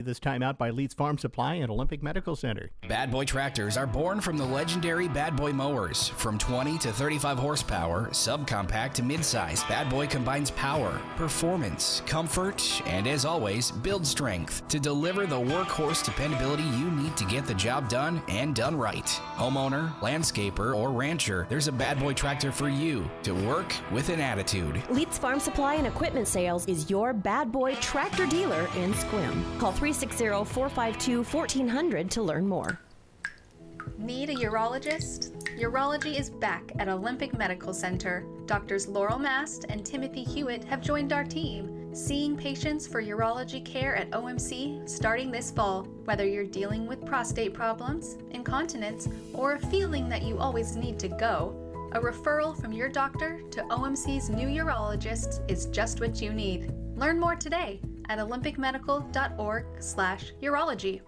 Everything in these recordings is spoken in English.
This time out by Leeds Farm Supply and Olympic Medical Center. Bad Boy tractors are born from the legendary Bad Boy mowers. From 20 to 35 horsepower, subcompact to midsize, Bad Boy combines power, performance, comfort, and as always, build strength to deliver the workhorse dependability you need to get the job done and done right. Homeowner, landscaper, or rancher, there's a Bad Boy tractor for you to work with an attitude. Leeds Farm Supply and Equipment Sales is your Bad Boy tractor dealer in Sequim. Call 360-452-1400 to learn more. Need a urologist? Urology is back at Olympic Medical Center. Doctors Laurel Mast and Timothy Hewitt have joined our team, seeing patients for urology care at OMC starting this fall. Whether you're dealing with prostate problems, incontinence, or a feeling that you always need to go, a referral from your doctor to OMC's new urologists is just what you need. Learn more today at olympicmedical.org/urology.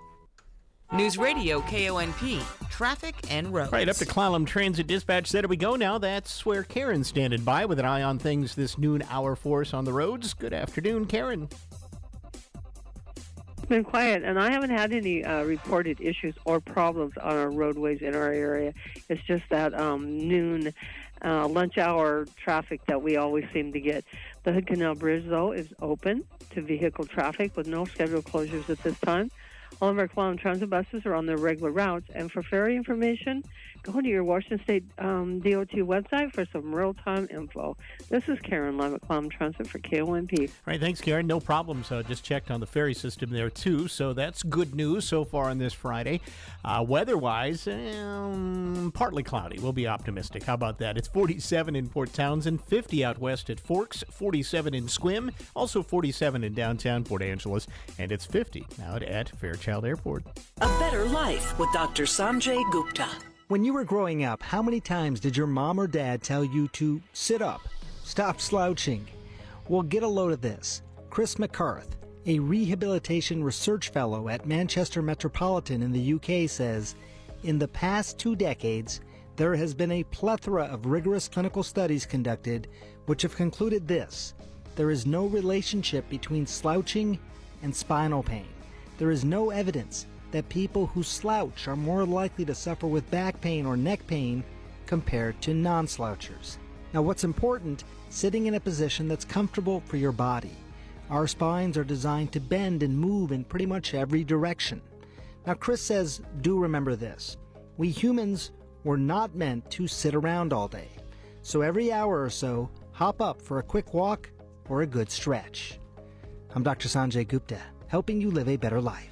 Newsradio KONP, traffic and roads. Right up to Clallam Transit Dispatch Center we go now. That's where Karen's standing by with an eye on things this noon hour for us on the roads. Good afternoon, Karen. It's been quiet, and I haven't had any reported issues or problems on our roadways in our area. It's just that noon lunch hour traffic that we always seem to get. The Hood Canal Bridge, though, is open to vehicle traffic with no scheduled closures at this time. All of our Clallam Transit buses are on their regular routes. And for ferry information, go to your Washington State DOT website for some real-time info. This is Karen Lime at Clallam Transit for KONP. All right, thanks, Karen. No problems. Just checked on the ferry system there, too. So that's good news so far on this Friday. Weather-wise, partly cloudy. We'll be optimistic. How about that? It's 47 in Port Townsend, 50 out west at Forks, 47 in Sequim, also 47 in downtown Port Angeles, and it's 50 out at Fairchild Airport. A better life with Dr. Sanjay Gupta. When you were growing up, how many times did your mom or dad tell you to sit up, stop slouching? Well, get a load of this. Chris McCarth, a rehabilitation research fellow at Manchester Metropolitan in the UK, says, in the past 2 decades, there has been a plethora of rigorous clinical studies conducted which have concluded this: there is no relationship between slouching and spinal pain. There is no evidence that people who slouch are more likely to suffer with back pain or neck pain compared to non-slouchers. Now, what's important? Sitting in a position that's comfortable for your body. Our spines are designed to bend and move in pretty much every direction. Now, Chris says, do remember this. We humans were not meant to sit around all day. So every hour or so, hop up for a quick walk or a good stretch. I'm Dr. Sanjay Gupta, helping you live a better life.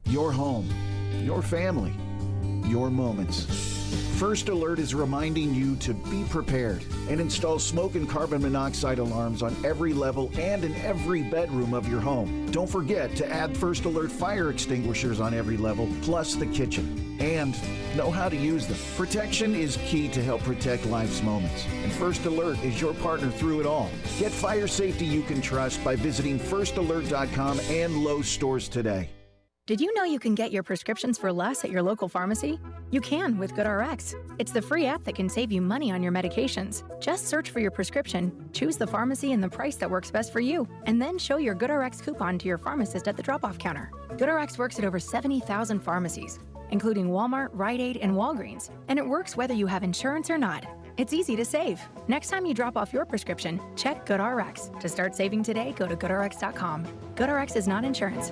Your home, your family, your moments. First Alert is reminding you to be prepared and install smoke and carbon monoxide alarms on every level and in every bedroom of your home. Don't forget to add First Alert fire extinguishers on every level, plus the kitchen. And know how to use them. Protection is key to help protect life's moments. And First Alert is your partner through it all. Get fire safety you can trust by visiting firstalert.com and Lowe's stores today. Did you know you can get your prescriptions for less at your local pharmacy? You can with GoodRx. It's the free app that can save you money on your medications. Just search for your prescription, choose the pharmacy and the price that works best for you, and then show your GoodRx coupon to your pharmacist at the drop-off counter. GoodRx works at over 70,000 pharmacies, including Walmart, Rite Aid, and Walgreens, and it works whether you have insurance or not. It's easy to save. Next time you drop off your prescription, check GoodRx. To start saving today, go to GoodRx.com. GoodRx is not insurance.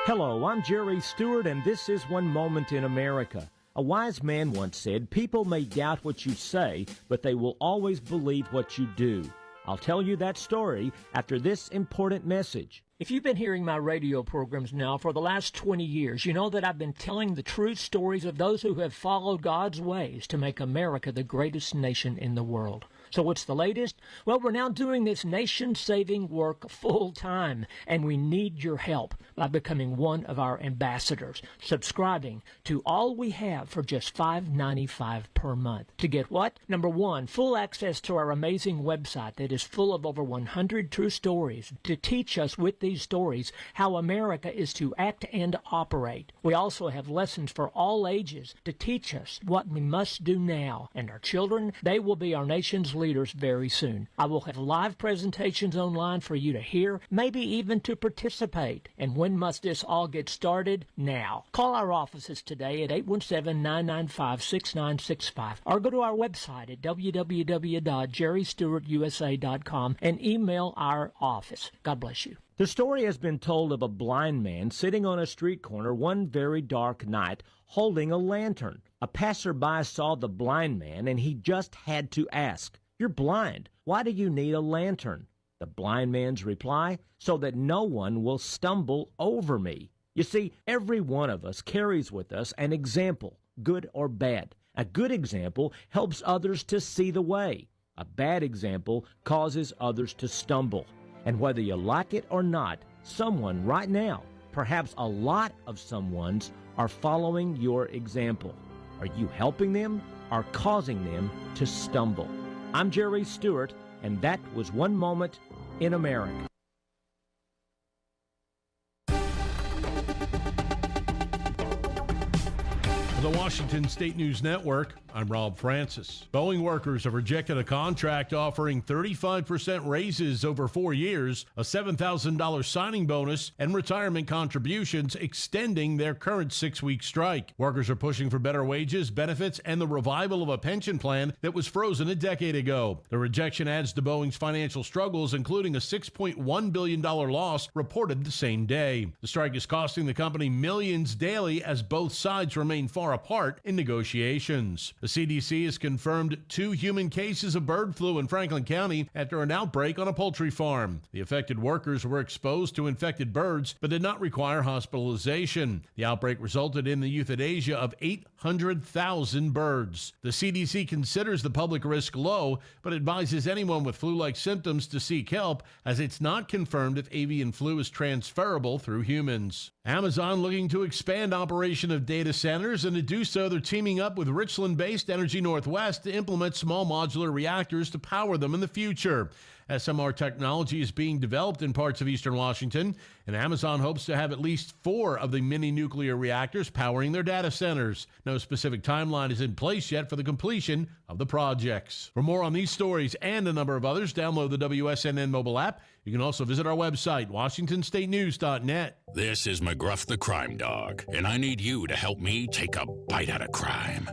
Hello, I'm Jerry Stewart, and this is One Moment in America. A wise man once said, people may doubt what you say, but they will always believe what you do. I'll tell you that story after this important message. If you've been hearing my radio programs now for the last 20 years, you know that I've been telling the true stories of those who have followed God's ways to make America the greatest nation in the world. So what's the latest? Well, we're now doing this nation-saving work full-time, and we need your help by becoming one of our ambassadors, subscribing to All We Have for just $5.95 per month. To get what? Number one, full access to our amazing website that is full of over 100 true stories to teach us with these stories how America is to act and operate. We also have lessons for all ages to teach us what we must do now. And our children, they will be our nation's leaders very soon. I will have live presentations online for you to hear, maybe even to participate. And when must this all get started? Now. Call our offices today at 817-995-6965 or go to our website at www.jerrystewartusa.com and email our office. God bless you. The story has been told of a blind man sitting on a street corner one very dark night holding a lantern. A passerby saw the blind man and he just had to ask, "You're blind. Why do you need a lantern?" The blind man's reply, "So that no one will stumble over me." You see, every one of us carries with us an example, good or bad. A good example helps others to see the way. A bad example causes others to stumble. And whether you like it or not, someone right now, perhaps a lot of someone's, are following your example. Are you helping them or causing them to stumble? I'm Jerry Stewart, and that was One Moment in America. The Washington State News Network, I'm Rob Francis. Boeing workers have rejected a contract offering 35% raises over 4 years, a $7,000 signing bonus, and retirement contributions, extending their current 6-week strike. Workers are pushing for better wages, benefits, and the revival of a pension plan that was frozen a decade ago. The rejection adds to Boeing's financial struggles, including a $6.1 billion loss reported the same day. The strike is costing the company millions daily as both sides remain far apart in negotiations. The CDC has confirmed 2 human cases of bird flu in Franklin County after an outbreak on a poultry farm. The affected workers were exposed to infected birds but did not require hospitalization. The outbreak resulted in the euthanasia of 800,000 birds. The CDC considers the public risk low, but advises anyone with flu-like symptoms to seek help, as it's not confirmed if avian flu is transferable through humans. Amazon looking to expand operation of data centers, and to do so, they're teaming up with Richland-based Energy Northwest to implement small modular reactors to power them in the future. SMR technology is being developed in parts of eastern Washington, and Amazon hopes to have at least 4 of the mini nuclear reactors powering their data centers. No specific timeline is in place yet for the completion of the projects. For more on these stories and a number of others, download the WSNN mobile app. You can also visit our website, WashingtonStateNews.net. This is McGruff the Crime Dog, and I need you to help me take a bite out of crime.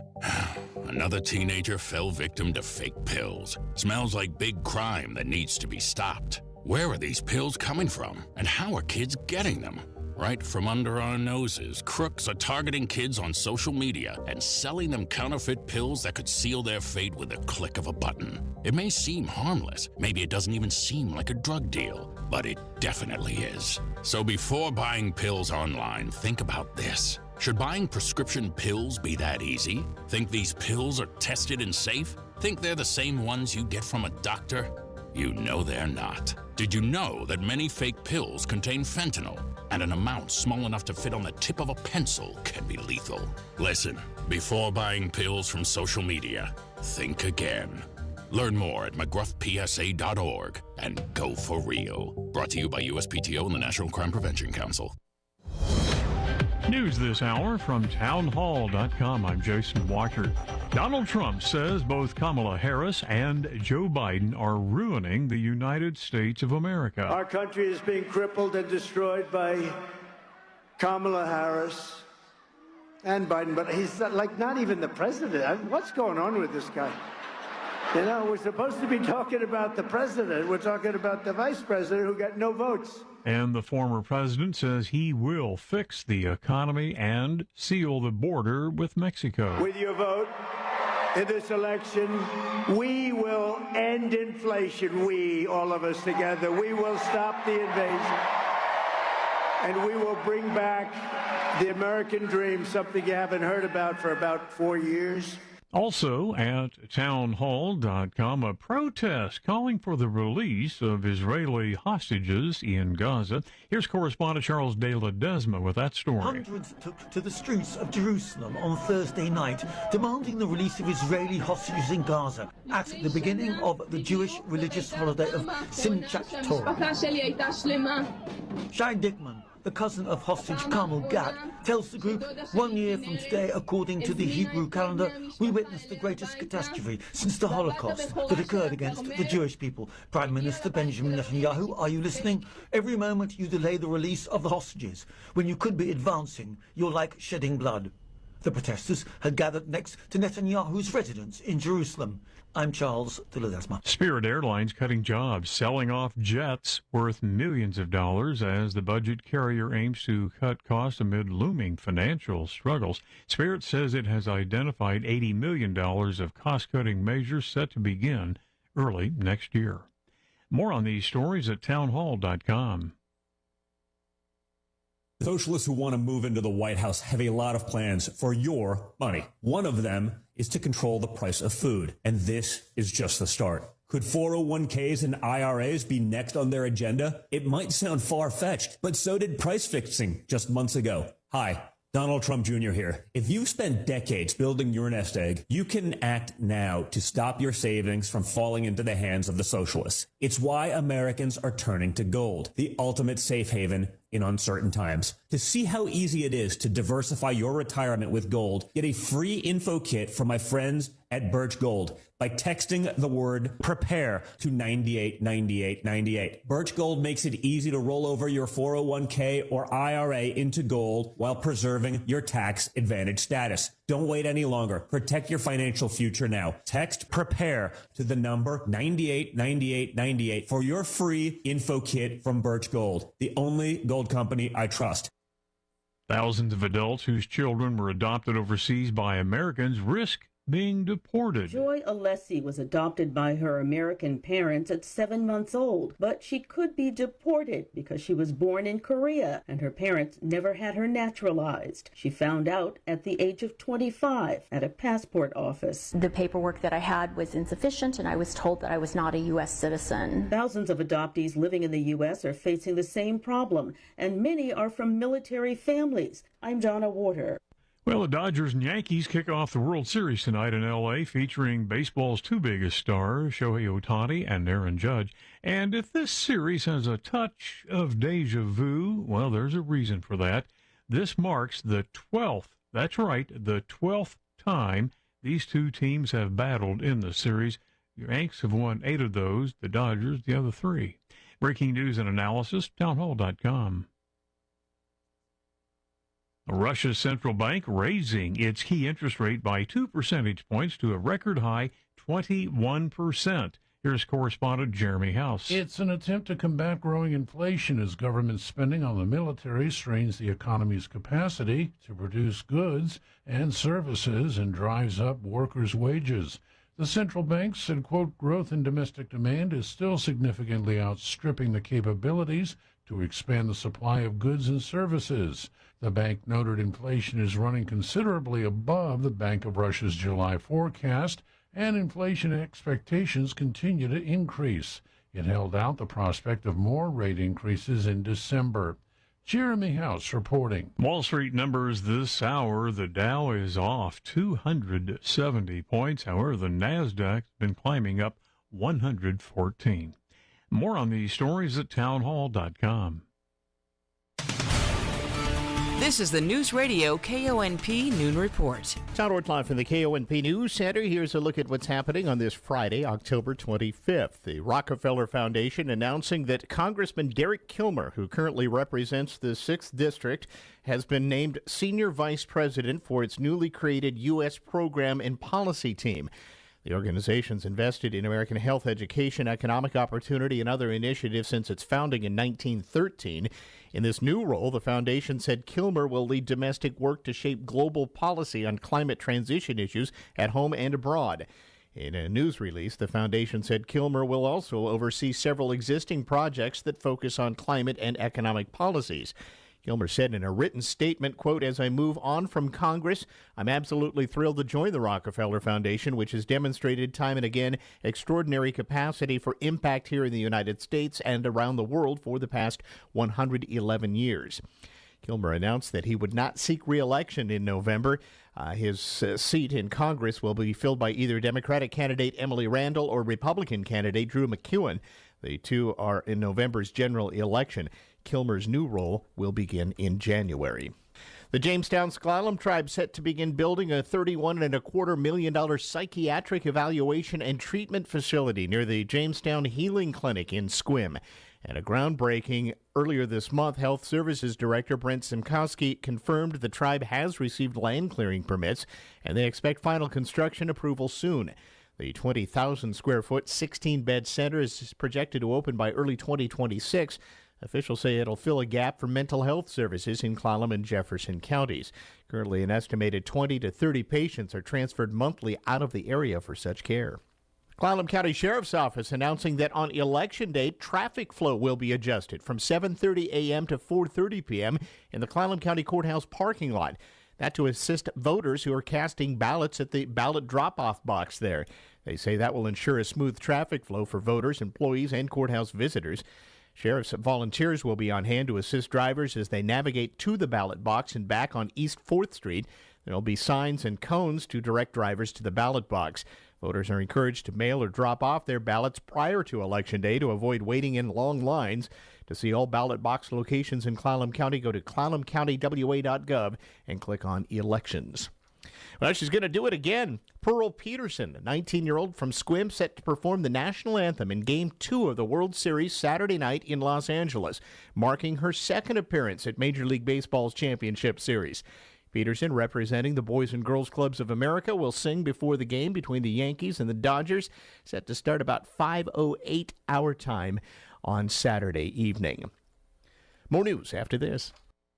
Another teenager fell victim to fake pills. Smells like big crime that needs to be stopped. Where are these pills coming from, and how are kids getting them? Right from under our noses, crooks are targeting kids on social media and selling them counterfeit pills that could seal their fate with a click of a button. It may seem harmless, maybe it doesn't even seem like a drug deal, but it definitely is. So before buying pills online, think about this. Should buying prescription pills be that easy? Think these pills are tested and safe? Think they're the same ones you get from a doctor? You know they're not. Did you know that many fake pills contain fentanyl, and an amount small enough to fit on the tip of a pencil can be lethal? Listen, before buying pills from social media, think again. Learn more at mcgruffpsa.org and go for real. Brought to you by USPTO and the National Crime Prevention Council. News this hour from townhall.com. I'm Jason Walker. Donald Trump says both Kamala Harris and Joe Biden are ruining the United States of America. Our country is being crippled and destroyed by Kamala Harris and Biden, but he's like not even the president. What's going on with this guy? You know, we're supposed to be talking about the president. We're talking about the vice president who got no votes. And the former president says he will fix the economy and seal the border with Mexico. With your vote in this election, we will end inflation. We, all of us together, we will stop the invasion. And we will bring back the American dream, something you haven't heard about for about 4 years. Also at townhall.com, a protest calling for the release of Israeli hostages in Gaza. Here's correspondent Charles De Ledesma with that story. Hundreds took to the streets of Jerusalem on Thursday night, demanding the release of Israeli hostages in Gaza at the beginning of the Jewish religious holiday of Simchat Torah. Shai Dickman, the cousin of hostage Kamel Gat, tells the group, 1 year from today, according to the Hebrew calendar, we witnessed the greatest catastrophe since the Holocaust that occurred against the Jewish people. Prime Minister Benjamin Netanyahu, are you listening? Every moment you delay the release of the hostages, when you could be advancing, you're like shedding blood. The protesters had gathered next to Netanyahu's residence in Jerusalem. I'm Charles de Ledesma. Spirit Airlines cutting jobs, selling off jets worth millions of dollars as the budget carrier aims to cut costs amid looming financial struggles. Spirit says it has identified $80 million of cost-cutting measures set to begin early next year. More on these stories at townhall.com. Socialists who want to move into the White House have a lot of plans for your money. One of them is to control the price of food, and this is just the start. Could 401ks and IRAs be next on their agenda? It might sound far-fetched, but so did price fixing just months ago. Hi, Donald Trump Jr. here. If you've spent decades building your nest egg, you can act now to stop your savings from falling into the hands of the socialists. It's why Americans are turning to gold, the ultimate safe haven in uncertain times. To see how easy it is to diversify your retirement with gold, get a free info kit from my friends at Birch Gold by texting the word PREPARE to 989898. Birch Gold makes it easy to roll over your 401k or IRA into gold while preserving your tax advantage status. Don't wait any longer. Protect your financial future now. Text PREPARE to the number 989898 for your free info kit from Birch Gold, the only gold company I trust. Thousands of adults whose children were adopted overseas by Americans risk being deported. Joy Alessi was adopted by her American parents at 7 months old, but she could be deported because she was born in Korea and her parents never had her naturalized. She found out at the age of 25 at a passport office. The paperwork that I had was insufficient and I was told that I was not a U.S. citizen. Thousands of adoptees living in the U.S. are facing the same problem, and many are from military families. I'm Donna Warder. Well, the Dodgers and Yankees kick off the World Series tonight in L.A., featuring baseball's two biggest stars, Shohei Ohtani and Aaron Judge. And if this series has a touch of deja vu, well, there's a reason for that. This marks the 12th, that's right, the 12th time these two teams have battled in the series. The Yanks have won 8 of those, the Dodgers the other 3. Breaking news and analysis, townhall.com. Russia's central bank raising its key interest rate by 2 percentage points to a record high 21%. Here's correspondent Jeremy House. It's an attempt to combat growing inflation as government spending on the military strains the economy's capacity to produce goods and services and drives up workers' wages. The central bank said, quote, growth in domestic demand is still significantly outstripping the capabilities to expand the supply of goods and services. The bank noted inflation is running considerably above the Bank of Russia's July forecast, and inflation expectations continue to increase. It held out the prospect of more rate increases in December. Jeremy House reporting. Wall Street numbers this hour. The Dow is off 270 points. However, the NASDAQ has been climbing up 114. More on these stories at townhall.com. This is the Newsradio KONP Noon Report. Town Live from the KONP News Center. Here's a look at what's happening on this Friday, October 25th. The Rockefeller Foundation announcing that Congressman Derek Kilmer, who currently represents the 6th District, has been named Senior Vice President for its newly created U.S. Program and Policy Team. The organization's invested in American health, education, economic opportunity, and other initiatives since its founding in 1913. In this new role, the foundation said Kilmer will lead domestic work to shape global policy on climate transition issues at home and abroad. In a news release, the foundation said Kilmer will also oversee several existing projects that focus on climate and economic policies. Kilmer said in a written statement, quote, as I move on from Congress, I'm absolutely thrilled to join the Rockefeller Foundation, which has demonstrated time and again extraordinary capacity for impact here in the United States and around the world for the past 111 years. Kilmer announced that he would not seek re-election in November. His seat in Congress will be filled by either Democratic candidate Emily Randall or Republican candidate Drew McEwen. The two are in November's general election. Kilmer's new role will begin in January. The Jamestown S'Klallam tribe set to begin building a $31.25 million psychiatric evaluation and treatment facility near the Jamestown Healing Clinic in Sequim. At a groundbreaking earlier this month, Health Services Director Brent Simkowski confirmed the tribe has received land clearing permits, and they expect final construction approval soon. The 20,000 square foot, 16-bed center is projected to open by early 2026. Officials say it'll fill a gap for mental health services in S'Klallam and Jefferson counties. Currently, an estimated 20 to 30 patients are transferred monthly out of the area for such care. S'Klallam County Sheriff's Office announcing that on Election Day, traffic flow will be adjusted from 7:30 a.m. to 4:30 p.m. in the S'Klallam County Courthouse parking lot. That to assist voters who are casting ballots at the ballot drop-off box there. They say that will ensure a smooth traffic flow for voters, employees, and courthouse visitors. Sheriff's volunteers will be on hand to assist drivers as they navigate to the ballot box and back on East 4th Street. There will be signs and cones to direct drivers to the ballot box. Voters are encouraged to mail or drop off their ballots prior to Election Day to avoid waiting in long lines. To see all ballot box locations in S'Klallam County, go to S'KlallamCountyWA.gov and click on Elections. Well, she's going to do it again. Pearl Peterson, a 19-year-old from Sequim, set to perform the national anthem in Game 2 of the World Series Saturday night in Los Angeles, marking her second appearance at Major League Baseball's Championship Series. Peterson, representing the Boys and Girls Clubs of America, will sing before the game between the Yankees and the Dodgers, set to start about 5:08 our time on Saturday evening. More news after this.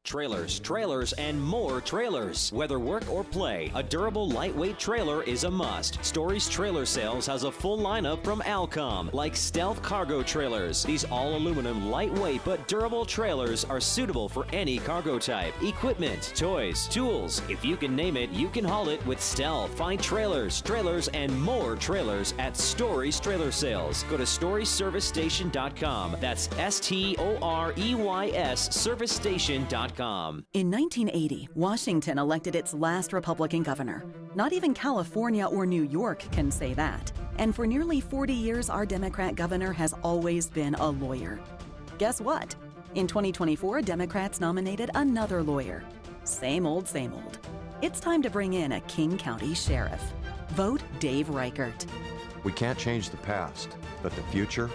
Trailers, and more trailers. Whether work or play, a durable, lightweight trailer is a must. Stories Trailer Sales has a full lineup from Alcom, like Stealth Cargo Trailers. These all-aluminum, lightweight, but durable trailers are suitable for any cargo type. Equipment, toys, tools. If you can name it, you can haul it with Stealth. Find trailers, and more trailers at Stories Trailer Sales. Go to StoriesServiceStation.com. That's STOREYS ServiceStation.com. In 1980, Washington elected its last Republican governor. Not even California or New York can say that. And for nearly 40 years, our Democrat governor has always been a lawyer. Guess what? In 2024, Democrats nominated another lawyer. Same old, same old. It's time to bring in a King County sheriff. Vote Dave Reichert. We can't change the past, but the future,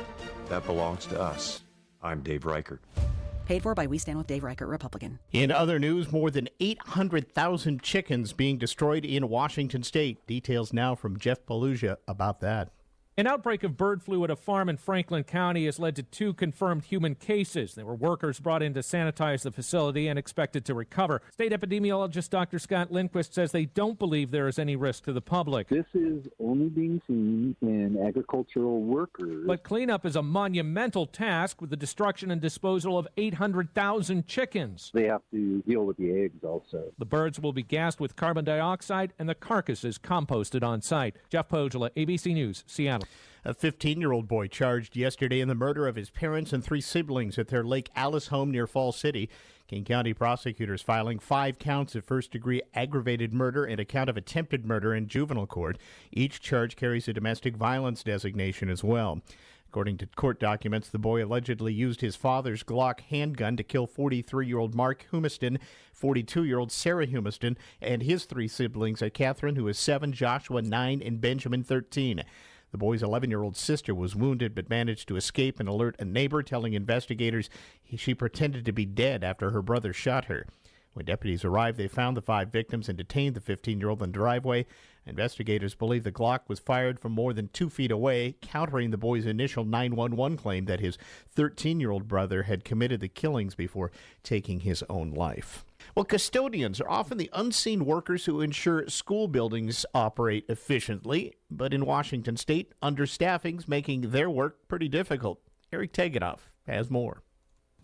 that belongs to us. I'm Dave Reichert. Paid for by We Stand With Dave Reichert, Republican. In other news, more than 800,000 chickens being destroyed in Washington state. Details now from Jeff Paluja about that. An outbreak of bird flu at a farm in Franklin County has led to 2 confirmed human cases. There were workers brought in to sanitize the facility and expected to recover. State epidemiologist Dr. Scott Lindquist says they don't believe there is any risk to the public. This is only being seen in agricultural workers. But cleanup is a monumental task with the destruction and disposal of 800,000 chickens. They have to deal with the eggs also. The birds will be gassed with carbon dioxide and the carcasses composted on site. Jeff Pogela, ABC News, Seattle. A 15-year-old boy charged yesterday in the murder of his parents and 3 siblings at their Lake Alice home near Falls City. King County prosecutors filing 5 counts of first-degree aggravated murder and a count of attempted murder in juvenile court. Each charge carries a domestic violence designation as well. According to court documents, the boy allegedly used his father's Glock handgun to kill 43-year-old Mark Humiston, 42-year-old Sarah Humiston, and his 3 siblings, Catherine, who is 7, Joshua, 9, and Benjamin, 13. The boy's 11-year-old sister was wounded but managed to escape and alert a neighbor, telling investigators she pretended to be dead after her brother shot her. When deputies arrived, they found the 5 victims and detained the 15-year-old in the driveway. Investigators believe the Glock was fired from more than 2 feet away, countering the boy's initial 911 claim that his 13-year-old brother had committed the killings before taking his own life. Well, custodians are often the unseen workers who ensure school buildings operate efficiently, but in Washington state, understaffing's making their work pretty difficult. Eric Tegenoff has more.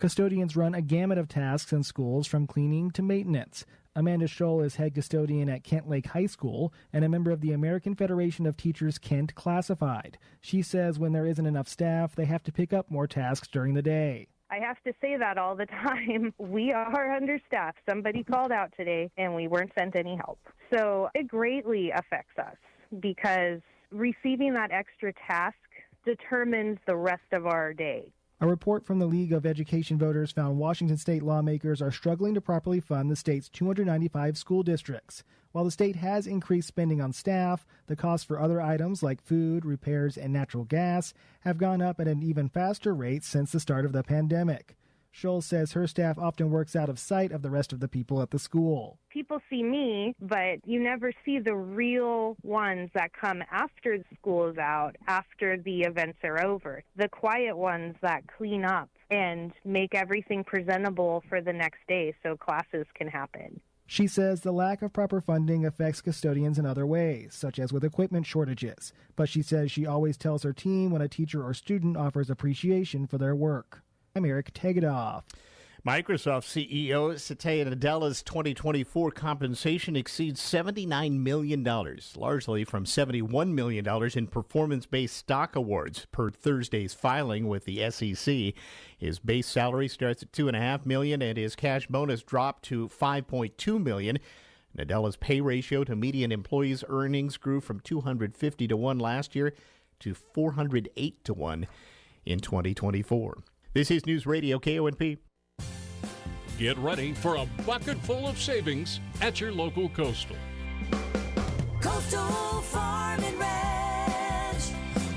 Custodians run a gamut of tasks in schools, from cleaning to maintenance. Amanda Scholl is head custodian at Kent Lake High School and a member of the American Federation of Teachers Kent Classified. She says when there isn't enough staff, they have to pick up more tasks during the day. I have to say that all the time. We are understaffed. Somebody called out today and we weren't sent any help. So it greatly affects us because receiving that extra task determines the rest of our day. A report from the League of Education Voters found Washington state lawmakers are struggling to properly fund the state's 295 school districts. While the state has increased spending on staff, the costs for other items like food, repairs, and natural gas have gone up at an even faster rate since the start of the pandemic. Scholl says her staff often works out of sight of the rest of the people at the school. People see me, but you never see the real ones that come after the school is out, after the events are over. The quiet ones that clean up and make everything presentable for the next day so classes can happen. She says the lack of proper funding affects custodians in other ways, such as with equipment shortages. But she says she always tells her team when a teacher or student offers appreciation for their work. I'm Eric Tegedoff. Microsoft CEO Satya Nadella's 2024 compensation exceeds $79 million, largely from $71 million in performance-based stock awards per Thursday's filing with the SEC. His base salary starts at $2.5 million, and his cash bonus dropped to $5.2 million. Nadella's pay ratio to median employees' earnings grew from 250 to 1 last year to 408 to 1 in 2024. This is Newsradio KONP. Get ready for a bucket full of savings at your local Coastal. Coastal Farm and Ranch,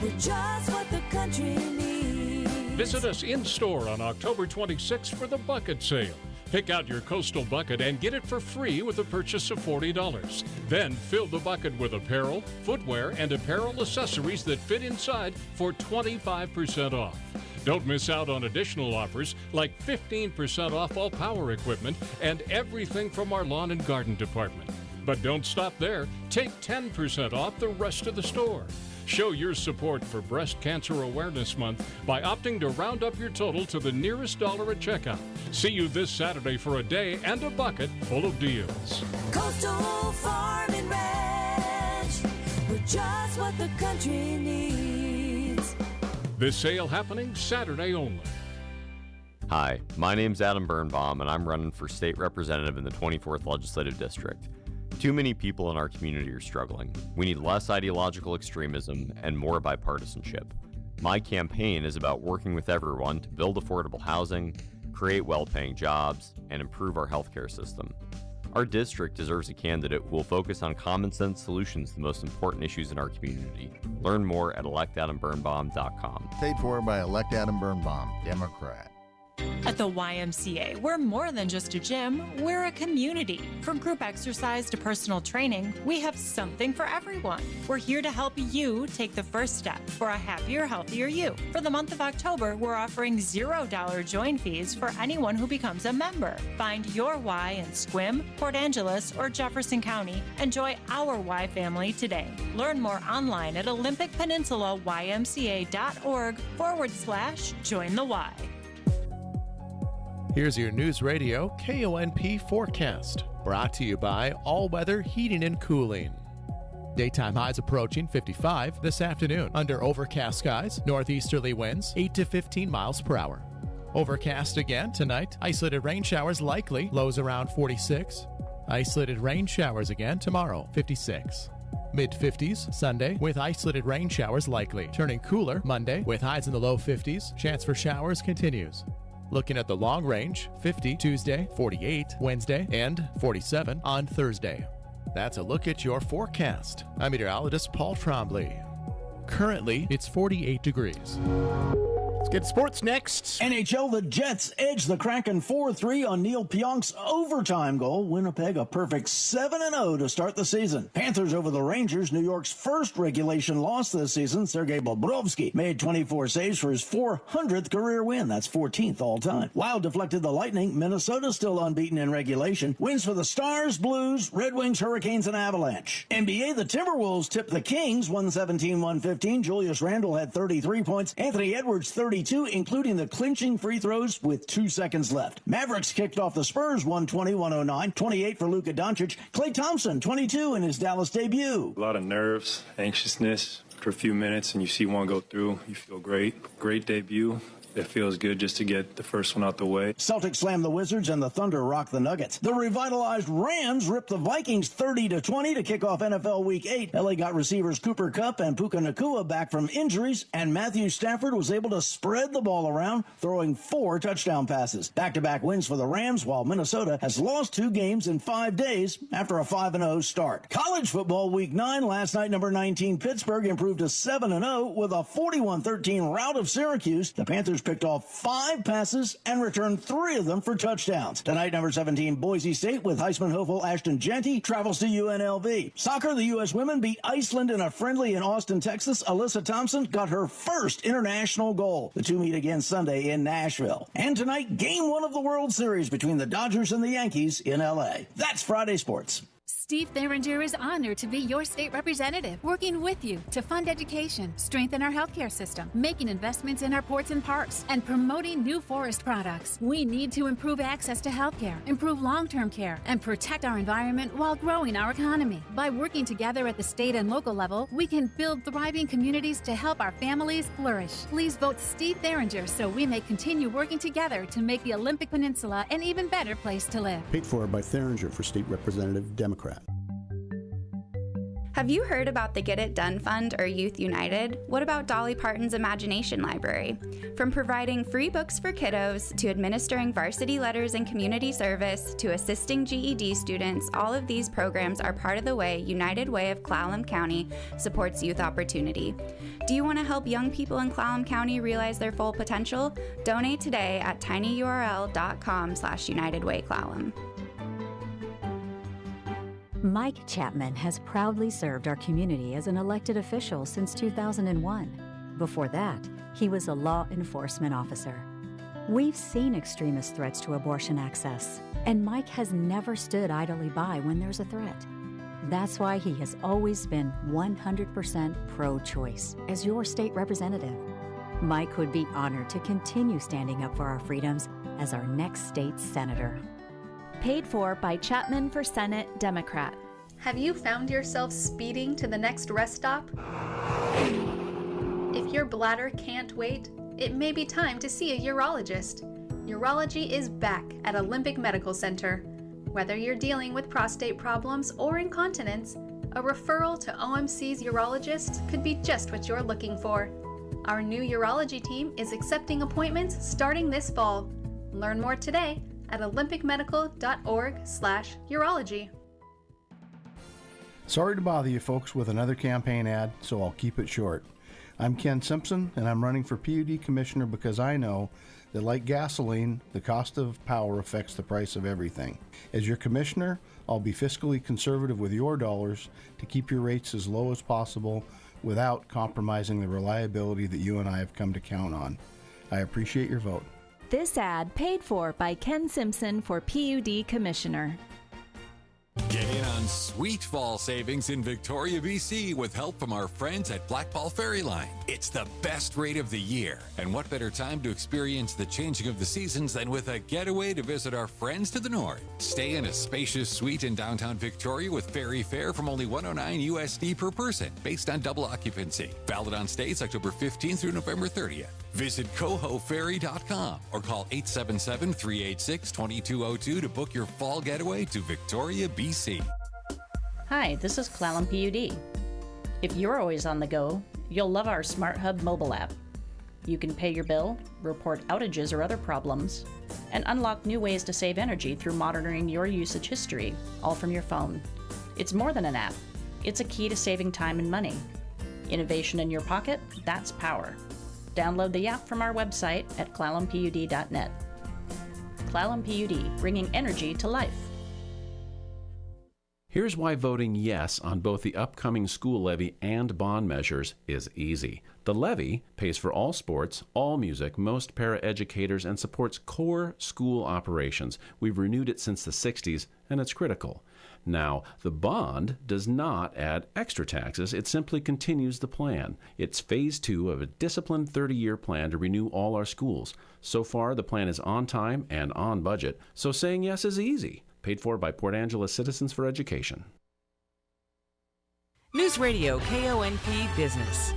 we're just what the country needs. Visit us in-store on October 26th for the bucket sale. Pick out your Coastal bucket and get it for free with a purchase of $40. Then fill the bucket with apparel, footwear, and apparel accessories that fit inside for 25% off. Don't miss out on additional offers like 15% off all power equipment and everything from our lawn and garden department. But don't stop there. Take 10% off the rest of the store. Show your support for Breast Cancer Awareness Month by opting to round up your total to the nearest dollar at checkout. See you this Saturday for a day and a bucket full of deals. Coastal Farm and Ranch, we're just what the country needs. This sale happening Saturday only. Hi, my name's Adam Birnbaum, and I'm running for state representative in the 24th Legislative District. Too many people in our community are struggling. We need less ideological extremism and more bipartisanship. My campaign is about working with everyone to build affordable housing, create well-paying jobs, and improve our healthcare system. Our district deserves a candidate who will focus on common-sense solutions to the most important issues in our community. Learn more at electadambirnbaum.com. Paid for by Elect Adam Birnbaum, Democrat. At the YMCA, we're more than just a gym, we're a community. From group exercise to personal training, we have something for everyone. We're here to help you take the first step for a happier, healthier you. For the month of October, we're offering $0 join fees for anyone who becomes a member. Find your Y in Sequim, Port Angeles, or Jefferson County and join our Y family today. Learn more online at OlympicPeninsulaYMCA.org/join the Y. Here's your News Radio KONP forecast, brought to you by All Weather Heating and Cooling. Daytime highs approaching 55 this afternoon under overcast skies, northeasterly winds 8 to 15 miles per hour. Overcast again tonight, isolated rain showers likely, lows around 46. Isolated rain showers again tomorrow, 56. Mid-50s Sunday with isolated rain showers likely, turning cooler Monday with highs in the low 50s. Chance for showers continues. Looking at the long range, 50 Tuesday, 48 Wednesday, and 47 on Thursday. That's a look at your forecast. I'm meteorologist Paul Trombley. Currently, it's 48 degrees. Let's get sports next. NHL, the Jets edge the Kraken 4-3 on Neil Pionk's overtime goal. Winnipeg a perfect 7-0 to start the season. Panthers over the Rangers, New York's first regulation loss this season. Sergei Bobrovsky made 24 saves for his 400th career win. That's 14th all time. Wild deflected the Lightning. Minnesota still unbeaten in regulation. Wins for the Stars, Blues, Red Wings, Hurricanes, and Avalanche. NBA, the Timberwolves tipped the Kings 117-115. Julius Randle had 33 points. Anthony Edwards 32, including the clinching free throws with 2 seconds left. Mavericks kicked off the Spurs 120-109, 28 for Luka Doncic. Klay Thompson 22 in his Dallas debut. A lot of nerves, anxiousness. After a few minutes and you see one go through, you feel great. Great debut. It feels good just to get the first one out the way. Celtics slam the Wizards and the Thunder rock the Nuggets. The revitalized Rams ripped the Vikings 30-20 to kick off NFL Week 8. LA got receivers Cooper Kupp and Puka Nacua back from injuries, and Matthew Stafford was able to spread the ball around, throwing 4 touchdown passes. Back-to-back wins for the Rams, while Minnesota has lost 2 games in 5 days after a 5-0 start. College football Week 9, last night number 19 Pittsburgh improved to 7-0 with a 41-13 rout of Syracuse. The Panthers picked off 5 passes and returned 3 of them for touchdowns. Tonight, number 17 Boise State with Heisman hopeful Ashton Jeanty travels to UNLV. Soccer, the U.S. women beat Iceland in a friendly in Austin, Texas. Alyssa Thompson got her first international goal. The two meet again Sunday in Nashville. And tonight, Game 1 of the World Series between the Dodgers and the Yankees in L.A. That's Friday Sports. Steve Theringer is honored to be your state representative, working with you to fund education, strengthen our healthcare system, making investments in our ports and parks, and promoting new forest products. We need to improve access to healthcare, improve long-term care, and protect our environment while growing our economy. By working together at the state and local level, we can build thriving communities to help our families flourish. Please vote Steve Theringer so we may continue working together to make the Olympic Peninsula an even better place to live. Paid for by Theringer for State Representative Democrat. Have you heard about the Get It Done Fund or Youth United? What about Dolly Parton's Imagination Library? From providing free books for kiddos, to administering varsity letters and community service, to assisting GED students, all of these programs are part of the way United Way of Clallam County supports youth opportunity. Do you want to help young people in Clallam County realize their full potential? Donate today at tinyurl.com/UnitedWayClallam. Mike Chapman has proudly served our community as an elected official since 2001. Before that, he was a law enforcement officer. We've seen extremist threats to abortion access, and Mike has never stood idly by when there's a threat. That's why he has always been 100% pro-choice as your state representative. Mike would be honored to continue standing up for our freedoms as our next state senator. Paid for by Chapman for Senate, Democrat. Have you found yourself speeding to the next rest stop? If your bladder can't wait, it may be time to see a urologist. Urology is back at Olympic Medical Center. Whether you're dealing with prostate problems or incontinence, a referral to OMC's urologist could be just what you're looking for. Our new urology team is accepting appointments starting this fall. Learn more today at olympicmedical.org/urology. Sorry to bother you folks with another campaign ad, so I'll keep it short. I'm Ken Simpson, and I'm running for PUD Commissioner because I know that, like gasoline, the cost of power affects the price of everything. As your commissioner, I'll be fiscally conservative with your dollars to keep your rates as low as possible without compromising the reliability that you and I have come to count on. I appreciate your vote. This ad paid for by Ken Simpson for PUD Commissioner. Get in on sweet fall savings in Victoria, BC with help from our friends at Blackball Ferry Line. It's the best rate of the year. And what better time to experience the changing of the seasons than with a getaway to visit our friends to the north. Stay in a spacious suite in downtown Victoria with ferry fare from only $109 USD per person based on double occupancy. Valid on stays October 15th through November 30th. Visit cohoferry.com or call 877-386-2202 to book your fall getaway to Victoria, BC. Hi, this is Clallam PUD. If you're always on the go, you'll love our Smart Hub mobile app. You can pay your bill, report outages or other problems, and unlock new ways to save energy through monitoring your usage history, all from your phone. It's more than an app. It's a key to saving time and money. Innovation in your pocket, that's power. Download the app from our website at clallampud.net. Clallam PUD, bringing energy to life. Here's why voting yes on both the upcoming school levy and bond measures is easy. The levy pays for all sports, all music, most paraeducators, and supports core school operations. We've renewed it since the 60s, and it's critical. Now, the bond does not add extra taxes. It simply continues the plan. It's phase 2 of a disciplined 30-year plan to renew all our schools. So far, the plan is on time and on budget, so saying yes is easy. Paid for by Port Angeles Citizens for Education. Newsradio KONP Business.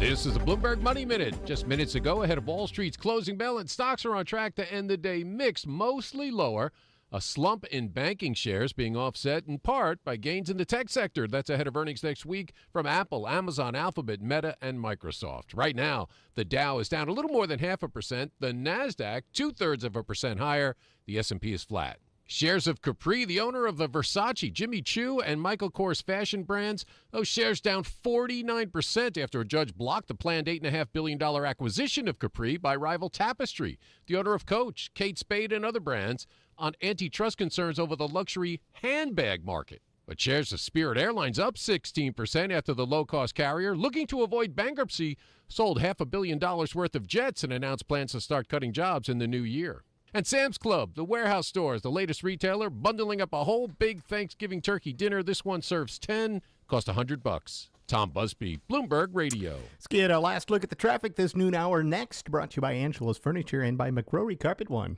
This is the Bloomberg Money Minute. Just minutes ago, ahead of Wall Street's closing bell, and stocks are on track to end the day mixed, mostly lower. A slump in banking shares being offset in part by gains in the tech sector. That's ahead of earnings next week from Apple, Amazon, Alphabet, Meta, and Microsoft. Right now, the Dow is down a little more than 0.5%. The NASDAQ, 0.2% higher. The S&P is flat. Shares of Capri, the owner of the Versace, Jimmy Choo, and Michael Kors fashion brands, those shares down 49% after a judge blocked the planned $8.5 billion acquisition of Capri by rival Tapestry, the owner of Coach, Kate Spade, and other brands, on antitrust concerns over the luxury handbag market. But shares of Spirit Airlines up 16% after the low-cost carrier, looking to avoid bankruptcy, sold $500 million worth of jets and announced plans to start cutting jobs in the new year. And Sam's Club, the warehouse store, is the latest retailer, bundling up a whole big Thanksgiving turkey dinner. This one serves 10, cost $100. Tom Busby, Bloomberg Radio. Let's get a last look at the traffic this noon hour next, brought to you by Angela's Furniture and by McCrory Carpet One.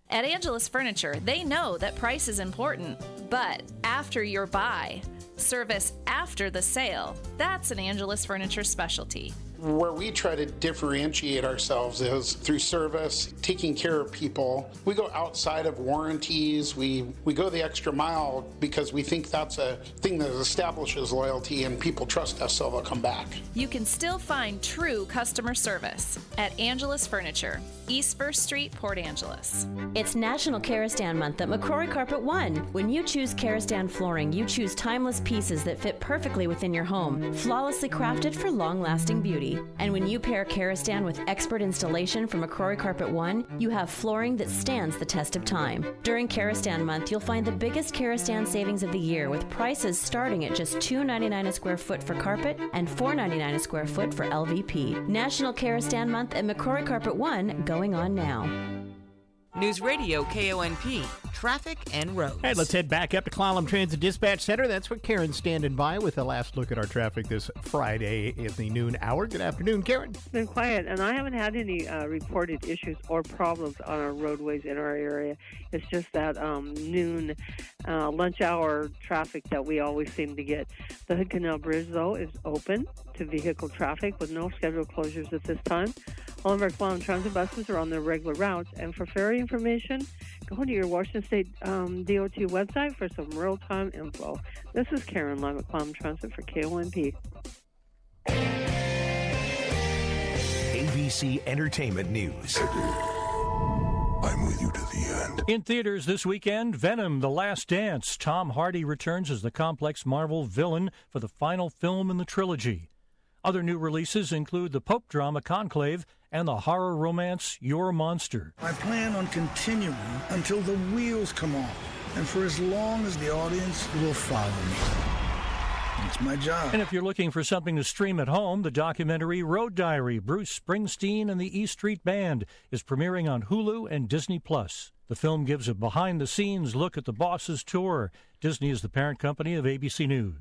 At Angela's Furniture, they know that price is important, but after your buy, service after the sale, that's an Angela's Furniture specialty. Where we try to differentiate ourselves is through service, taking care of people. We go outside of warranties. We go the extra mile because we think that's a thing that establishes loyalty and people trust us, so they'll come back. You can still find true customer service at Angela's Furniture, East 1st Street, Port Angeles. It's National Karastan Month at McCrory Carpet One. When you choose Karastan flooring, you choose timeless pieces that fit perfectly within your home, flawlessly crafted for long-lasting beauty. And when you pair Karastan with expert installation from McCrory Carpet One, you have flooring that stands the test of time. During Karastan Month, you'll find the biggest Karastan savings of the year, with prices starting at just $2.99 a square foot for carpet and $4.99 a square foot for LVP. National Karastan Month at McCrory Carpet One, going on now. Newsradio KONP, traffic and roads. All right, let's head back up to Clallam Transit Dispatch Center. That's where Karen's standing by with a last look at our traffic this Friday in the noon hour. Good afternoon, Karen. It's been quiet, and I haven't had any reported issues or problems on our roadways in our area. It's just that noon lunch hour traffic that we always seem to get. The Hood Canal Bridge, though, is open to vehicle traffic with no scheduled closures at this time. All of our Clallam Transit buses are on their regular routes. And for ferry information, go to your Washington State DOT website for some real-time info. This is Karen live at Clallam Transit for KONP. ABC Entertainment News. I'm with you to the end. In theaters this weekend, Venom: The Last Dance. Tom Hardy returns as the complex Marvel villain for the final film in the trilogy. Other new releases include the Pope drama Conclave and the horror romance Your Monster. I plan on continuing until the wheels come off, and for as long as the audience will follow me. It's my job. And if you're looking for something to stream at home, the documentary Road Diary, Bruce Springsteen and the E Street Band, is premiering on Hulu and Disney+. The film gives a behind-the-scenes look at the Bosses tour. Disney is the parent company of ABC News.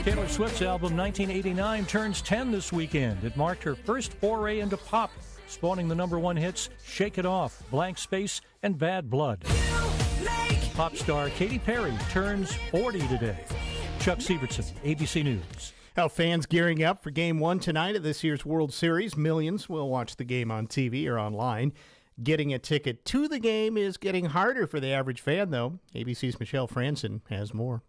Taylor Swift's album 1989 turns 10 this weekend. It marked her first foray into pop, spawning the #1 hits Shake It Off, Blank Space, and Bad Blood. Pop star Katy Perry turns 40 today. Chuck Sievertson, ABC News. How fans gearing up for Game 1 tonight of this year's World Series. Millions will watch the game on TV or online. Getting a ticket to the game is getting harder for the average fan, though. ABC's Michelle Franson has more.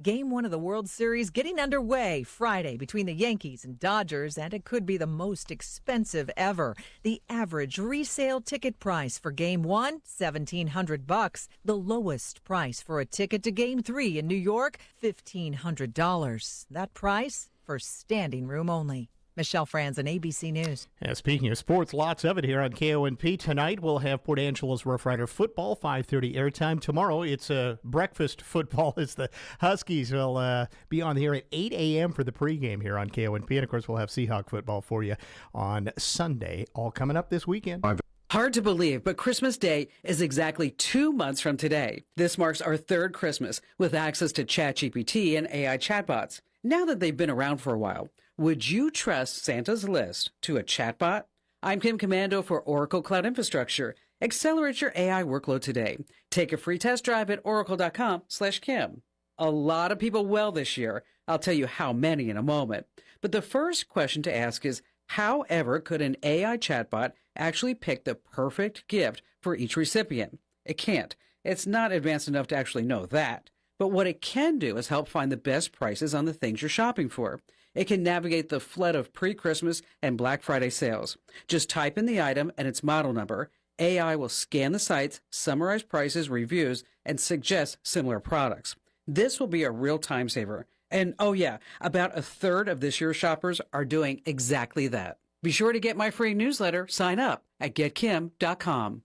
Game 1 of the World Series getting underway Friday between the Yankees and Dodgers, and it could be the most expensive ever. The average resale ticket price for Game 1, $1,700. The lowest price for a ticket to Game 3 in New York, $1,500. That price for standing room only. Michelle Franzen, ABC News. Speaking of sports, lots of it here on KONP. Tonight we'll have Port Angeles Rough Rider football, 5:30 airtime. Tomorrow it's breakfast football as the Huskies will be on the air at 8 a.m. for the pregame here on KONP. And, of course, we'll have Seahawk football for you on Sunday, all coming up this weekend. Hard to believe, but Christmas Day is exactly 2 months from today. This marks our third Christmas with access to ChatGPT and AI chatbots. Now that they've been around for a while, would you trust Santa's list to a chatbot? I'm Kim Commando for Oracle Cloud Infrastructure. Accelerate your AI workload today. Take a free test drive at oracle.com/Kim. A lot of people well this year. I'll tell you how many in a moment. But the first question to ask is, how ever could an AI chatbot actually pick the perfect gift for each recipient? It can't. It's not advanced enough to actually know that. But what it can do is help find the best prices on the things you're shopping for. It can navigate the flood of pre-Christmas and Black Friday sales. Just type in the item and its model number. AI will scan the sites, summarize prices, reviews, and suggest similar products. This will be a real time saver. And oh yeah, about a third of this year's shoppers are doing exactly that. Be sure to get my free newsletter. Sign up at getkim.com.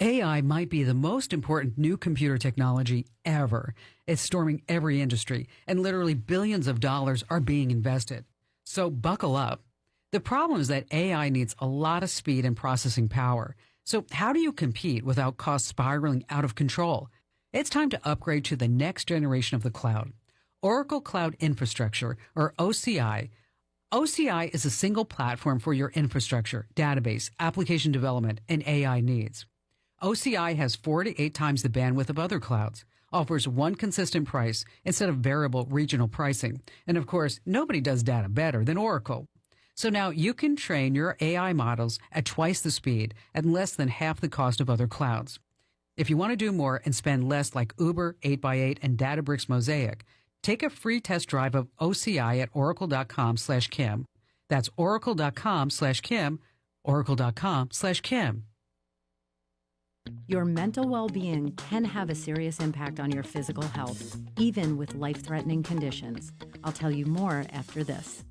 AI might be the most important new computer technology ever. It's storming every industry, and literally billions of dollars are being invested. So buckle up. The problem is that AI needs a lot of speed and processing power. So how do you compete without costs spiraling out of control? It's time to upgrade to the next generation of the cloud. Oracle Cloud Infrastructure, or OCI. OCI is a single platform for your infrastructure, database, application development, and AI needs. OCI has 4 to 8 times the bandwidth of other clouds, offers one consistent price instead of variable regional pricing. And of course, nobody does data better than Oracle. So now you can train your AI models at twice the speed and less than half the cost of other clouds. If you want to do more and spend less like Uber, 8x8, and Databricks Mosaic, take a free test drive of OCI at oracle.com/Kim. That's oracle.com/Kim, oracle.com/Kim. Your mental well-being can have a serious impact on your physical health, even with life-threatening conditions. I'll tell you more after this.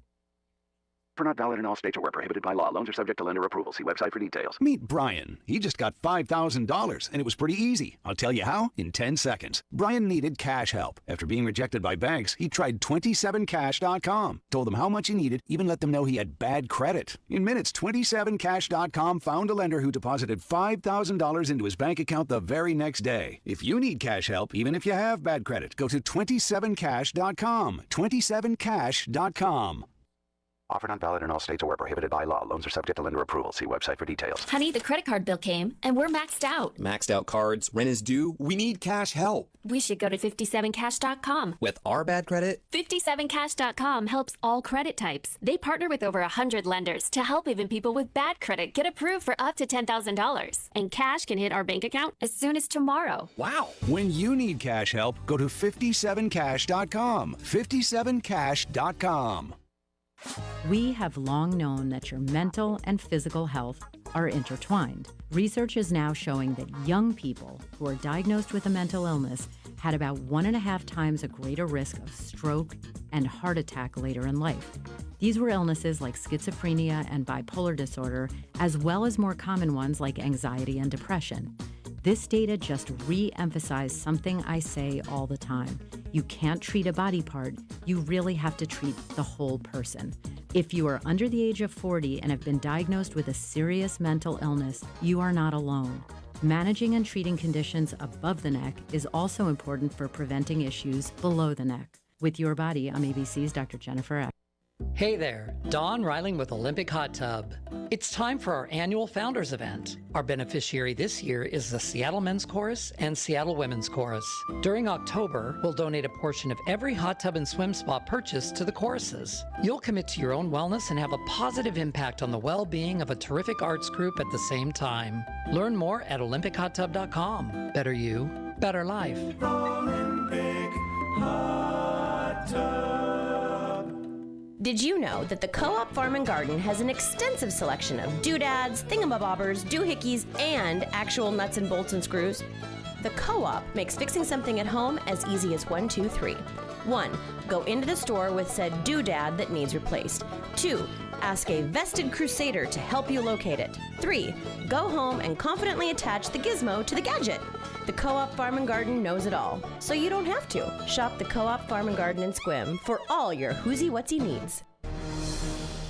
For not valid in all states or where prohibited by law. Loans are subject to lender approval. See website for details. Meet Brian. He just got $5,000, and it was pretty easy. I'll tell you how in 10 seconds. Brian needed cash help. After being rejected by banks, he tried 27cash.com. Told them how much he needed, even let them know he had bad credit. In minutes, 27cash.com found a lender who deposited $5,000 into his bank account the very next day. If you need cash help, even if you have bad credit, go to 27cash.com. 27cash.com. Offer not valid in all states or where prohibited by law. Loans are subject to lender approval. See website for details. Honey, the credit card bill came, and we're maxed out. Maxed out cards, rent is due. We need cash help. We should go to 57cash.com. With our bad credit? 57cash.com helps all credit types. They partner with over 100 lenders to help even people with bad credit get approved for up to $10,000. And cash can hit our bank account as soon as tomorrow. Wow. When you need cash help, go to 57cash.com. 57cash.com. We have long known that your mental and physical health are intertwined. Research is now showing that young people who are diagnosed with a mental illness had about 1.5 times a greater risk of stroke and heart attack later in life. These were illnesses like schizophrenia and bipolar disorder, as well as more common ones like anxiety and depression. This data just re-emphasized something I say all the time. You can't treat a body part, you really have to treat the whole person. If you are under the age of 40 and have been diagnosed with a serious mental illness, you are not alone. Managing and treating conditions above the neck is also important for preventing issues below the neck. With Your Body, I'm ABC's Dr. Jennifer Eck. Hey there, Don Reiling with Olympic Hot Tub. It's time for our annual Founders event. Our beneficiary this year is the Seattle Men's Chorus and Seattle Women's Chorus. During October, we'll donate a portion of every hot tub and swim spa purchase to the choruses. You'll commit to your own wellness and have a positive impact on the well-being of a terrific arts group at the same time. Learn more at olympichottub.com. Better you, better life. Olympic Hot Tub. Did you know that the Co-op Farm and Garden has an extensive selection of doodads, thingamabobbers, doohickeys, and actual nuts and bolts and screws? The Co-op makes fixing something at home as easy as 1, 2, 3. 1. Go into the store with said doodad that needs replaced. 2. Ask a vested crusader to help you locate it. 3. Go home and confidently attach the gizmo to the gadget. The Co-op Farm and Garden knows it all, so you don't have to. Shop the Co-op Farm and Garden in Sequim for all your whoozy-whatsy needs.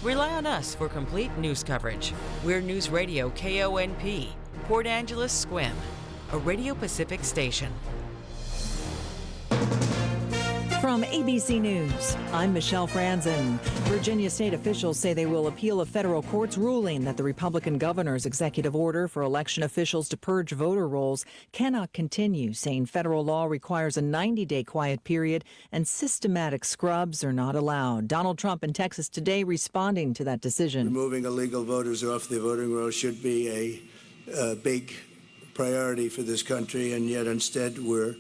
Rely on us for complete news coverage. We're Newsradio KONP, Port Angeles, Sequim, a Radio Pacific station. From ABC News, I'm Michelle Franzen. Virginia state officials say they will appeal a federal court's ruling that the Republican governor's executive order for election officials to purge voter rolls cannot continue, saying federal law requires a 90-day quiet period and systematic scrubs are not allowed. Donald Trump in Texas today responding to that decision. Removing illegal voters off the voting roll should be a big priority for this country, and yet instead we're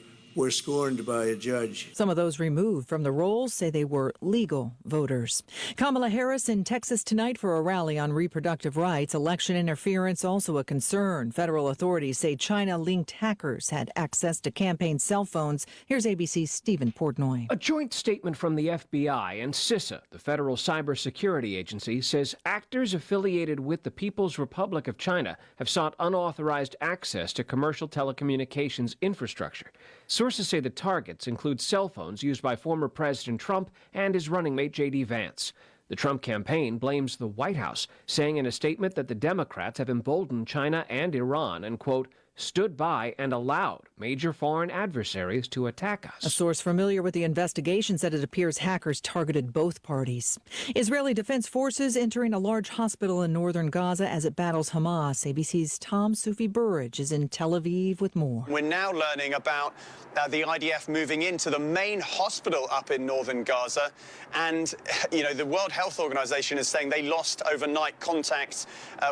scorned by a judge. Some of those removed from the rolls say they were legal voters. Kamala Harris in Texas tonight for a rally on reproductive rights. Election interference also a concern. Federal authorities say China-linked hackers had access to campaign cell phones. Here's ABC's Stephen Portnoy. A joint statement from the FBI and CISA, the federal cybersecurity agency, says actors affiliated with the People's Republic of China have sought unauthorized access to commercial telecommunications infrastructure. Sources say the targets include cell phones used by former President Trump and his running mate J.D. Vance. The Trump campaign blames the White House, saying in a statement that the Democrats have emboldened China and Iran and, quote, stood by and allowed major foreign adversaries to attack us. A source familiar with the investigation said it appears hackers targeted both parties. Israeli Defense Forces entering a large hospital in northern Gaza as it battles Hamas. ABC's Tom Sufi Burridge is in Tel Aviv with more. We're now learning about the IDF moving into the main hospital up in northern Gaza. And, the World Health Organization is saying they lost overnight contact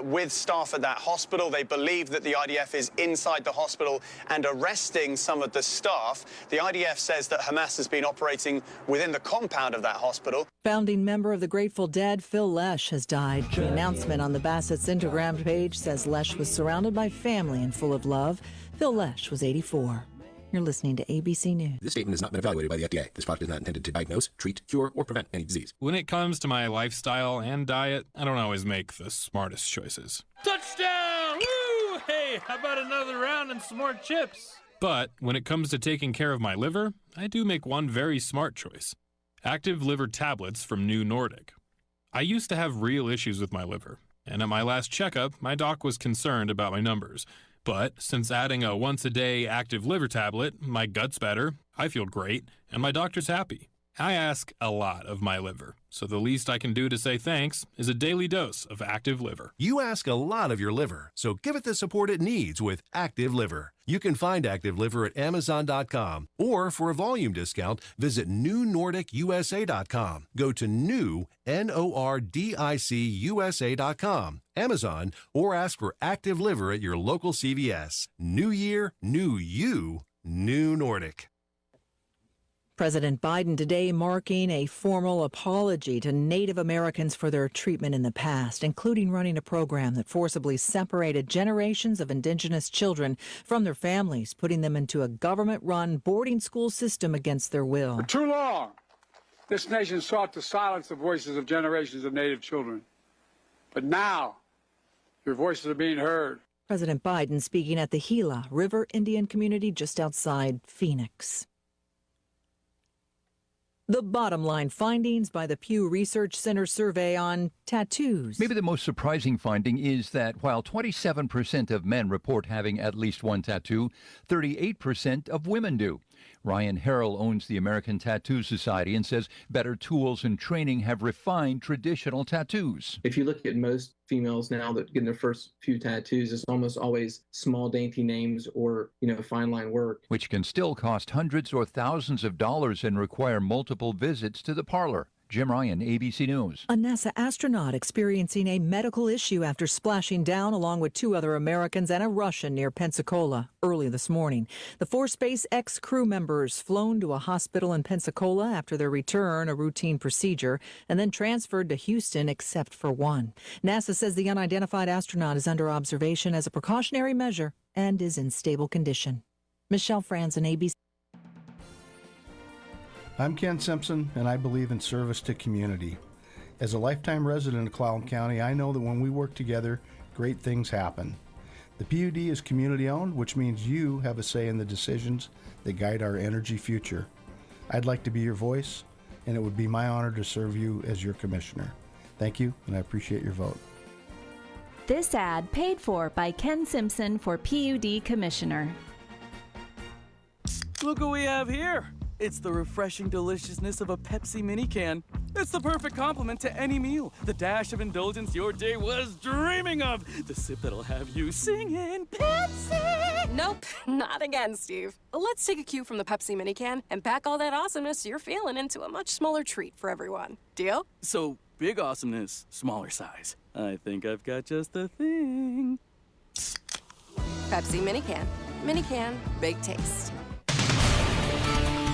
with staff at that hospital. They believe that the IDF is inside the hospital and arresting some of the staff. The IDF says that Hamas has been operating within the compound of that hospital. Founding member of the Grateful Dead, Phil Lesh, has died. The announcement on the Bassett's Instagram page says Lesh was surrounded by family and full of love. Phil Lesh was 84. You're listening to ABC News. This statement has not been evaluated by the FDA. This product is not intended to diagnose, treat, cure, or prevent any disease. When it comes to my lifestyle and diet, I don't always make the smartest choices. Touchdown! Woo! Hey, how about another round and some more chips? But when it comes to taking care of my liver, I do make one very smart choice. Active liver tablets from New Nordic. I used to have real issues with my liver, and at my last checkup, my doc was concerned about my numbers. But since adding a once-a-day active liver tablet, my gut's better, I feel great, and my doctor's happy. I ask a lot of my liver, so the least I can do to say thanks is a daily dose of Active Liver. You ask a lot of your liver, so give it the support it needs with Active Liver. You can find Active Liver at Amazon.com, or for a volume discount, visit NewNordicUSA.com. Go to NewNordicUSA.com, Amazon, or ask for Active Liver at your local CVS. New year, new you, New Nordic. President Biden today marking a formal apology to Native Americans for their treatment in the past, including running a program that forcibly separated generations of indigenous children from their families, putting them into a government-run boarding school system against their will. For too long, this nation sought to silence the voices of generations of Native children. But now, your voices are being heard. President Biden speaking at the Gila River Indian community just outside Phoenix. The bottom line findings by the Pew Research Center survey on tattoos. Maybe the most surprising finding is that while 27% of men report having at least one tattoo, 38% of women do. Ryan Harrell owns the American Tattoo Society and says better tools and training have refined traditional tattoos. If you look at most females now that get their first few tattoos, it's almost always small, dainty names or, fine line work. Which can still cost hundreds or thousands of dollars and require multiple visits to the parlor. Jim Ryan, ABC News. A NASA astronaut experiencing a medical issue after splashing down along with 2 other Americans and a Russian near Pensacola early this morning. The 4 SpaceX crew members flown to a hospital in Pensacola after their return, a routine procedure, and then transferred to Houston except for one. NASA says the unidentified astronaut is under observation as a precautionary measure and is in stable condition. Michelle Franzen, ABC. I'm Ken Simpson, and I believe in service to community. As a lifetime resident of Clallam County, I know that when we work together, great things happen. The PUD is community-owned, which means you have a say in the decisions that guide our energy future. I'd like to be your voice, and it would be my honor to serve you as your commissioner. Thank you, and I appreciate your vote. This ad paid for by Ken Simpson for PUD Commissioner. Look what we have here. It's the refreshing deliciousness of a Pepsi mini can. It's the perfect complement to any meal. The dash of indulgence your day was dreaming of. The sip that'll have you singing Pepsi. Nope, not again, Steve. Let's take a cue from the Pepsi mini can and pack all that awesomeness you're feeling into a much smaller treat for everyone. Deal? So, big awesomeness, smaller size. I think I've got just the thing. Pepsi mini can. Mini can, big taste.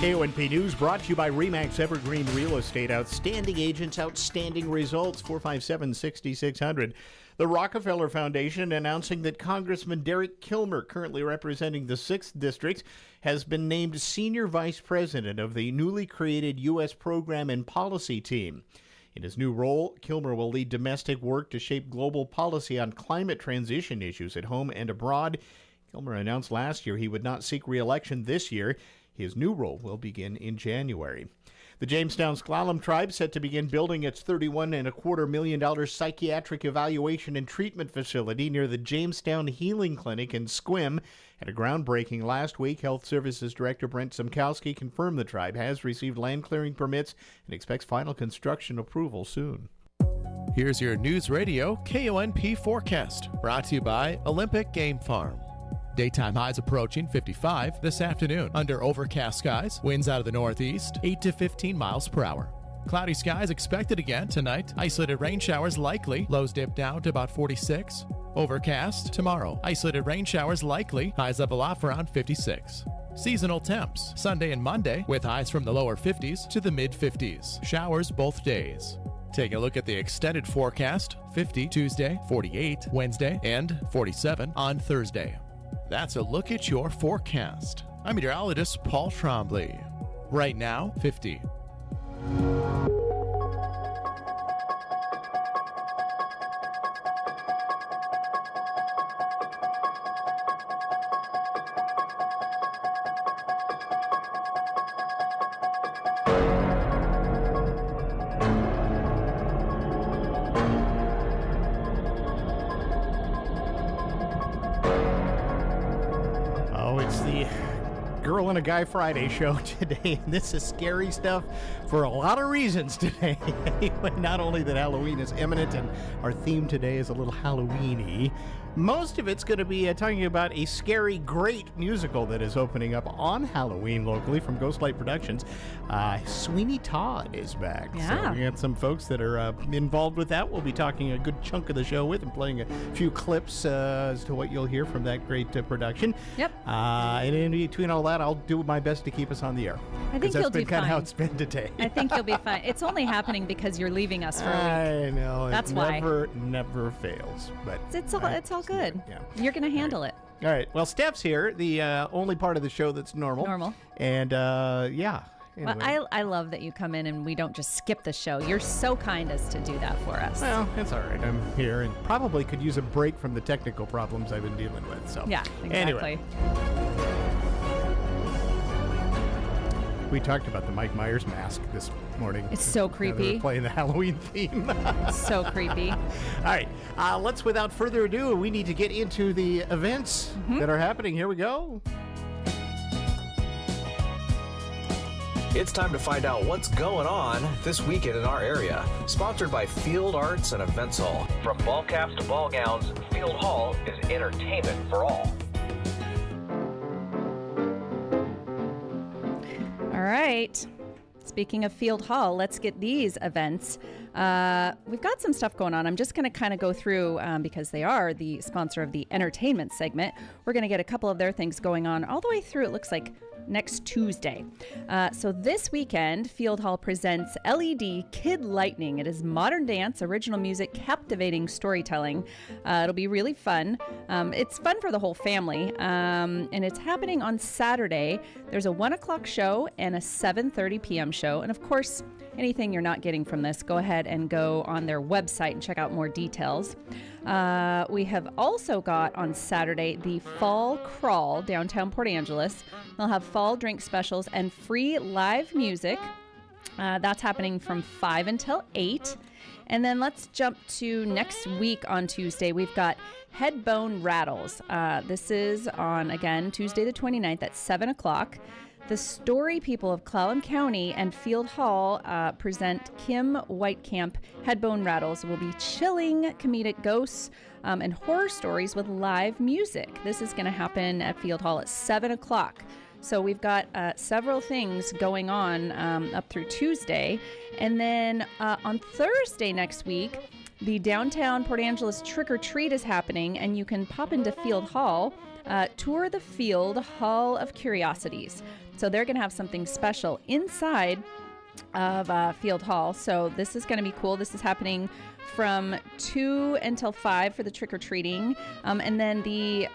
KONP News brought to you by RE/MAX Evergreen Real Estate. Outstanding agents, outstanding results. 457-6600. The Rockefeller Foundation announcing that Congressman Derek Kilmer, currently representing the 6th District, has been named Senior Vice President of the newly created U.S. Program and Policy Team. In his new role, Kilmer will lead domestic work to shape global policy on climate transition issues at home and abroad. Kilmer announced last year he would not seek re-election this year. His new role will begin in January. The Jamestown Sklallam Tribe set to begin building its $31.25 million psychiatric evaluation and treatment facility near the Jamestown Healing Clinic in Sequim. At a groundbreaking last week, Health Services Director Brent Simkowski confirmed the tribe has received land clearing permits and expects final construction approval soon. Here's your News Radio KONP forecast, brought to you by Olympic Game Farm. Daytime highs approaching 55 this afternoon. Under overcast skies, winds out of the northeast, 8 to 15 miles per hour. Cloudy skies expected again tonight. Isolated rain showers likely. Lows dip down to about 46. Overcast tomorrow. Isolated rain showers likely. Highs level off around 56. Seasonal temps Sunday and Monday with highs from the lower 50s to the mid 50s. Showers both days. Take a look at the extended forecast. 50 Tuesday, 48 Wednesday, and 47 on Thursday. That's a look at your forecast. I'm meteorologist Paul Trombley. Right now, 50. Girl and a Guy Friday show today, and this is scary stuff for a lot of reasons today. Anyway, not only that Halloween is imminent and our theme today is a little Halloween-y, most of it's going to be talking about a scary, great musical that is opening up on Halloween locally from Ghostlight Productions. Sweeney Todd is back. Yeah. So we got some folks that are involved with that. We'll be talking a good chunk of the show with and playing a few clips as to what you'll hear from that great production. Yep. And in between all that, I'll do my best to keep us on the air. I think you'll do fine. That's been kind of how it's been today. I think you'll be fine. It's only happening because you're leaving us for a week. I know. That's why. Never fails. But it's all good. Yeah. You're going to handle it. All right. Well, Steph's here, the only part of the show that's normal. And, yeah. Anyway. Well, I love that you come in and we don't just skip the show. You're so kind as to do that for us. Well, it's all right. I'm here and probably could use a break from the technical problems I've been dealing with. So yeah, exactly. Anyway. We talked about the Mike Myers mask this morning. It's so creepy. They were playing the Halloween theme. So creepy. All right. Let's, without further ado, we need to get into the events that are happening. Here we go. It's time to find out what's going on this weekend in our area. Sponsored by Field Arts and Events Hall. From ball caps to ball gowns, Field Hall is entertainment for all. All right. Speaking of Field Hall, let's get these events. We've got some stuff going on. I'm just going to kind of go through because they are the sponsor of the entertainment segment. We're going to get a couple of their things going on all the way through, it looks like, next Tuesday. So this weekend, Field Hall presents LED Kid Lightning. It is modern dance, original music, captivating storytelling. It'll be really fun. It's fun for the whole family. And it's happening on Saturday. There's a 1 o'clock show and a 7:30 p.m. show. And of course, anything you're not getting from this, go ahead and go on their website and check out more details. We have also got on Saturday the Fall Crawl downtown Port Angeles. They'll have fall drink specials and free live music. That's happening from 5 until 8. And then let's jump to next week on Tuesday. We've got Head Bone Rattles. This is on, again, Tuesday the 29th at 7 o'clock. The Story People of Clallam County and Field Hall present Kim Whitecamp. Head Bone Rattles will be chilling comedic ghosts and horror stories with live music. This is going to happen at Field Hall at 7 o'clock. So we've got several things going on up through Tuesday. And then on Thursday next week, the downtown Port Angeles Trick or Treat is happening, and you can pop into Field Hall, tour the Field Hall of Curiosities. So they're going to have something special inside of Field Hall. So this is going to be cool. This is happening from 2 until 5 for the trick-or-treating. And then the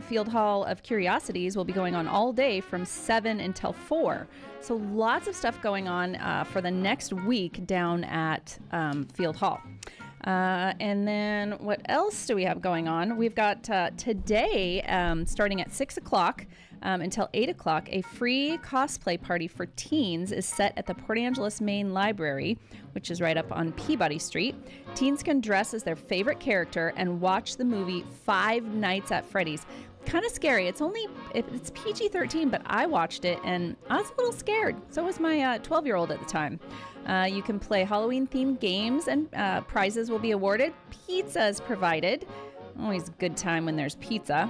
Field Hall of Curiosities will be going on all day from 7 until 4. So lots of stuff going on for the next week down at Field Hall. And then what else do we have going on? We've got today, starting at 6 o'clock until 8 o'clock, a free cosplay party for teens is set at the Port Angeles Main Library, which is right up on Peabody Street. Teens can dress as their favorite character and watch the movie Five Nights at Freddy's. Kind of scary. It's PG-13, but I watched it and I was a little scared. So was my 12-year-old at the time. You can play Halloween-themed games and prizes will be awarded. Pizza is provided. Always a good time when there's pizza.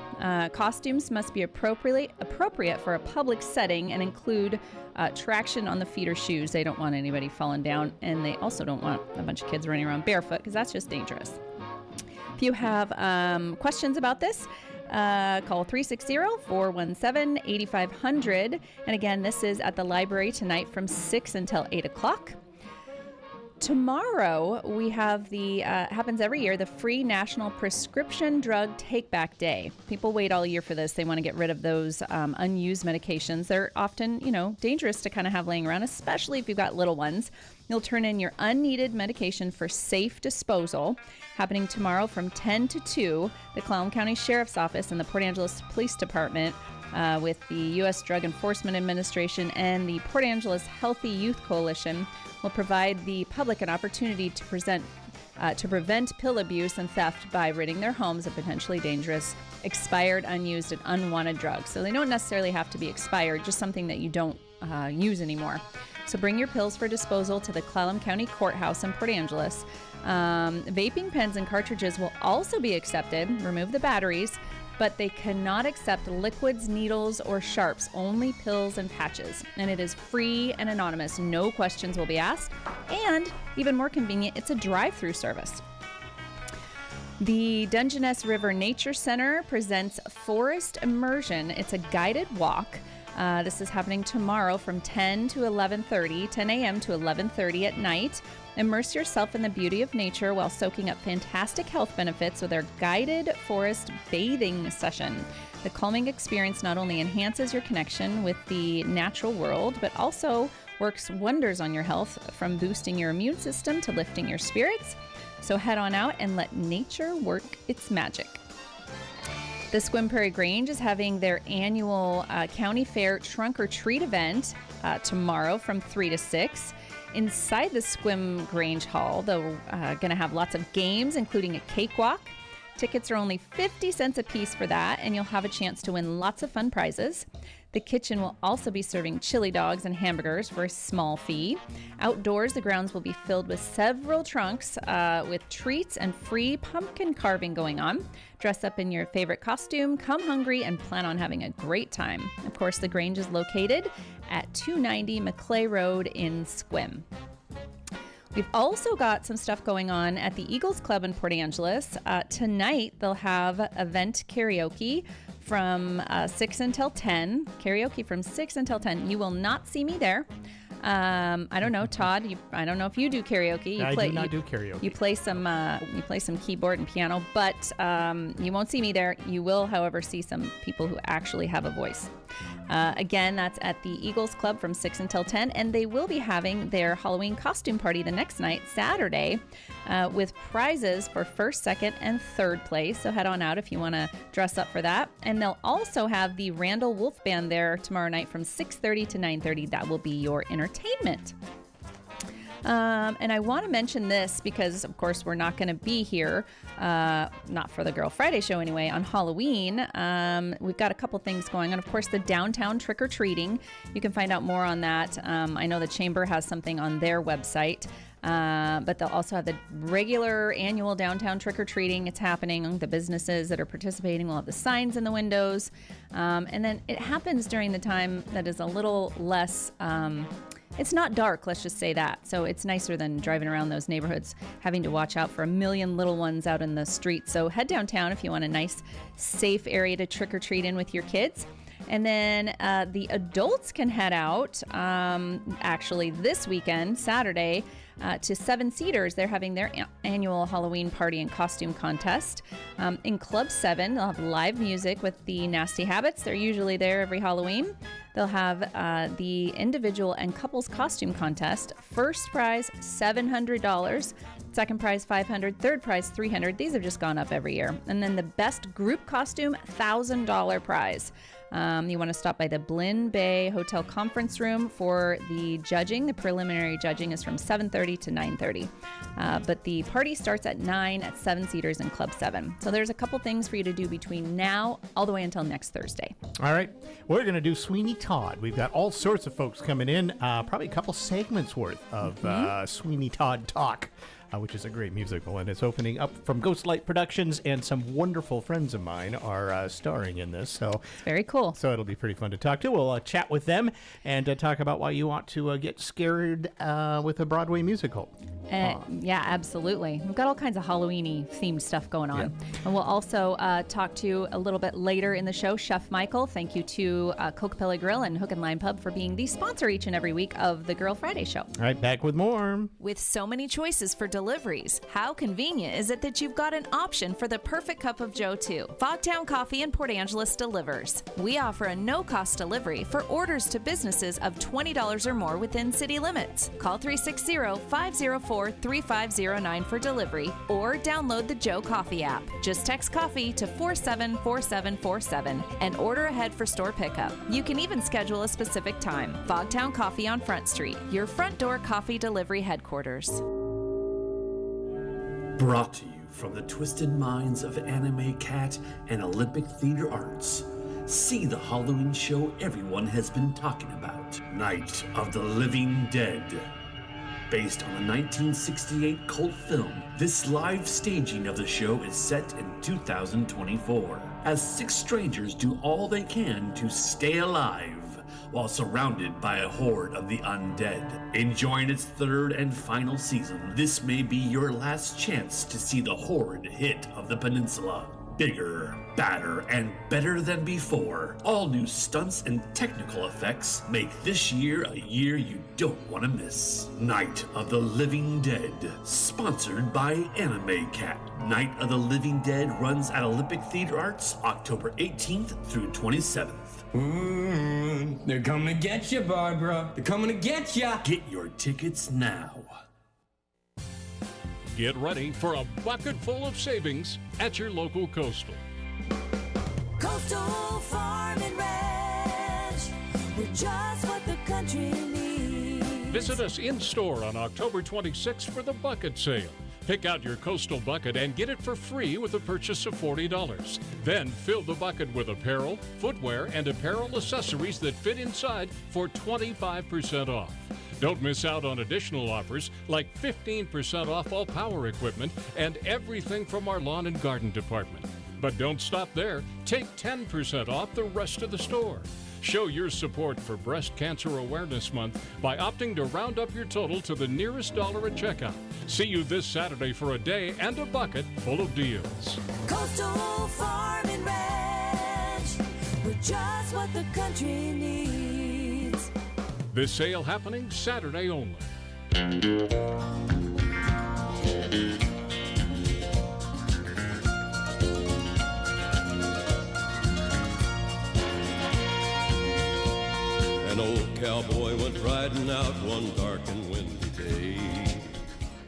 Costumes must be appropriate for a public setting and include traction on the feet or shoes. They don't want anybody falling down, and they also don't want a bunch of kids running around barefoot because that's just dangerous. If you have questions about this, call 360-417-8500. And again, this is at the library tonight from 6 until 8 o'clock. Tomorrow, we have happens every year, the free National Prescription Drug Take-Back Day. People wait all year for this. They want to get rid of those unused medications. They're often, dangerous to kind of have laying around, especially if you've got little ones. You'll turn in your unneeded medication for safe disposal. Happening tomorrow from 10 to 2, the Clallam County Sheriff's Office and the Port Angeles Police Department with the U.S. Drug Enforcement Administration and the Port Angeles Healthy Youth Coalition will provide the public an opportunity to prevent pill abuse and theft by ridding their homes of potentially dangerous, expired, unused, and unwanted drugs. So they don't necessarily have to be expired, just something that you don't use anymore. So bring your pills for disposal to the Clallam County Courthouse in Port Angeles. Vaping pens and cartridges will also be accepted. Remove the batteries, but they cannot accept liquids, needles, or sharps, only pills and patches. And it is free and anonymous. No questions will be asked. And even more convenient, it's a drive-through service. The Dungeness River Nature Center presents Forest Immersion. It's a guided walk. This is happening tomorrow from 10 to 11:30, 10 a.m. to 11:30 at night. Immerse yourself in the beauty of nature while soaking up fantastic health benefits with our guided forest bathing session. The calming experience not only enhances your connection with the natural world, but also works wonders on your health, from boosting your immune system to lifting your spirits. So head on out and let nature work its magic. The Sequim Prairie Grange is having their annual County Fair Trunk or Treat event tomorrow from 3 to 6. Inside the Sequim Grange Hall, they're going to have lots of games, including a cakewalk. Tickets are only 50 cents a piece for that, and you'll have a chance to win lots of fun prizes. The kitchen will also be serving chili dogs and hamburgers for a small fee. Outdoors, the grounds will be filled with several trunks with treats and free pumpkin carving going on. Dress up in your favorite costume, come hungry, and plan on having a great time. Of course, the Grange is located at 290 Maclay Road in Sequim. We've also got some stuff going on at the Eagles Club in Port Angeles. Tonight, they'll have event karaoke from 6 until 10. Karaoke from 6 until 10. You will not see me there. I don't know, Todd. I don't know if you do karaoke. I do not do karaoke. You play some keyboard and piano, but you won't see me there. You will, however, see some people who actually have a voice. Again, that's at the Eagles Club from 6 until 10, and they will be having their Halloween costume party the next night, Saturday, with prizes for first, second, and third place. So head on out if you want to dress up for that. And they'll also have the Randall Wolf Band there tomorrow night from 6:30 to 9:30. That will be your entertainment. And I want to mention this because, of course, we're not going to be here, not for the Girl Friday show anyway, on Halloween. We've got a couple things going on. Of course, the downtown trick-or-treating. You can find out more on that. I know the Chamber has something on their website. But they'll also have the regular annual downtown trick-or-treating. It's happening. The businesses that are participating will have the signs in the windows. And then it happens during the time that is a little less... it's not dark, let's just say that. So it's nicer than driving around those neighborhoods, having to watch out for a million little ones out in the street. So head downtown if you want a nice, safe area to trick-or-treat in with your kids. And then the adults can head out, actually this weekend, Saturday, to Seven Cedars. They're having their annual Halloween party and costume contest. In Club 7, they'll have live music with the Nasty Habits. They're usually there every Halloween. They'll have the individual and couples costume contest. First prize, $700. Second prize, $500. Third prize, $300. These have just gone up every year. And then the best group costume, $1,000 prize. You want to stop by the Blinn Bay Hotel Conference Room for the judging. The preliminary judging is from 7:30 to 9:30. But the party starts at 9 at Seven Cedars in Club 7. So there's a couple things for you to do between now all the way until next Thursday. All right. We're going to do Sweeney Todd. We've got all sorts of folks coming in, probably a couple segments worth of Sweeney Todd talk. Which is a great musical, and it's opening up from Ghostlight Productions, and some wonderful friends of mine are starring in this. So it's very cool. So it'll be pretty fun to talk to. We'll chat with them and talk about why you want to get scared with a Broadway musical. Yeah, absolutely. We've got all kinds of Halloween-y themed stuff going on. Yeah. And we'll also talk to a little bit later in the show, Chef Michael. Thank you to Cocopelli Grill and Hook and Line Pub for being the sponsor each and every week of the Girl Friday show. All right, back with more. With so many choices for deliveries, how convenient is it that you've got an option for the perfect cup of Joe too? Fogtown Coffee in Port Angeles delivers. We offer a no-cost delivery for orders to businesses of $20 or more within city limits. Call 360-504-3509 for delivery or download the Joe Coffee app. Just text coffee to 474747 and order ahead for store pickup. You can even schedule a specific time. Fogtown Coffee on Front Street, your front door coffee delivery headquarters. Brought to you from the twisted minds of Anime Cat and Olympic Theater Arts. See the Halloween show everyone has been talking about, Night of the Living Dead. Based on a 1968 cult film, this live staging of the show is set in 2024, as 6 strangers do all they can to stay alive while surrounded by a horde of the undead. Enjoying its 3rd and final season, this may be your last chance to see the horrid hit of the peninsula. Bigger, badder, and better than before. All new stunts and technical effects make this year a year you don't want to miss. Night of the Living Dead, sponsored by Anime Cat. Night of the Living Dead runs at Olympic Theater Arts October 18th through 27th. They're coming to get you, Barbara. They're coming to get you. Get your tickets now. Get ready for a bucket full of savings at your local Coastal. Coastal Farm and Ranch, we're just what the country needs. Visit us in-store on October 26th for the bucket sale. Pick out your Coastal bucket and get it for free with a purchase of $40. Then fill the bucket with apparel, footwear, and apparel accessories that fit inside for 25% off. Don't miss out on additional offers like 15% off all power equipment and everything from our lawn and garden department. But don't stop there. Take 10% off the rest of the store. Show your support for Breast Cancer Awareness Month by opting to round up your total to the nearest dollar at checkout. See you this Saturday for a day and a bucket full of deals. Coastal Farm and Ranch, we're just what the country needs. This sale happening Saturday only. An old cowboy went riding out one dark and windy day.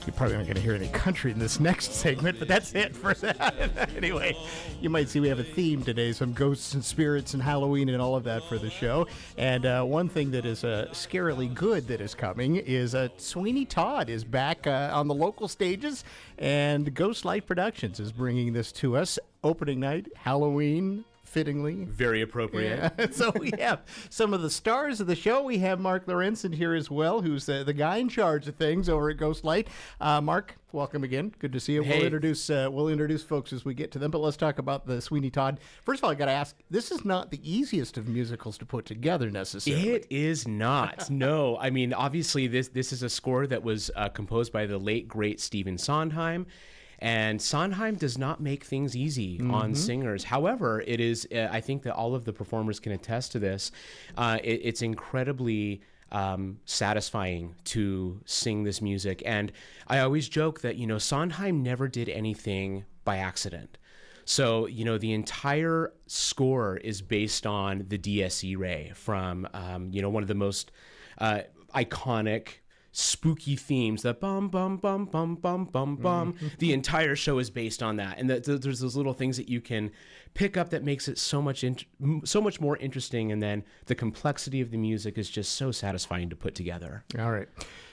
You probably aren't going to hear any country in this next segment, but that's it for that. Anyway, you might see we have a theme today, some ghosts and spirits and Halloween and all of that for the show. And one thing that is scarily good that is coming is Sweeney Todd is back on the local stages, and Ghost Light Productions is bringing this to us. Opening night, Halloween, fittingly. Very appropriate. Yeah. So we have some of the stars of the show. We have Mark Lorenzen here as well, who's the guy in charge of things over at Ghost Light. Mark, welcome again. Good to see you. Hey. We'll introduce folks as we get to them, but let's talk about the Sweeney Todd. First of all, I got to ask, this is not the easiest of musicals to put together necessarily. It is not. No. I mean, obviously, this is a score that was composed by the late, great Stephen Sondheim. And Sondheim does not make things easy on singers. However, it is, I think that all of the performers can attest to this. It's incredibly satisfying to sing this music. And I always joke that, Sondheim never did anything by accident. So, the entire score is based on the Dies Irae from, one of the most iconic spooky themes, the bum bum bum bum bum bum bum. The entire show is based on that, and there's those little things that you can pick up that makes it so much more interesting, and then the complexity of the music is just so satisfying to put together. All right.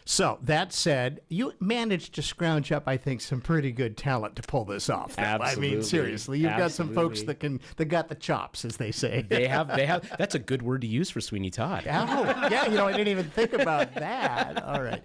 So, that said, you managed to scrounge up, I think, some pretty good talent to pull this off. Absolutely. I mean, seriously, you've got some folks that got the chops, as they say. They have. That's a good word to use for Sweeney Todd. Oh, yeah, I didn't even think about that. All right.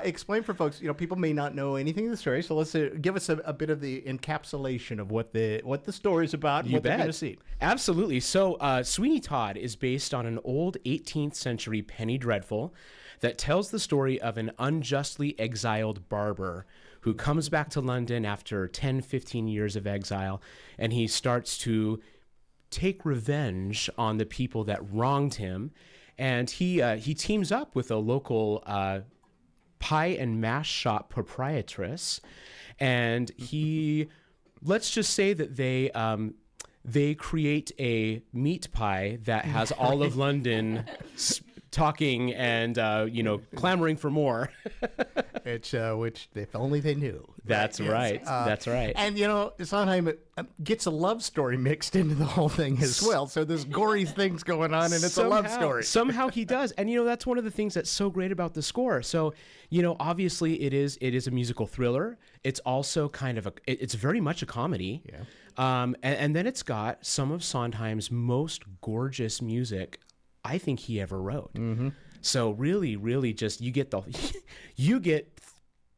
Explain for folks, people may not know anything of the story, so let's give us a bit of the encapsulation of what the story's about and what they're going to see. Absolutely. So, Sweeney Todd is based on an old 18th century penny dreadful that tells the story of an unjustly exiled barber who comes back to London after 10, 15 years of exile, and he starts to take revenge on the people that wronged him. And he teams up with a local pie and mash shop proprietress, and let's just say that they create a meat pie that has all of London talking and clamoring for more. Which if only they knew. That's right. Yes. That's right. And Sondheim gets a love story mixed into the whole thing as well. So there's gory things going on, and it's a love story. Somehow he does, and that's one of the things that's so great about the score. So obviously it is a musical thriller. It's also it's very much a comedy. Yeah. And then it's got some of Sondheim's most gorgeous music I think he ever wrote. So really, really just you get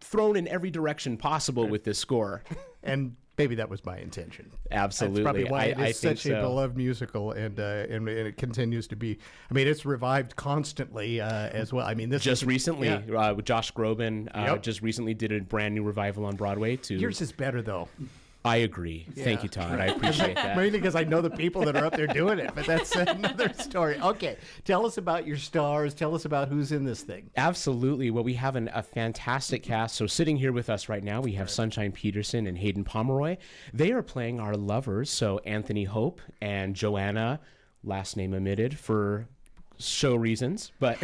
thrown in every direction possible with this score. And maybe that was my intention. Absolutely. That's probably why I it's such a beloved musical, and it continues to be. I mean, it's revived constantly as well. I mean, this just recently, with Josh Groban, just recently did a brand new revival on Broadway too. Yours is better though. I agree. Yeah. Thank you, Todd. I appreciate that. Mainly because I know the people that are up there doing it, but that's another story. Okay, tell us about your stars. Tell us about who's in this thing. Absolutely. Well, we have a fantastic cast. So sitting here with us right now, we have Sunshine Peterson and Hayden Pomeroy. They are playing our lovers. So Anthony Hope and Joanna, last name omitted for show reasons, but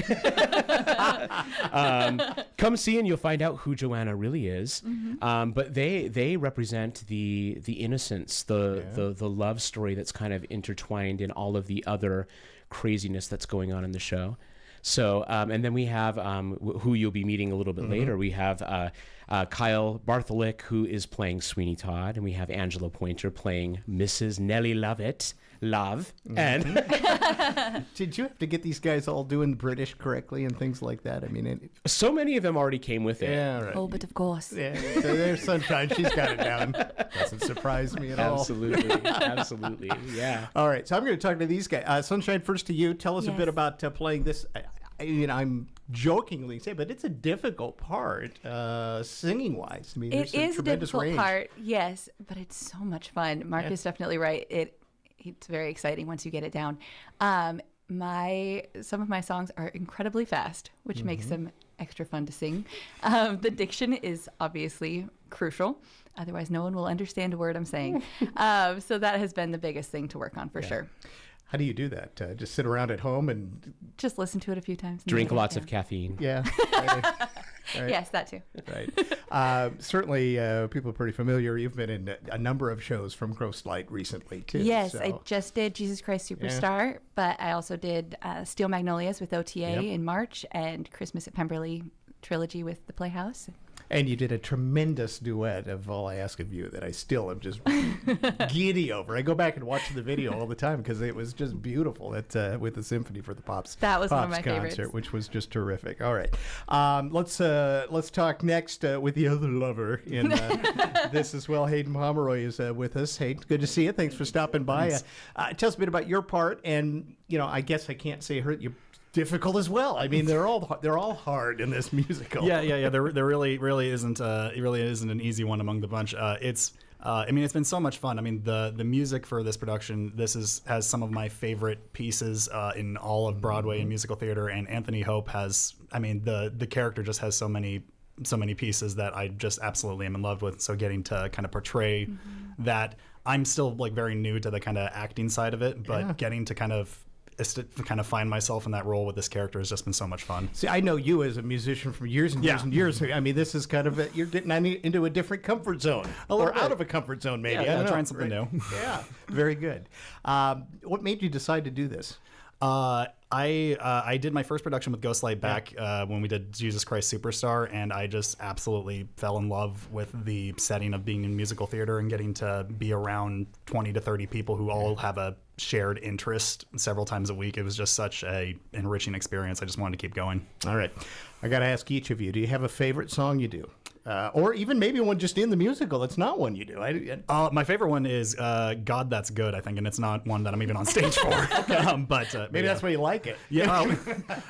come see and you'll find out who Joanna really is. But they represent the innocence, the love story that's kind of intertwined in all of the other craziness that's going on in the show. So and then we have who you'll be meeting a little bit later. We have Kyle Bartholic, who is playing Sweeney Todd, and we have Angela Pointer playing Mrs. Nellie Love. And did you have to get these guys all doing British correctly and things like that? I mean, so many of them already came with it. Yeah, right. Oh, but of course. Yeah, so there's Sunshine. She's got it down. Doesn't surprise me at all. Absolutely. Yeah. All right, so I'm going to talk to these guys. Sunshine, first to you. Tell us a bit about playing this. I'm jokingly saying, but it's a difficult part, singing wise. I mean, it is a difficult range. part, yes, but it's so much fun. Mark is definitely right. It's very exciting once you get it down. Some of my songs are incredibly fast, which makes them extra fun to sing. The diction is obviously crucial. Otherwise, no one will understand a word I'm saying. So that has been the biggest thing to work on for sure. How do you do that? Just sit around at home and just listen to it a few times. Drink lots of caffeine. Yeah. Right? Yes, that too. Right. Certainly, people are pretty familiar. You've been in a number of shows from Gross Light recently, too. Yes, so. I just did Jesus Christ Superstar, but I also did Steel Magnolias with OTA in March and Christmas at Pemberley trilogy with the Playhouse. And you did a tremendous duet of All I Ask of You that I still am just giddy over. I go back and watch the video all the time because it was just beautiful with the Symphony for the Pops. That was one of Pops my concert, favorites. which was just terrific. All right, let's talk next with the other lover in this as well. Hayden Pomeroy is with us. Hayden, good to see you. Thanks for stopping by. Tell us a bit about your part, and I guess I can't say you're difficult as well. I mean, they're all hard in this musical. Yeah. There really isn't an easy one among the bunch. It's been so much fun. I mean, the music for this production, has some of my favorite pieces in all of Broadway and musical theater. And Anthony Hope has, the character just has so many pieces that I just absolutely am in love with. So getting to kind of portray that, I'm still very new to the kind of acting side of it, but getting to kind of find myself in that role with this character has just been so much fun. See, I know you as a musician from years and years and years. I mean, this is kind of you're getting into a different comfort zone, or out of a comfort zone, maybe. Yeah, trying something new. Yeah, very good. What made you decide to do this? I did my first production with Ghostlight back when we did Jesus Christ Superstar, and I just absolutely fell in love with the setting of being in musical theater and getting to be around 20 to 30 people who all have a shared interest several times a week. It was just such a enriching experience. I just wanted to keep going. All right. I got to ask each of you, do you have a favorite song you do? Or even maybe one just in the musical that's not one you do. My favorite one is God That's Good, I think, and it's not one that I'm even on stage for. But maybe that's why you like it. Yeah.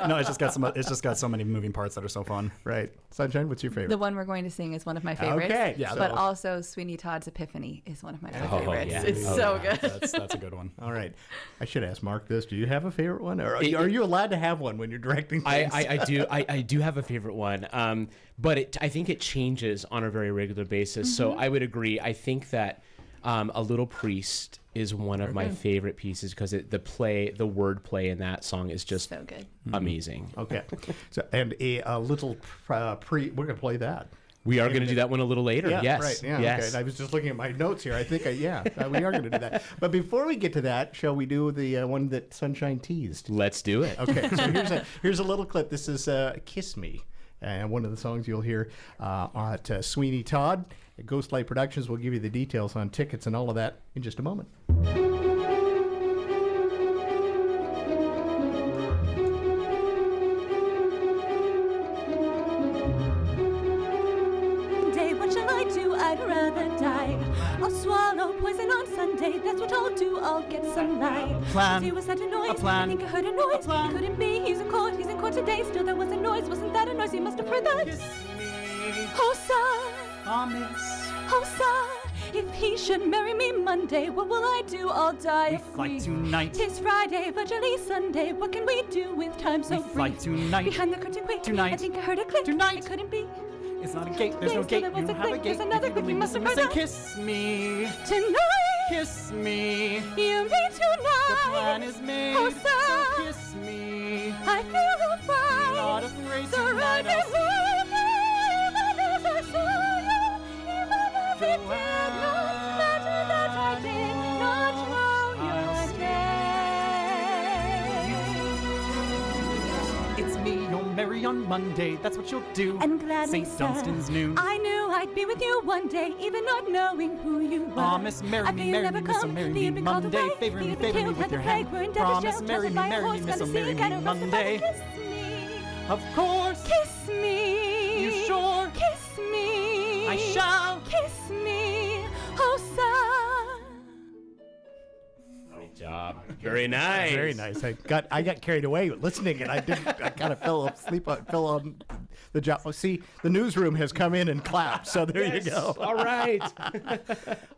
No, it's just got so many moving parts that are so fun. Right. Sunshine, what's your favorite? The one we're going to sing is one of my favorites. Okay. Yeah. But also Sweeney Todd's Epiphany is one of my favorites. Yeah. It's so good. That's a good one. All right. I should ask Mark this. Do you have a favorite one? Or are you allowed to have one when you're directing things? I do have a favorite one. But I think it changes on a very regular basis. So I would agree. I think that A Little Priest is one of my favorite pieces because the word play in that song is just so good. Amazing. Okay. So and a little we're going to play that. We are going to do that one a little later. Yeah, yes. Right. Yeah. Yes. Okay. And I was just looking at my notes here. I think we are going to do that. But before we get to that, shall we do the one that Sunshine teased? Let's do it. Okay. So here's a little clip. This is "Kiss Me," and one of the songs you'll hear at Sweeney Todd. At Ghostlight Productions will give you the details on tickets and all of that in just a moment. I'll swallow poison on Sunday. That's what I'll do. I'll get some light. Plan. He was such a noise. A plan. I think I heard a noise. It couldn't be. He's in court. He's in court today. Still, there was a noise. Wasn't that a noise? He must have heard that. Kiss me. Oh, sir. Promise. Oh, sir. If he should marry me Monday, what will I do? I'll die We of fight grief. tonight. Tis Friday, virtually Sunday. What can we do with time so We brief? fight tonight. Behind the curtain, quick. Tonight. I think I heard a click. Tonight. It couldn't be. It's not a gate. There's no Yes, gate. there You was a don't have a click. gate. There's another You click. can You must have heard say that. kiss me. Tonight. Kiss me. You mean tonight. The plan is made. Oh, sir. So kiss me. I feel fine. Not afraid Surrounded tonight. I'll see. even as I saw you, even if it did not matter that I did not know your name. It's me, you'll marry on Monday. That's what you'll do. And gladly, St. sir, Dunstan's noon. I knew I'd be with you one day, even not knowing who you were. Promise, marry I me, feel you marry never me, miss, come. marry The me evening called Monday. away. Favor The me, evening favor me killed, with had your the plague. hand. We're in debt, Promise, jail, marry me, trusted by a marry me, horse, miss, gonna marry see, me gotta rust the Monday. body. Kiss me. Of course. Kiss me. You sure? Kiss me. I shall. Kiss me. Oh, sir. Great job. Very nice. Very nice. I got carried away listening, and I kind of fell asleep. Fell on the job. Oh, see, the newsroom has come in and clapped. So there you go. All right.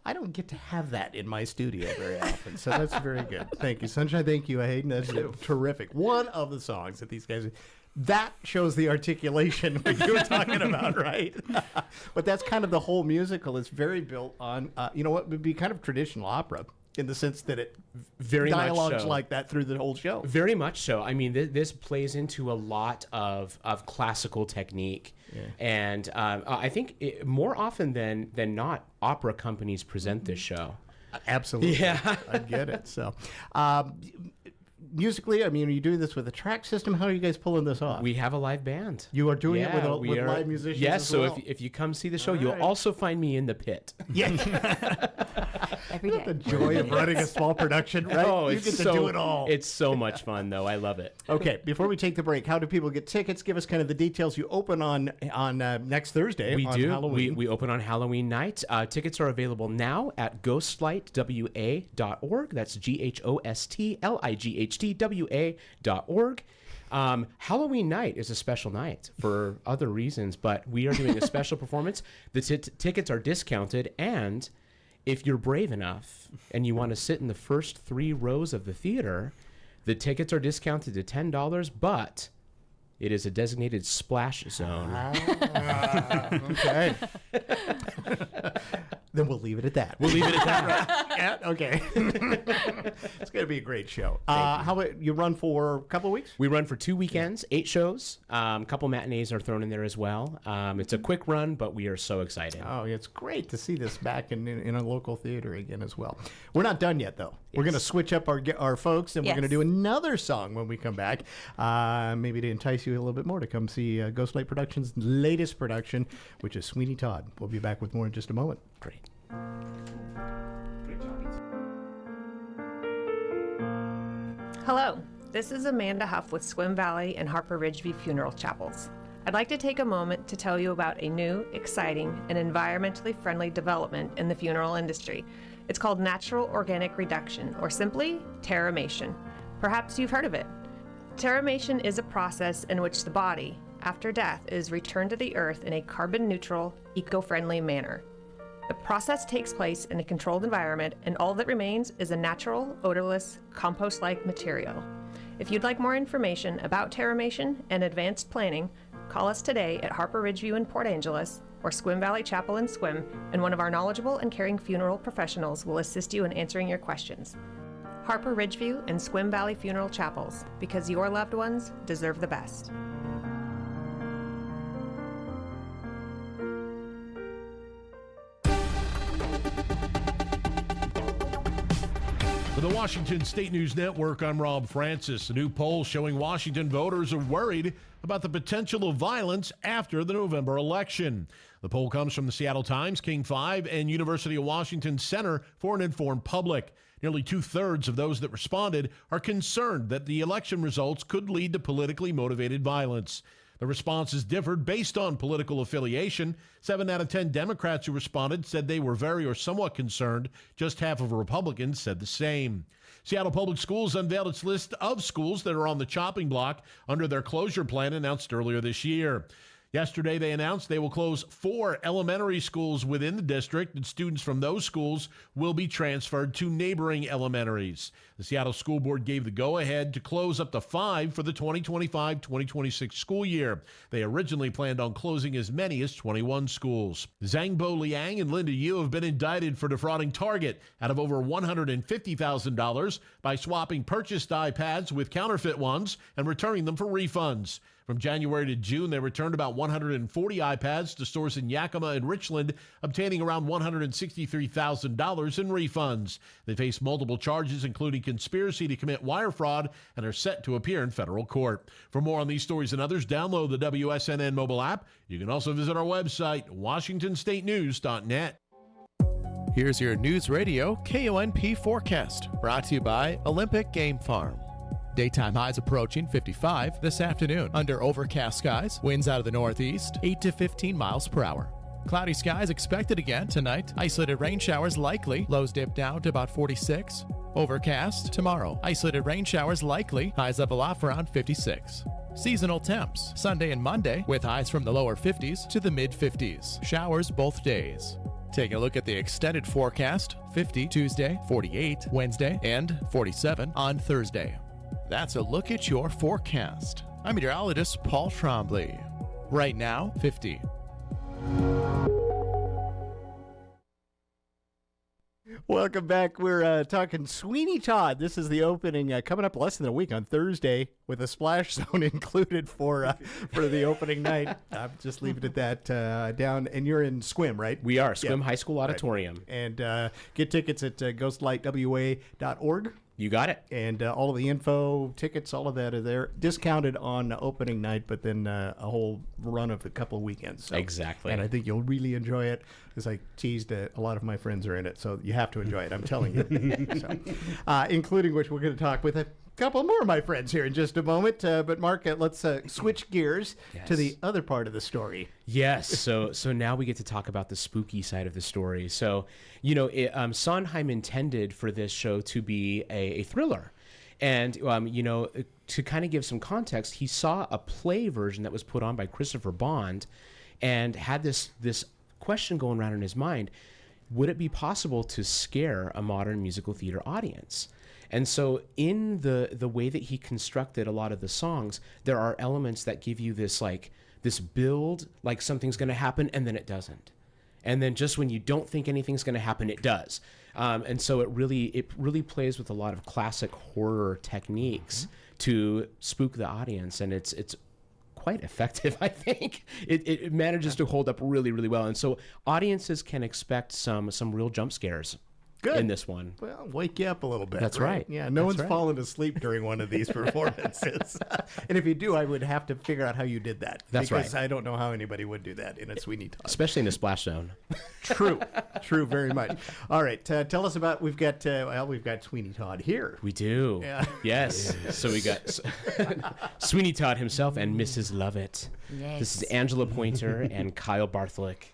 I don't get to have that in my studio very often, so that's very good. Thank you, Sunshine. Thank you, Hayden. That's terrific. One of the songs that these guys. That shows the articulation what you were talking about, right? But that's kind of the whole musical. It's very built on, what would be kind of traditional opera. in the sense that it very dialogues much so. like that through the whole show. Very much so. I mean, this plays into a lot of classical technique. And I think more often than not, opera companies present this show. Absolutely. Yeah. I get it. So, musically, I mean, are you doing this with a track system? How are you guys pulling this off? We have a live band. You are doing it with we are, live musicians Yes, as so well? if you come see the show, All you'll right. also find me in the pit. Yeah. Every day. The joy of running a small production, right? Oh, you it's get to so, do it all. It's so much fun, though. I love it. Okay, before we take the break, how do people get tickets? Give us kind of the details. You open on next Thursday. We on do. Halloween. We open on Halloween night. Tickets are available now at ghostlightwa.org. That's GHOSTLIGHTWA.org. Halloween night is a special night for other reasons, but we are doing a special performance. The tickets are discounted, and if you're brave enough and you want to sit in the first 3 rows of the theater, the tickets are discounted to $10, but it is a designated splash zone. Okay. Then we'll leave it at that. We'll leave it at that, right? Yeah, okay. It's going to be a great show. How about you run for a couple of weeks? We run for 2 weekends, 8 shows. A couple matinees are thrown in there as well. It's a quick run, but we are so excited. Oh, it's great to see this back in a local theater again as well. We're not done yet, though. We're going to switch up our folks, and we're going to do another song when we come back, maybe to entice you a little bit more to come see Ghostlight Productions' latest production, which is Sweeney Todd. We'll be back with more in just a moment. Great. Hello, this is Amanda Huff with Swim Valley and Harper Ridgeview Funeral Chapels. I'd like to take a moment to tell you about a new, exciting, and environmentally friendly development in the funeral industry. It's called natural organic reduction, or simply terramation. Perhaps you've heard of it. Terramation is a process in which the body, after death, is returned to the earth in a carbon-neutral, eco-friendly manner. The process takes place in a controlled environment, and all that remains is a natural, odorless, compost-like material. If you'd like more information about terramation and advanced planning, call us today at Harper Ridgeview in Port Angeles or Swim Valley Chapel and Swim, and one of our knowledgeable and caring funeral professionals will assist you in answering your questions. Harper Ridgeview and Swim Valley Funeral Chapels, because your loved ones deserve the best. For the Washington State News Network, I'm Rob Francis. A new poll showing Washington voters are worried about the potential of violence after the November election. The poll comes from the Seattle Times, King 5, and University of Washington Center for an Informed Public. Nearly 2/3 of those that responded are concerned that the election results could lead to politically motivated violence. The responses differed based on political affiliation. 7 out of 10 Democrats who responded said they were very or somewhat concerned. Just half of Republicans said the same. Seattle Public Schools unveiled its list of schools that are on the chopping block under their closure plan announced earlier this year. Yesterday, they announced they will close 4 elementary schools within the district, and students from those schools will be transferred to neighboring elementaries. The Seattle School Board gave the go-ahead to close up to 5 for the 2025-2026 school year. They originally planned on closing as many as 21 schools. Zhangbo Liang and Linda Yu have been indicted for defrauding Target out of over $150,000 by swapping purchased iPads with counterfeit ones and returning them for refunds. From January to June, they returned about 140 iPads to stores in Yakima and Richland, obtaining around $163,000 in refunds. They face multiple charges, including conspiracy to commit wire fraud, and are set to appear in federal court. For more on these stories and others, download the WSNN mobile app. You can also visit our website, WashingtonStateNews.net. Here's your News Radio KONP forecast, brought to you by Olympic Game Farm. Daytime highs approaching 55 this afternoon. Under overcast skies, winds out of the northeast, 8 to 15 miles per hour. Cloudy skies expected again tonight. Isolated rain showers likely. Lows dip down to about 46. Overcast tomorrow. Isolated rain showers likely. Highs level off around 56. Seasonal temps Sunday and Monday with highs from the lower 50s to the mid 50s. Showers both days. Taking a look at the extended forecast, 50 Tuesday, 48 Wednesday, and 47 on Thursday. That's a look at your forecast. I'm meteorologist Paul Trombley. Right now, 50. Welcome back. We're talking Sweeney Todd. This is the opening coming up less than a week on Thursday with a splash zone included for the opening night. I'm just leaving it that down. And you're in Squim, right? We are. Squim High School Auditorium. Right. And get tickets at ghostlightwa.org. You got it. And all of the info, tickets, all of that are there. Discounted on opening night, but then a whole run of a couple of weekends. So. Exactly. And I think you'll really enjoy it. As I teased, a lot of my friends are in it, so you have to enjoy it. I'm telling you. So, including which we're going to talk with a couple more of my friends here in just a moment. But Mark, let's switch gears to the other part of the story. Yes. So now we get to talk about the spooky side of the story. So, you know, Sondheim intended for this show to be a thriller. And, you know, to kind of give some context, he saw a play version that was put on by Christopher Bond and had this question going around in his mind. Would it be possible to scare a modern musical theater audience? And so in the way that he constructed a lot of the songs, there are elements that give you this build, like something's going to happen, and then it doesn't. And then just when you don't think anything's going to happen, it does. And so it really plays with a lot of classic horror techniques to spook the audience, and it's quite effective, I think. It manages to hold up really, really well. And so audiences can expect some real jump scares. Good. In this one. Well, wake you up a little bit. That's right. Yeah, no one's fallen asleep during one of these performances. And if you do, I would have to figure out how you did that. That's right. Because I don't know how anybody would do that in a Sweeney Todd. Especially in a splash zone. True, very much. All right, tell us about, we've got Sweeney Todd here. We do. Yeah. Yes. So we got Sweeney Todd himself and Mrs. Lovett. Yes. This is Angela Pointer and Kyle Barthlick.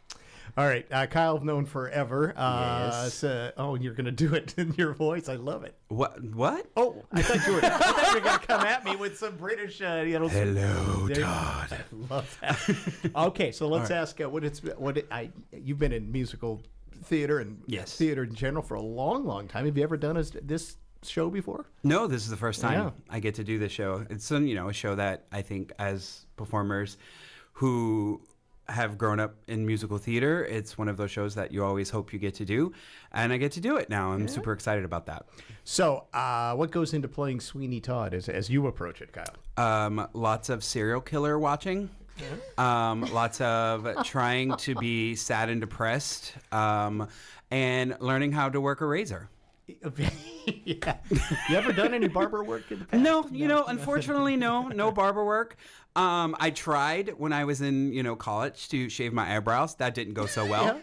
All right, Kyle, I've known forever. Yes. You're going to do it in your voice. I love it. What? Oh, I thought you were going to come at me with some British, Hello, Todd. I love that. Okay, so let's ask you've been in musical theater and theater in general for a long, long time. Have you ever done this show before? No, this is the first time I get to do this show. It's a show that I think as performers who have grown up in musical theater, it's one of those shows that you always hope you get to do, and I get to do it now. I'm super excited about that. So what goes into playing Sweeney Todd as you approach it, Kyle? Lots of serial killer watching. Lots of trying to be sad and depressed, and learning how to work a razor. Yeah. You ever done any barber work in the past? No, unfortunately, no barber work. I tried when I was in, college to shave my eyebrows. That didn't go so well.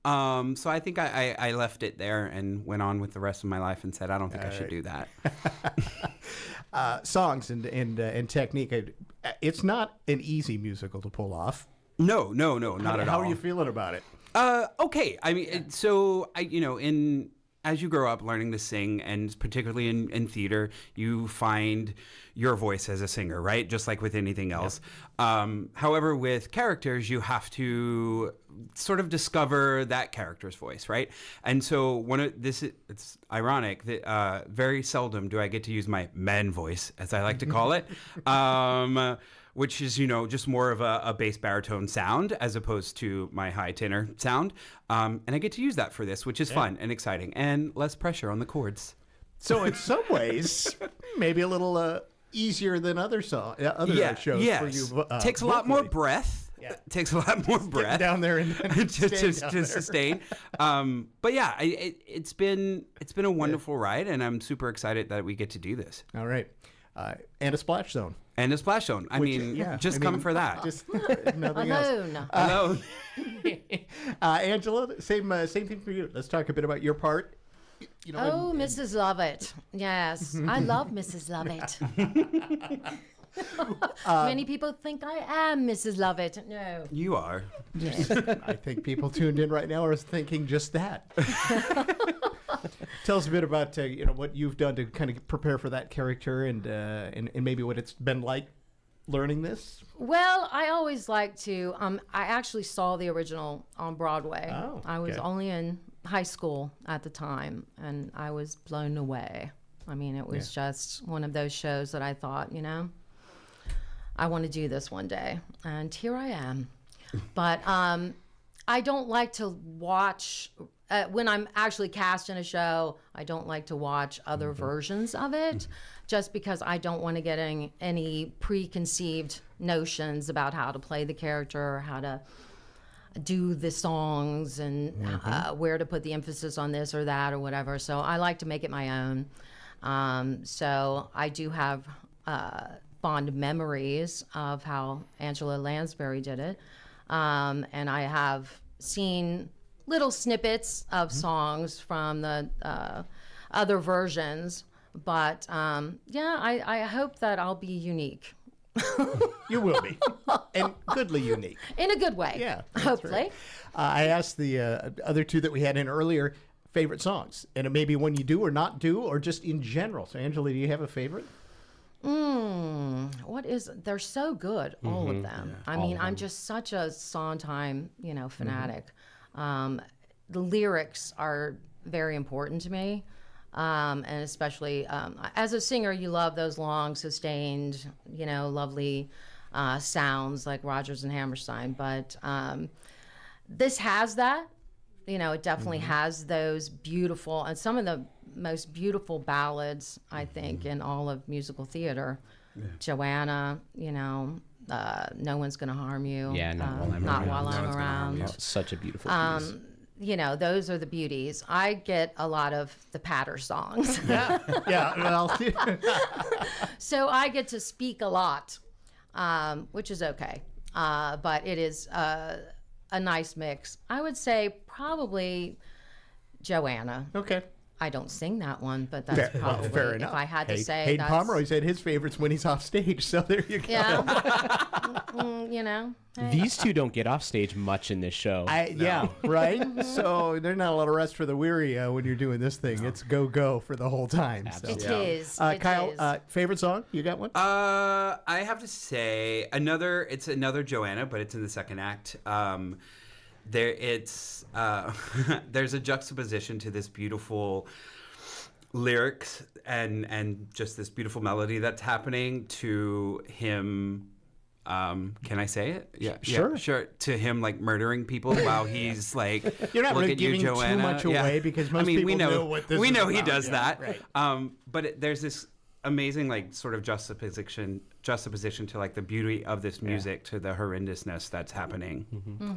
Yeah. So I think I left it there and went on with the rest of my life and said, I don't think I should do that. Songs and technique. It's not an easy musical to pull off. No, not at all. How are you feeling about it? Okay. I mean, as you grow up learning to sing, and particularly in theater, you find your voice as a singer, right? Just like with anything else. Yep. However, with characters, you have to sort of discover that character's voice, right? And so it's ironic that very seldom do I get to use my man voice, as I like to call it. Which is, just more of a bass baritone sound as opposed to my high tenor sound. And I get to use that for this, which is fun and exciting and less pressure on the chords. So in some ways, maybe a little easier than other shows for you. Takes a lot more breath. Yeah. Takes a lot more breath down there and to sustain. But yeah, it's been a wonderful ride, and I'm super excited that we get to do this. All right. And a splash zone. And a splash zone. Come for that. Just nothing else. Alone. Angela, same thing for you. Let's talk a bit about your part. Mrs. Lovett. Yes, I love Mrs. Lovett. Many people think I am Mrs. Lovett. No. You are. Yes. I think people tuned in right now are thinking just that. Tell us a bit about what you've done to kind of prepare for that character and maybe what it's been like learning this. Well, I always like to. I actually saw the original on Broadway. Oh, I was only in high school at the time, and I was blown away. I mean, it was just one of those shows that I thought, I want to do this one day, and here I am. But I don't like to watch when I'm actually cast in a show, I don't like to watch other versions of it, just because I don't want to get any preconceived notions about how to play the character or how to do the songs and where to put the emphasis on this or that or whatever. So I like to make it my own. So I do have fond memories of how Angela Lansbury did it. And I have seen little snippets of songs from the other versions. But I hope that I'll be unique. You will be. And goodly unique. In a good way. Yeah. Hopefully. Right. I asked the other two that we had in earlier favorite songs. And it may be one you do or not do, or just in general. So, Angela, do you have a favorite? They're so good, all of them. Yeah, I mean, I'm just such a Sondheim, fanatic. The lyrics are very important to me. And especially as a singer, you love those long, sustained, lovely sounds like Rodgers and Hammerstein. But this has that. It definitely has those beautiful, and some of the most beautiful ballads, I think, in all of musical theater. Yeah. Joanna, No One's Gonna Harm You. Yeah, Not While I'm Around. Oh, such a beautiful piece. Those are the beauties. I get a lot of the patter songs. Yeah. Well, so I get to speak a lot, which is okay. But it is a nice mix. I would say probably Joanna. Okay. I don't sing that one, but that's probably, fair enough. If I had to say, Hayden Pomeroy said his favorite's when he's off stage, so there you go. Yeah. Hey. These two don't get off stage much in this show. Yeah, right? So there's not a lot of rest for the weary when you're doing this thing. It's go for the whole time. So. It is. Kyle, favorite song? You got one? I have to say it's another Joanna, but it's in the second act. There's a juxtaposition to this beautiful lyrics and just this beautiful melody that's happening to him. Can I say it? Yeah, sure. To him, like murdering people while he's like, you're not look really at giving you, Joanna. too much away because most people know what this is know he about. does that. Right. But there's this amazing like sort of juxtaposition to like the beauty of this music to the horrendousness that's happening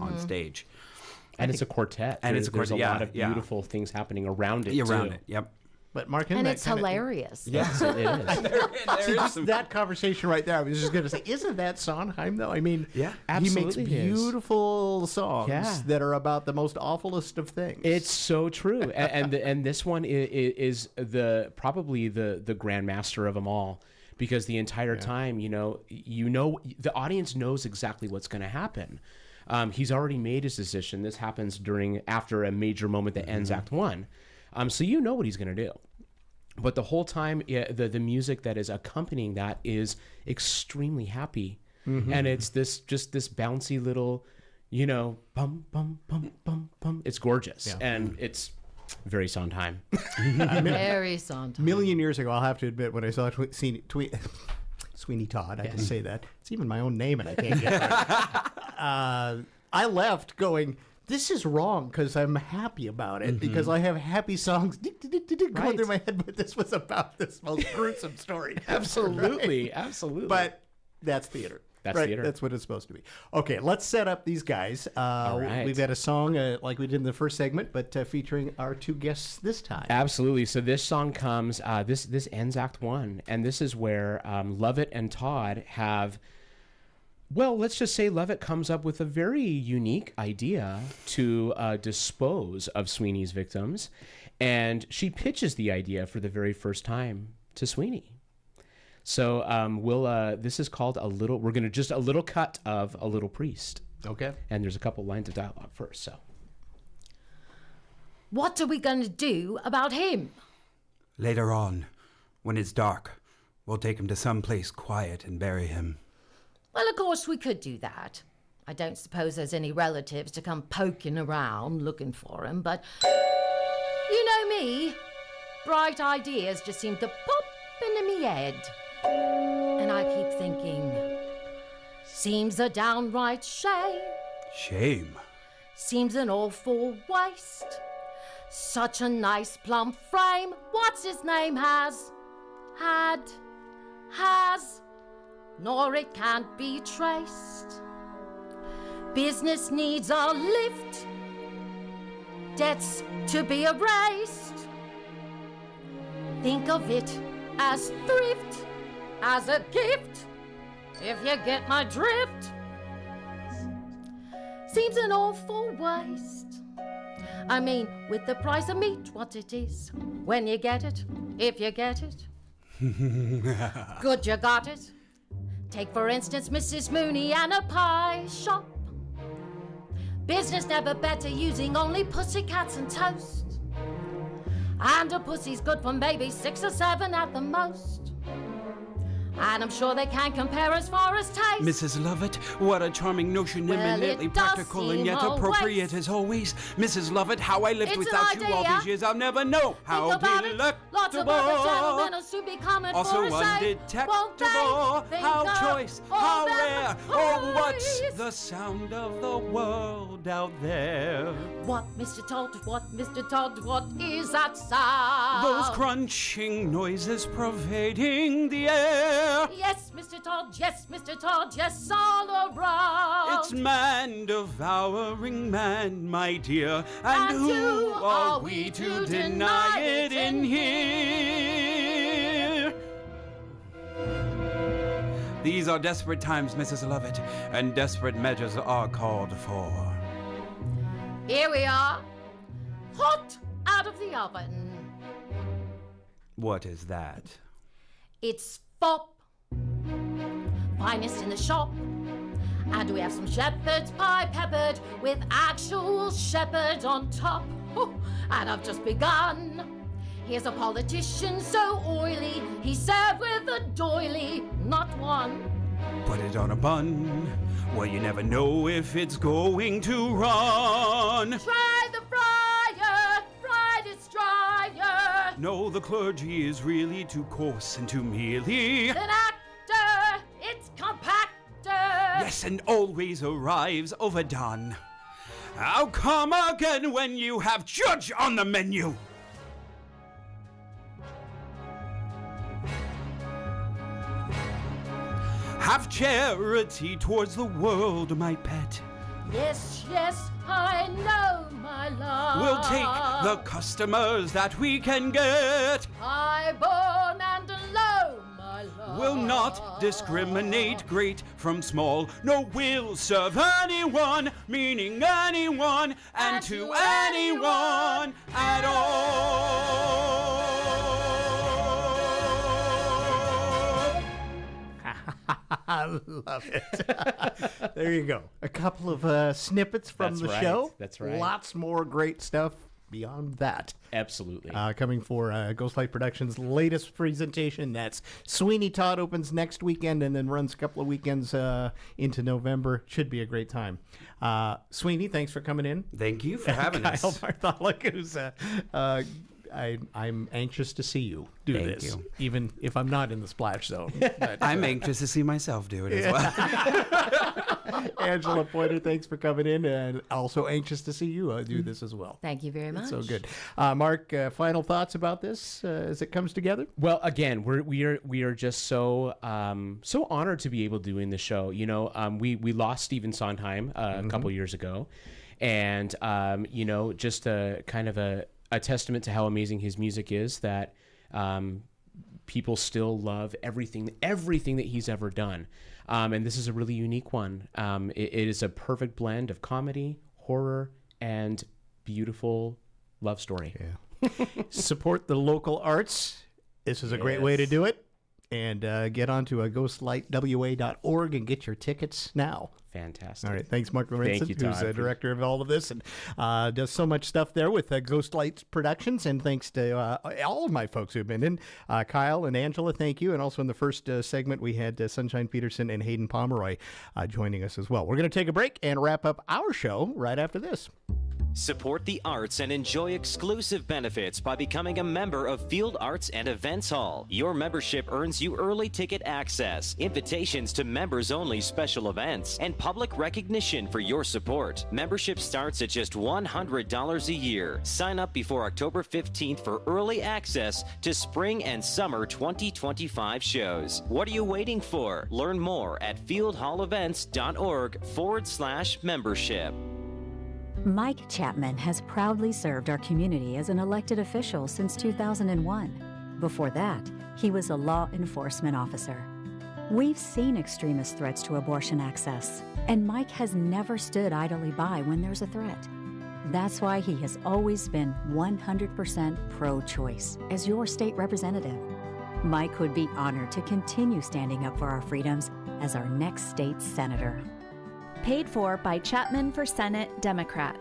on stage. And it's a quartet. There's a lot of beautiful things happening around it. Yep. But Mark, and it's hilarious. Yes, it is. See, just that conversation right there. I was just going to say, isn't that Sondheim though? I mean, absolutely. He makes beautiful songs that are about the most awfulest of things. It's so true, and this one is probably the grandmaster of them all, because the entire time, the audience knows exactly what's going to happen. He's already made his decision. This happens after a major moment that ends Act 1. So you know what he's going to do. But the whole time, the music that is accompanying that is extremely happy. And it's this bouncy little, bum, bum, bum, bum, bum. It's gorgeous. Yeah. And it's very Sondheim. Very Sondheim. A million years ago, I'll have to admit, when I saw Sweeney Todd, I can say that. It's even my own name and I can't get it right. I left going, this is wrong because I'm happy about it, because I have happy songs going through my head, but this was about this most gruesome story. Absolutely. But that's theater. That's theater. That's what it's supposed to be. Okay, let's set up these guys. All right. We've got a song like we did in the first segment, but featuring our two guests this time. Absolutely. So this song comes, this ends Act 1, and this is where Lovett and Todd have... Well, let's just say Lovett comes up with a very unique idea to dispose of Sweeney's victims, and she pitches the idea for the very first time to Sweeney. So this is called we're going to just a little cut of A Little Priest. Okay. And there's a couple lines of dialogue first, so. What are we going to do about him? Later on, when it's dark, we'll take him to some place quiet and bury him. Well, of course we could do that. I don't suppose there's any relatives to come poking around looking for him, but you know me. Bright ideas just seem to pop into me head. And I keep thinking, seems a downright shame. Shame? Seems an awful waste. Such a nice plump frame. What's his name has, nor it can't be traced. Business needs a lift, debts to be erased. Think of it as thrift, as a gift, if you get my drift. Seems an awful waste. I mean, with the price of meat, what it is, when you get it, if you get it. Good, you got it. Take, for instance, Mrs. Mooney and a pie shop. Business never better, using only pussycats and toast. And a pussy's good for maybe 6 or 7 at the most. And I'm sure they can't compare as far as taste. Mrs. Lovett, what a charming notion, Well, eminently it does practical and seem yet a appropriate waste. as always. Mrs. Lovett, how I lived It's without an you all idea. these years, I'll never know. How Think about it. Lots of other delectable. gentlemen will soon be coming Also for a shave. undetectable. Won't they? Think How of choice, all how them rare. Oh, what's boys. the sound of the world out there? What, Mr. Todd, what is that sound? Those crunching noises pervading the air. Yes, Mr. Todd, yes, all around. It's man devouring man, my dear. And who are we to deny it in here? These are desperate times, Mrs. Lovett, and desperate measures are called for. Here we are, hot out of the oven. What is that? It's fop, finest in the shop. And we have some shepherd's pie peppered with actual shepherd on top. Oh, and I've just begun. Here's a politician so oily, he served with a doily, not one. Put it on a bun. Well, you never know if it's going to run. Try the fryer, fried it's drier. No, the clergy is really too coarse and too mealy. An actor, it's compactor. Yes, and always arrives overdone. How come again when you have judge on the menu? Have charity towards the world, my pet. Yes, I know, my love. We'll take the customers that we can get. High-born and low, my love. We'll not discriminate great from small. No, we'll serve anyone, meaning anyone, and to anyone at all. I love it. There you go. A couple of snippets from That's the right. show. That's right. Lots more great stuff beyond that. Absolutely. Coming for Ghostlight Productions' latest presentation. That's Sweeney Todd, opens next weekend and then runs a couple of weekends into November. Should be a great time. Sweeney, thanks for coming in. Thank you for having Kyle us. Bartholomew, who's I'm anxious to see you do Thank this, you. even if I'm not in the splash zone. But, I'm anxious to see myself do it as well. Angela Pointer, thanks for coming in, and also anxious to see you do this as well. Thank you very much. So good. Mark, final thoughts about this as it comes together? Well, again, we are just so so honored to be able to doing the show. You know, we lost Stephen Sondheim a couple years ago, and you know, just a kind of a testament to how amazing his music is, that people still love everything that he's ever done. And this is a really unique one. It is a perfect blend of comedy, horror, and beautiful love story. Yeah. Support the local arts. This is a great way to do it. And get onto ghostlightwa.org and get your tickets now. Fantastic. All right. Thanks, Mark Lorenzen, Thank you, Todd, who's director of all of this and does so much stuff there with Ghostlight Productions. And thanks to all of my folks who've been in. Kyle and Angela, thank you. And also in the first segment, we had Sunshine Peterson and Hayden Pomeroy joining us as well. We're going to take a break and wrap up our show right after this. Support the arts and enjoy exclusive benefits by becoming a member of Field Arts and Events Hall. Your membership earns you early ticket access, invitations to members-only special events, and public recognition for your support. Membership starts at just $100 a year. Sign up before October 15th for early access to spring and summer 2025 shows. What are you waiting for? Learn more at fieldhallevents.org/membership. Mike Chapman has proudly served our community as an elected official since 2001. Before that, he was a law enforcement officer. We've seen extremist threats to abortion access, and Mike has never stood idly by when there's a threat. That's why he has always been 100% pro-choice as your state representative. Mike would be honored to continue standing up for our freedoms as our next state senator. Paid for by Chapman for Senate, Democrat.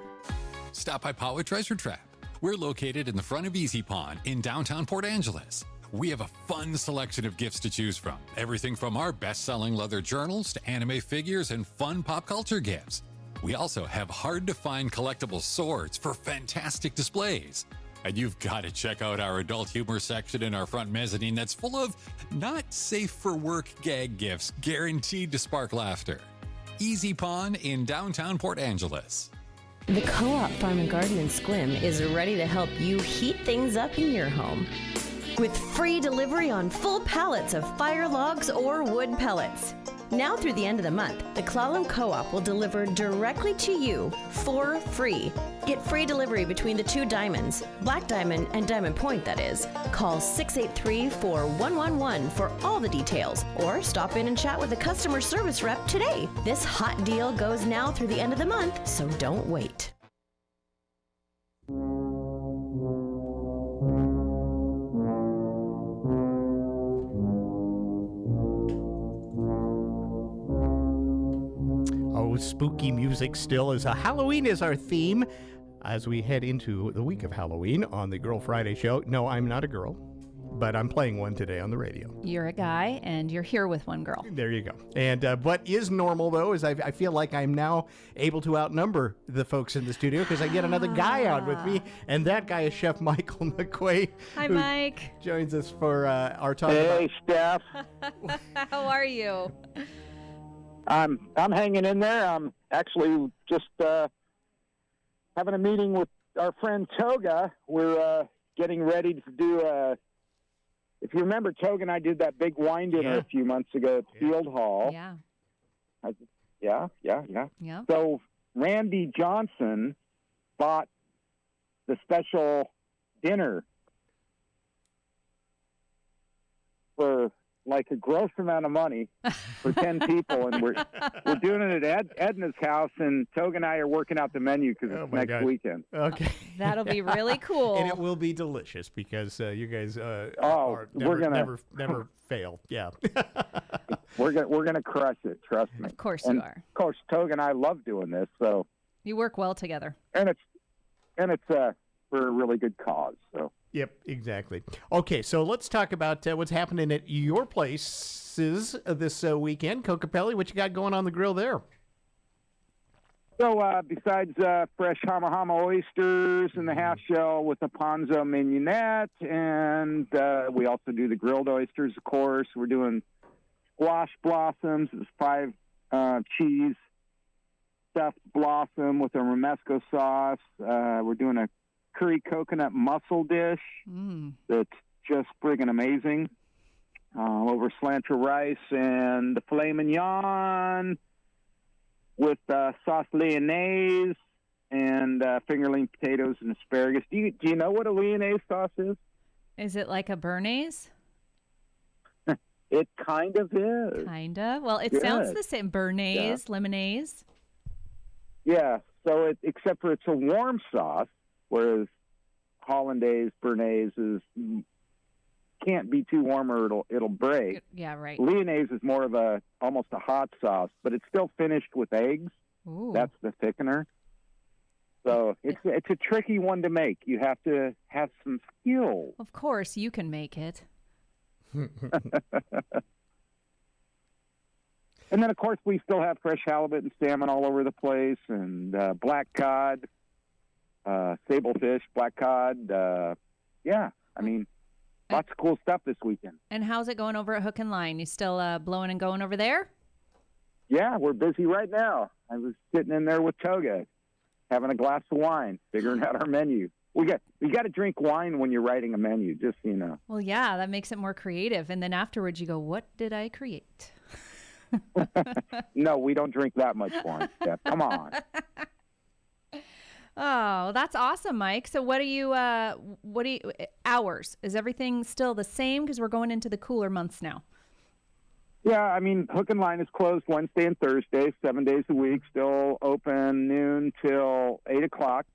Stop by Potwood Treasure Trap. We're located in the front of Easy Pond in downtown Port Angeles. We have a fun selection of gifts to choose from. Everything from our best-selling leather journals to anime figures and fun pop culture gifts. We also have hard-to-find collectible swords for fantastic displays. And you've got to check out our adult humor section in our front mezzanine that's full of not safe for work gag gifts guaranteed to spark laughter. Easy Pond in downtown Port Angeles. The Co-op Farm and Garden in Sequim is ready to help you heat things up in your home. With free delivery on full pallets of fire logs or wood pellets. Now through the end of the month, the Clallam Co-op will deliver directly to you for free. Get free delivery between the two diamonds, Black Diamond and Diamond Point, that is. Call 683-4111 for all the details, or stop in and chat with a customer service rep today. This hot deal goes now through the end of the month, so don't wait. Spooky music still as Halloween is our theme as we head into the week of Halloween on the Girl Friday show. No, I'm not a girl, but I'm playing one today on the radio. You're a guy, and you're here with one girl. There you go. And what is normal, though, is I feel like I'm now able to outnumber the folks in the studio because I get another guy on with me, and that guy is Chef Michael McQuay. Hi, Mike. Joins us for our talk Hey, Steph. How are you? I'm hanging in there. I'm actually just having a meeting with our friend Toga. We're getting ready to do if you remember, Toga and I did that big wine dinner a few months ago at Field Hall. Yeah. Yeah. So Randy Johnson bought the special dinner for like a gross amount of money for 10 people, and we're doing it at Edna's house, and Toga and I are working out the menu because it's next weekend. Okay. That'll be really cool. And it will be delicious because you guys we're gonna never fail. Yeah. we're gonna crush it, trust me. Of course and you are. Of course, Toga and I love doing this, so you work well together. And it's for a really good cause, so. Yep, exactly. Okay, so let's talk about what's happening at your places this weekend. Kokopelli, what you got going on the grill there? So besides fresh hama oysters and the half shell with the ponzo mignonette, and we also do the grilled oysters, of course. We're doing squash blossoms. It's 5 cheese stuffed blossom with a romesco sauce. We're doing a curry coconut mussel dish that's just friggin' amazing over cilantro rice, and the filet mignon with sauce lyonnaise and fingerling potatoes and asparagus. Do you know what a lyonnaise sauce is? Is it like a béarnaise? It kind of is. Kind of. Well, it sounds the same. Béarnaise, lemonade. Yeah. So except for it's a warm sauce, whereas hollandaise, béarnaise can't be too warm or it'll break. Yeah, right. Lyonnaise is more of almost a hot sauce, but it's still finished with eggs. Ooh. That's the thickener. So it's a tricky one to make. You have to have some skill. Of course, you can make it. And then, of course, we still have fresh halibut and salmon all over the place, and black cod. sablefish, black cod. Yeah, I mean, lots of cool stuff this weekend. And how's it going over at Hook and Line? You still blowing and going over there? Yeah, we're busy right now. I was sitting in there with Toga, having a glass of wine, figuring out our menu. You got to drink wine when you're writing a menu, just so you know. Well, yeah, that makes it more creative. And then afterwards you go, what did I create? No, we don't drink that much wine, Steph. Come on. Oh, that's awesome, Mike. So what do you, hours? Is everything still the same? Because we're going into the cooler months now. Yeah, I mean, Hook and Line is closed Wednesday and Thursday, 7 days a week, still open noon till 8 o'clock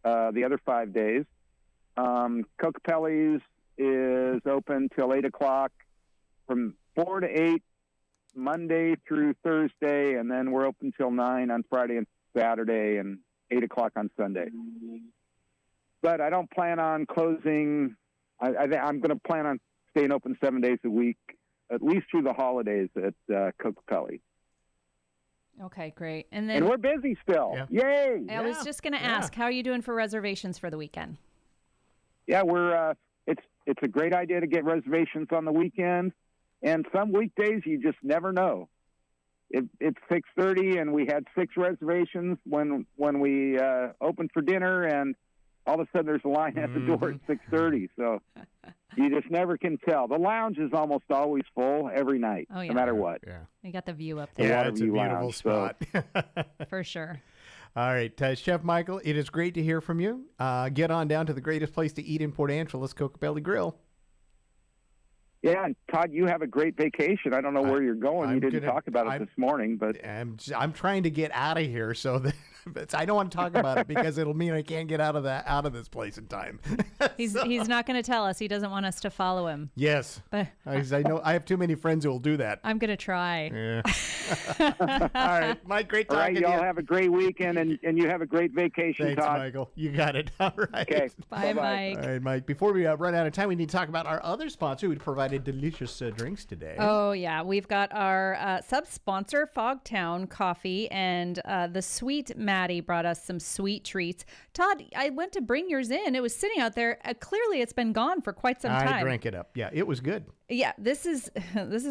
the other 5 days. Kokopelli's is open till 8 o'clock from 4 to 8, Monday through Thursday, and then we're open till 9 on Friday and Saturday and 8 o'clock on Sunday. But I don't plan on closing. I'm going to plan on staying open 7 days a week, at least through the holidays at Kokopelli. Okay, great. And we're busy still. Yeah. Yay! I was just going to ask, how are you doing for reservations for the weekend? Yeah, we're. It's a great idea to get reservations on the weekend, and some weekdays you just never know. It's 6:30, and we had 6 reservations when we opened for dinner, and all of a sudden there's a line at the door at 6:30. So you just never can tell. The lounge is almost always full every night, no matter what. Yeah. You got the view up Yeah, there. it's a beautiful spot. For sure. All right, Chef Michael, it is great to hear from you. Get on down to the greatest place to eat in Port Angeles, Kokopelli Grill. Yeah, and Todd, you have a great vacation. I don't know where you're going. You didn't talk about it this morning, but I'm trying to get out of here, so that I don't want to talk about it because it'll mean I can't get out of this place in time. He's not going to tell us. He doesn't want us to follow him. Yes, but I know I have too many friends who will do that. I'm going to try. Yeah. All right, Mike, great talking to you. All right, y'all have a great weekend, and you have a great vacation, Thanks, Todd. Michael. You got it. All right. Okay. Bye, Mike. All right, Mike. Before we run out of time, we need to talk about our other sponsor who provided delicious drinks today. Oh, yeah. We've got our sub-sponsor, Fogtown Coffee, and the sweet Maddie brought us some sweet treats. Todd, I went to bring yours in. It was sitting out there. Clearly, it's been gone for quite some time. I drank it up. Yeah, it was good. Yeah, this is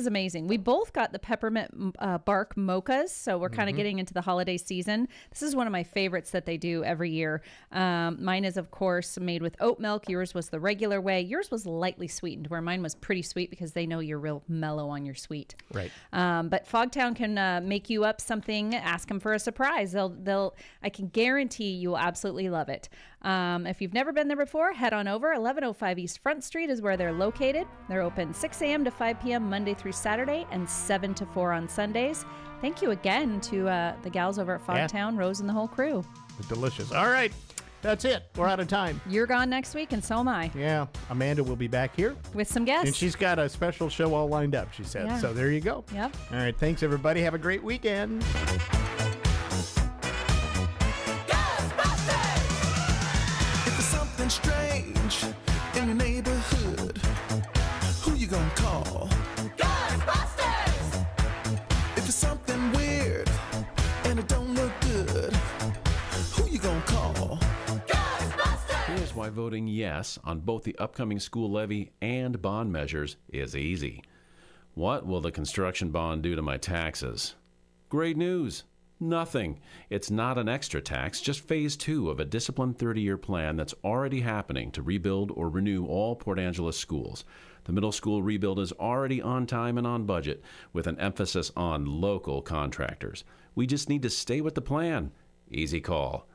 amazing. We both got the peppermint bark mochas, so we're kind of getting into the holiday season. This is one of my favorites that they do every year. Mine is, of course, made with oat milk. Yours was the regular way. Yours was lightly sweetened, where mine was pretty sweet because they know you're real mellow on your sweet. Right. But Fogtown can make you up something. Ask them for a surprise. I can guarantee you will absolutely love it. If you've never been there before, head on over. 1105 East Front Street is where they're located. They're open 6 a.m. to 5 p.m. Monday through Saturday and 7 to 4 on Sundays. Thank you again to the gals over at Fogtown, Rose and the whole crew. Delicious. All right. That's it. We're out of time. You're gone next week, and so am I. Yeah. Amanda will be back here. With some guests. And she's got a special show all lined up, she said. Yeah. So there you go. Yep. All right. Thanks, everybody. Have a great weekend. Something strange in your neighborhood. Who you gonna call? Ghostbusters! If it's something weird and it don't look good, who you gonna call? Ghostbusters! Here's why voting yes on both the upcoming school levy and bond measures is easy. What will the construction bond do to my taxes? Great news. Nothing. It's not an extra tax, just phase 2 of a disciplined 30-year plan that's already happening to rebuild or renew all Port Angeles schools. The middle school rebuild is already on time and on budget, with an emphasis on local contractors. We just need to stay with the plan. Easy call.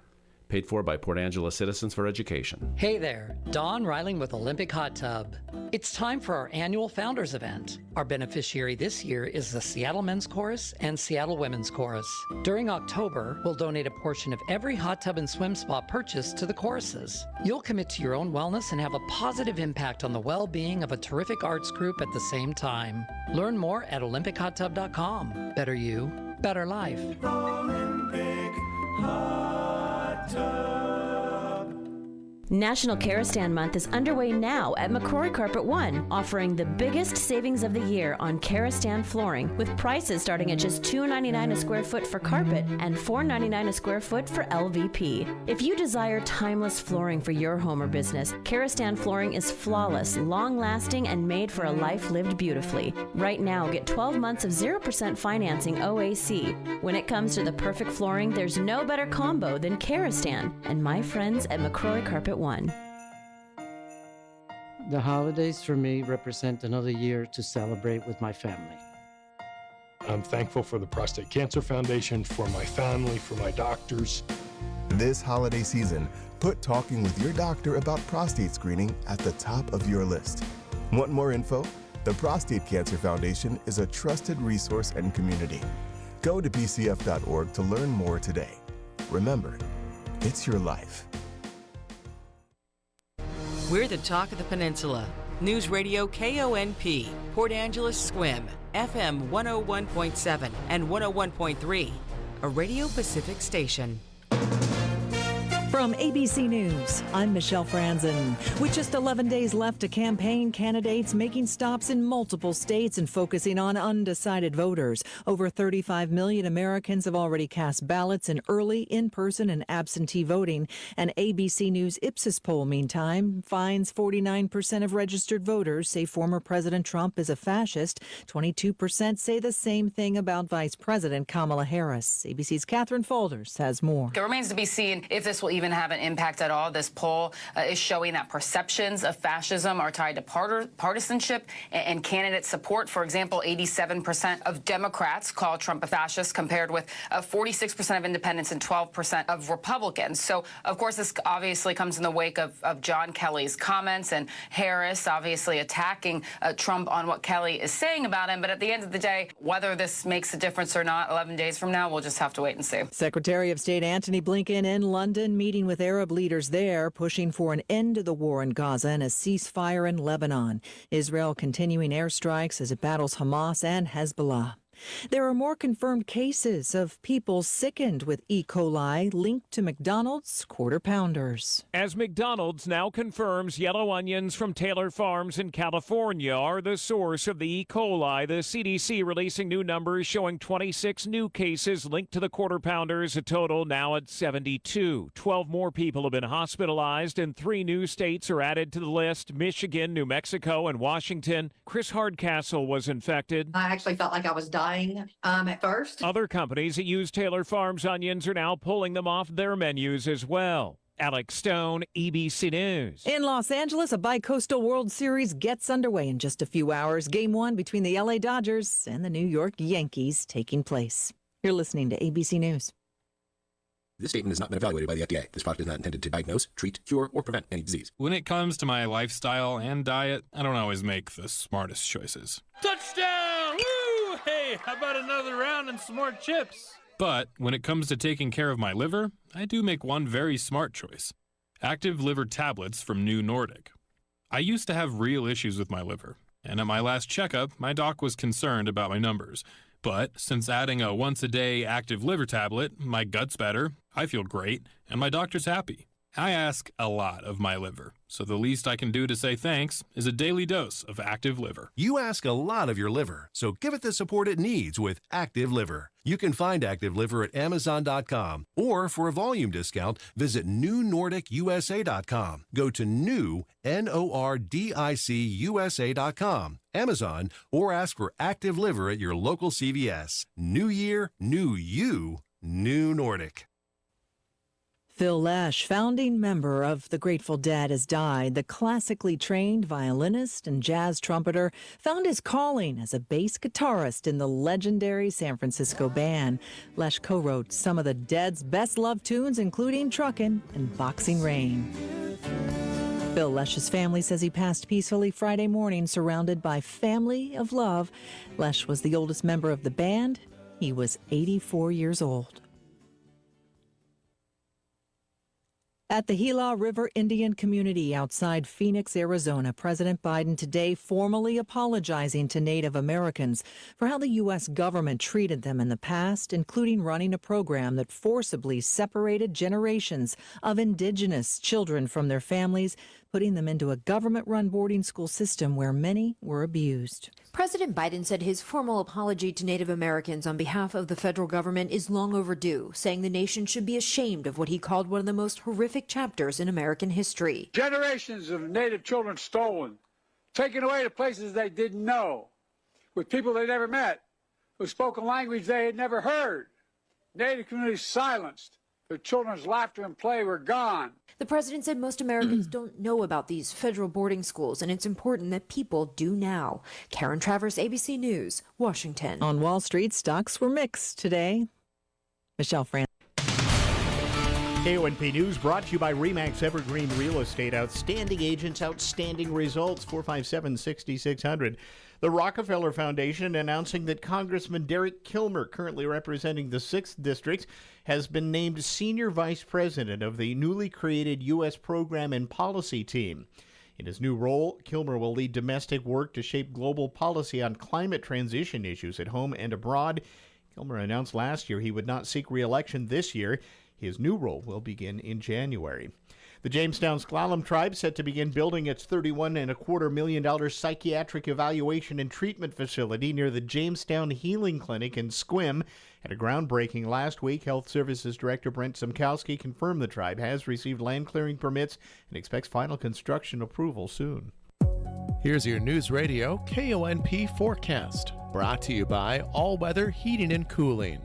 Paid for by Port Angeles Citizens for Education. Hey there, Don Reiling with Olympic Hot Tub. It's time for our annual Founders Event. Our beneficiary this year is the Seattle Men's Chorus and Seattle Women's Chorus. During October, we'll donate a portion of every hot tub and swim spa purchased to the choruses. You'll commit to your own wellness and have a positive impact on the well-being of a terrific arts group at the same time. Learn more at olympichottub.com. Better you, better life. Olympic Hot Tub. National Karastan Month is underway now at McCrory Carpet One, offering the biggest savings of the year on Karastan flooring with prices starting at just $2.99 a square foot for carpet and $4.99 a square foot for LVP. If you desire timeless flooring for your home or business, Karastan flooring is flawless, long-lasting, and made for a life lived beautifully. Right now, get 12 months of 0% financing OAC. When it comes to the perfect flooring, there's no better combo than Karastan and my friends at McCrory Carpet One. The holidays for me represent another year to celebrate with my family. I'm thankful for the Prostate Cancer Foundation, for my family, for my doctors. This holiday season, put talking with your doctor about prostate screening at the top of your list. Want more info? The Prostate Cancer Foundation is a trusted resource and community. Go to pcf.org to learn more today. Remember, it's your life. We're the talk of the peninsula. Newsradio KONP, Port Angeles Squim, FM 101.7 and 101.3, a Radio Pacific station. From ABC News, I'm Michelle Franzen. With just 11 days left to campaign, candidates making stops in multiple states and focusing on undecided voters. Over 35 million Americans have already cast ballots in early, in-person, and absentee voting. An ABC News Ipsos poll, meantime, finds 49% of registered voters say former President Trump is a fascist. 22% say the same thing about Vice President Kamala Harris. ABC's Catherine Faulders has more. It remains to be seen if this will even have an impact at all. This poll is showing that perceptions of fascism are tied to partisanship and candidate support. For example, 87% of Democrats call Trump a fascist, compared with 46% of independents and 12% of Republicans. So, of course, this obviously comes in the wake of John Kelly's comments and Harris obviously attacking Trump on what Kelly is saying about him. But at the end of the day, whether this makes a difference or not 11 days from now, we'll just have to wait and see. Secretary of State Antony Blinken in London meeting with Arab leaders there, pushing for an end to the war in Gaza and a ceasefire in Lebanon. Israel continuing airstrikes as it battles Hamas and Hezbollah. There are more confirmed cases of people sickened with E. coli linked to McDonald's Quarter Pounders. As McDonald's now confirms yellow onions from Taylor Farms in California are the source of the E. coli, the CDC releasing new numbers showing 26 new cases linked to the Quarter Pounders, a total now at 72. 12 more people have been hospitalized, and 3 new states are added to the list: Michigan, New Mexico, and Washington. Chris Hardcastle was infected. I actually felt like I was dying at first. Other companies that use Taylor Farms onions are now pulling them off their menus as well. Alex Stone, ABC News. In Los Angeles, a Bi-Coastal World Series gets underway in just a few hours. Game 1 between the LA Dodgers and the New York Yankees taking place. You're listening to ABC News. This statement has not been evaluated by the FDA. This product is not intended to diagnose, treat, cure, or prevent any disease. When it comes to my lifestyle and diet, I don't always make the smartest choices. Touchdown! Woo! Hey, how about another round and some more chips? But when it comes to taking care of my liver, I do make one very smart choice. Active liver tablets from New Nordic. I used to have real issues with my liver, and at my last checkup, my doc was concerned about my numbers. But since adding a once-a-day active liver tablet, my gut's better, I feel great, and my doctor's happy. I ask a lot of my liver, so the least I can do to say thanks is a daily dose of Active Liver. You ask a lot of your liver, so give it the support it needs with Active Liver. You can find Active Liver at Amazon.com, or for a volume discount, visit NewNordicUSA.com. Go to new, NORDICUSA.com, Amazon, or ask for Active Liver at your local CVS. New year, new you, New Nordic. Phil Lesh, founding member of the Grateful Dead, has died. The classically trained violinist and jazz trumpeter found his calling as a bass guitarist in the legendary San Francisco band. Lesh co-wrote some of the Dead's best-loved tunes, including Truckin' and Boxing Rain. Phil Lesh's family says he passed peacefully Friday morning, surrounded by family of love. Lesh was the oldest member of the band. He was 84 years old. At the Gila River Indian community outside Phoenix, Arizona, President Biden today formally apologizing to Native Americans for how the U.S. government treated them in the past, including running a program that forcibly separated generations of indigenous children from their families, putting them into a government-run boarding school system where many were abused. President Biden said his formal apology to Native Americans on behalf of the federal government is long overdue, saying the nation should be ashamed of what he called one of the most horrific chapters in American history. Generations of Native children stolen, taken away to places they didn't know, with people they never met, who spoke a language they had never heard. Native communities silenced. Their children's laughter and play were gone. The president said most Americans don't know about these federal boarding schools, and it's important that people do now. Karen Travers, ABC News, Washington. On Wall Street, stocks were mixed today. Michelle Francis. KONP News brought to you by RE/MAX Evergreen Real Estate. Outstanding agents, outstanding results. 457-6600. The Rockefeller Foundation announcing that Congressman Derek Kilmer, currently representing the 6th District, has been named Senior Vice President of the newly created U.S. Program and Policy Team. In his new role, Kilmer will lead domestic work to shape global policy on climate transition issues at home and abroad. Kilmer announced last year he would not seek re-election this year. His new role will begin in January. The Jamestown Sklallam Tribe set to begin building its $31.25 million psychiatric evaluation and treatment facility near the Jamestown Healing Clinic in Sequim. At a groundbreaking last week, Health Services Director Brent Simkowski confirmed the tribe has received land clearing permits and expects final construction approval soon. Here's your News Radio KONP forecast, brought to you by All Weather Heating and Cooling.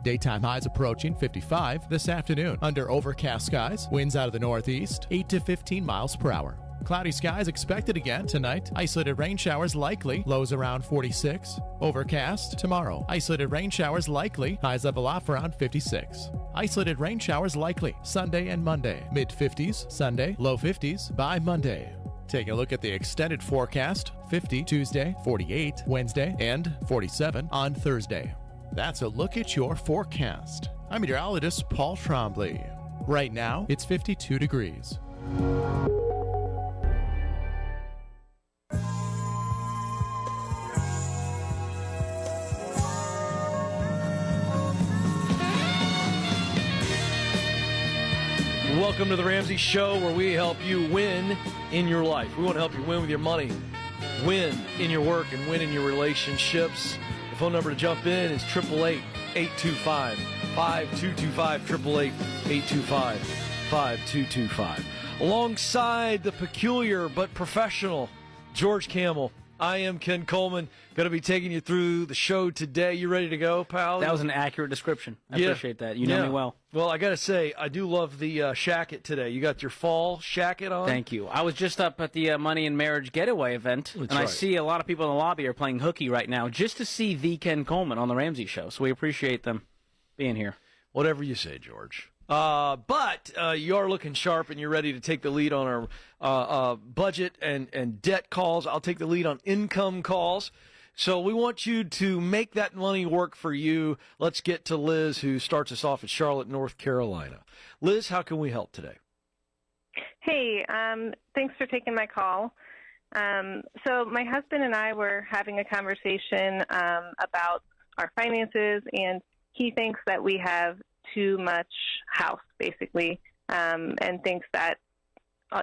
Daytime highs approaching 55 this afternoon. Under overcast skies, winds out of the northeast, 8 to 15 miles per hour. Cloudy skies expected again tonight. Isolated rain showers likely, lows around 46. Overcast tomorrow. Isolated rain showers likely, highs level off around 56. Isolated rain showers likely Sunday and Monday. Mid-50s Sunday, low 50s by Monday. Taking a look at the extended forecast, 50 Tuesday, 48 Wednesday, and 47 on Thursday. That's a look at your forecast. I'm meteorologist Paul Trombley. Right now, it's 52 degrees. Welcome to the Ramsey Show, where we help you win in your life. We want to help you win with your money, win in your work, and win in your relationships. The phone number to jump in is 888-825-5225, 888-825-5225. Alongside the peculiar but professional George Camel, I am Ken Coleman, going to be taking you through the show today. You ready to go, pal? That was an accurate description. I appreciate that. You know me well. Well, I got to say, I do love the shacket today. You got your fall shacket on? Thank you. I was just up at the Money and Marriage Getaway event, I see a lot of people in the lobby are playing hooky right now just to see the Ken Coleman on the Ramsey Show. So we appreciate them being here. Whatever you say, George. But you are looking sharp, and you're ready to take the lead on our budget and debt calls. I'll take the lead on income calls. So we want you to make that money work for you. Let's get to Liz, who starts us off in Charlotte, North Carolina. Liz, how can we help today? Hey, thanks for taking my call. So my husband and I were having a conversation about our finances, and he thinks that we have too much house, basically, and thinks that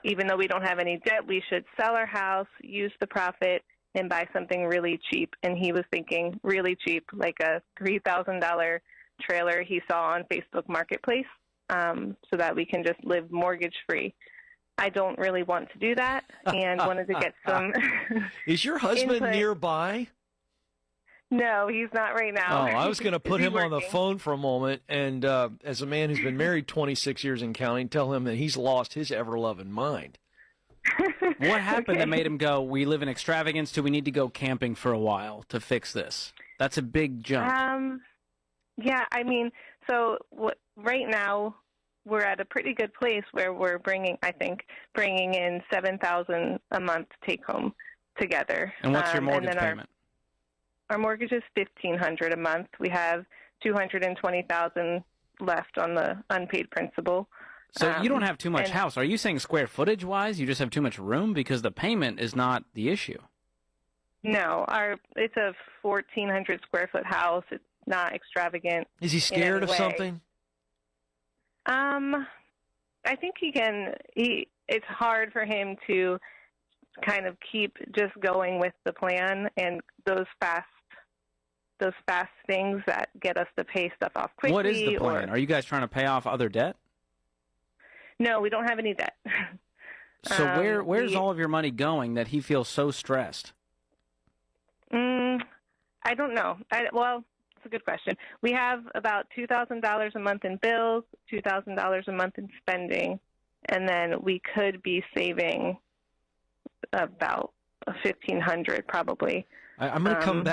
even though we don't have any debt, we should sell our house, use the profit, and buy something really cheap. And he was thinking really cheap, like a $3,000 trailer he saw on Facebook Marketplace, so that we can just live mortgage-free. I don't really want to do that, and wanted to get some Is your husband input. nearby? No, he's not right now. Oh, I was going to put him on the phone for a moment, and as a man who's been married 26 years and counting, tell him that he's lost his ever-loving mind. What happened that made him go, we live in extravagance, do we need to go camping for a while to fix this? That's a big jump. Yeah, I mean, so right now we're at a pretty good place where we're bringing in $7,000 a month take home together. And what's your mortgage payment? Our mortgage is $1,500 a month. We have $220,000 left on the unpaid principal. So you don't have too much house. Are you saying square footage wise you just have too much room? Because the payment is not the issue. No, it's a 1,400 square foot house. It's not extravagant. Is he scared of something? I think it's hard for him to kind of keep just going with the plan and those fast things that get us to pay stuff off quickly. What is the plan? Are you guys trying to pay off other debt? No, we don't have any debt. So where's all of your money going that he feels so stressed? I don't know. Well, it's a good question. We have about $2,000 a month in bills, $2,000 a month in spending, and then we could be saving about $1,500 probably. I'm going to come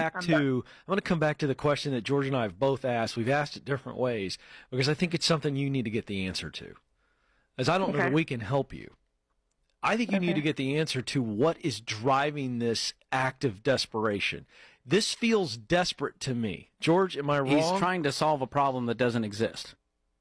back to the question that George and I have both asked. We've asked it different ways because I think it's something you need to get the answer to. As I don't know that we can help you. I think you need to get the answer to what is driving this act of desperation. This feels desperate to me. George, am I wrong? He's trying to solve a problem that doesn't exist.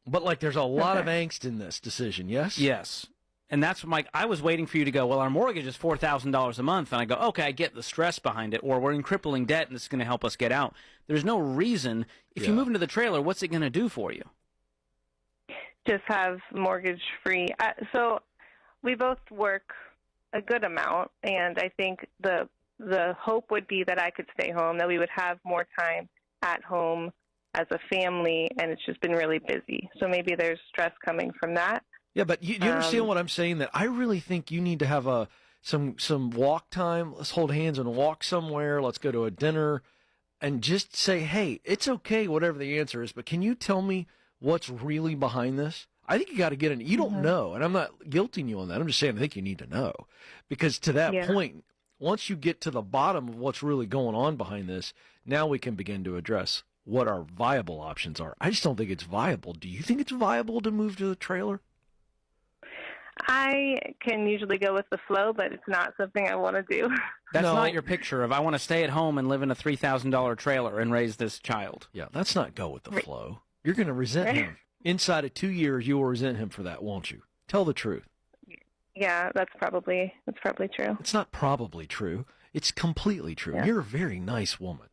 But like there's a lot of angst in this decision, yes? Yes. And that's Mike, I was waiting for you to go, well, our mortgage is $4,000 a month. And I go, okay, I get the stress behind it. Or we're in crippling debt and this is going to help us get out. There's no reason. If you move into the trailer, what's it going to do for you? Just have mortgage-free. So we both work a good amount, and I think the hope would be that I could stay home, that we would have more time at home as a family, and it's just been really busy. So maybe there's stress coming from that. Yeah, but you understand what I'm saying? That I really think you need to have some walk time. Let's hold hands and walk somewhere. Let's go to a dinner and just say, hey, it's okay, whatever the answer is, but can you tell me what's really behind this? I think you got to get in. You don't know, and I'm not guilting you on that. I'm just saying I think you need to know. Because to that point, once you get to the bottom of what's really going on behind this, now we can begin to address what our viable options are. I just don't think it's viable. Do you think it's viable to move to the trailer? I can usually go with the flow, but it's not something I want to do. That's not your picture of I want to stay at home and live in a $3,000 trailer and raise this child. Yeah, that's not go with the flow. You're going to resent him. Inside of 2 years, you will resent him for that, won't you? Tell the truth. Yeah, that's probably true. It's not probably true. It's completely true. Yeah. You're a very nice woman.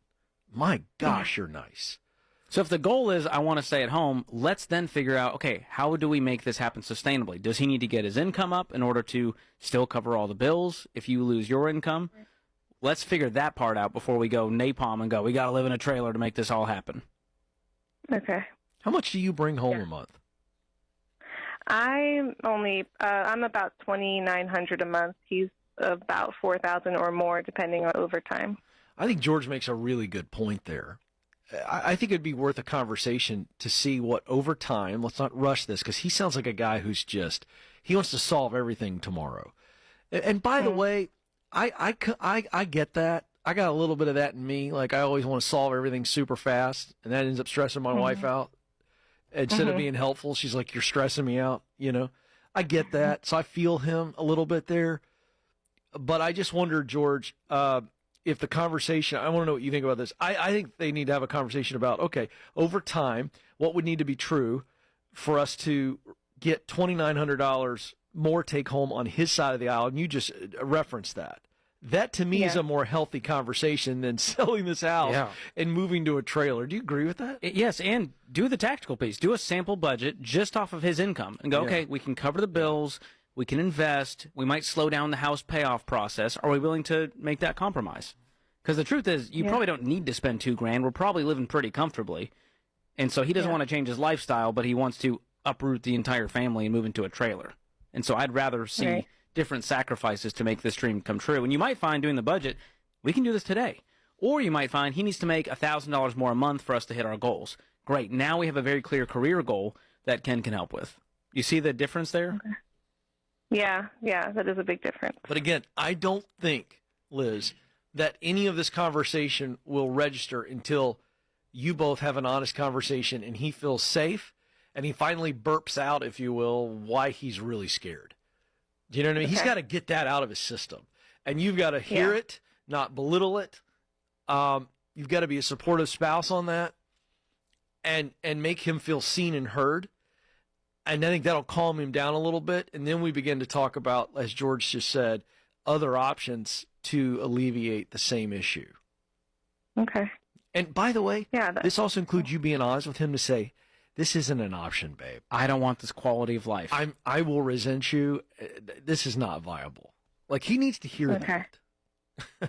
My gosh, you're nice. So if the goal is I want to stay at home, let's then figure out, okay, how do we make this happen sustainably? Does he need to get his income up in order to still cover all the bills if you lose your income? Let's figure that part out before we go napalm and go, we got to live in a trailer to make this all happen. Okay. How much do you bring home a month? I'm about $2,900 a month. He's about $4,000 or more, depending on overtime. I think George makes a really good point there. I think it'd be worth a conversation to see what over time, let's not rush this, because he sounds like a guy who's he wants to solve everything tomorrow. And by the way, I get that. I got a little bit of that in me. Like I always want to solve everything super fast, and that ends up stressing my wife out. Instead of being helpful, she's like, you're stressing me out, I get that. So I feel him a little bit there. But I just wonder, George, if the conversation, I want to know what you think about this. I think they need to have a conversation about, okay, over time, what would need to be true for us to get $2,900 more take home on his side of the aisle? And you just referenced that. That, to me, is a more healthy conversation than selling this house and moving to a trailer. Do you agree with that? Yes, and do the tactical piece. Do a sample budget just off of his income and go, okay, we can cover the bills, we can invest, we might slow down the house payoff process. Are we willing to make that compromise? Because the truth is, you probably don't need to spend $2,000. We're probably living pretty comfortably. And so he doesn't want to change his lifestyle, but he wants to uproot the entire family and move into a trailer. And so I'd rather see different sacrifices to make this dream come true. And you might find doing the budget, we can do this today. Or you might find he needs to make $1,000 more a month for us to hit our goals. Great. Now we have a very clear career goal that Ken can help with. You see the difference there? Okay. Yeah, that is a big difference. But again, I don't think, Liz, that any of this conversation will register until you both have an honest conversation and he feels safe and he finally burps out, if you will, why he's really scared. Do you know what I mean? He's got to get that out of his system. And you've got to hear it, not belittle it. You've got to be a supportive spouse on that and make him feel seen and heard. And I think that'll calm him down a little bit. And then we begin to talk about, as George just said, other options to alleviate the same issue. Okay. And by the way, this also includes you being honest with him to say, this isn't an option, babe. I don't want this quality of life. I will resent you. This is not viable. Like, he needs to hear that.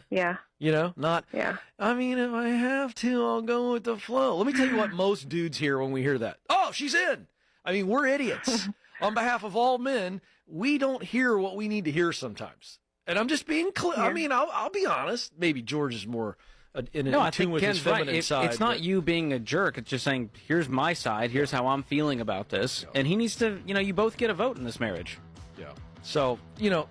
Yeah. You know, not, yeah. I mean, if I have to, I'll go with the flow. Let me tell you what most dudes hear when we hear that. Oh, she's in. I mean, we're idiots. On behalf of all men, we don't hear what we need to hear sometimes. And I'm just being clear. Yeah. I mean, I'll be honest. Maybe George is more in tune with his feminine side. It's not you being a jerk. It's just saying, here's my side. Here's how I'm feeling about this. Yeah. And he needs to, you both get a vote in this marriage. Yeah. So,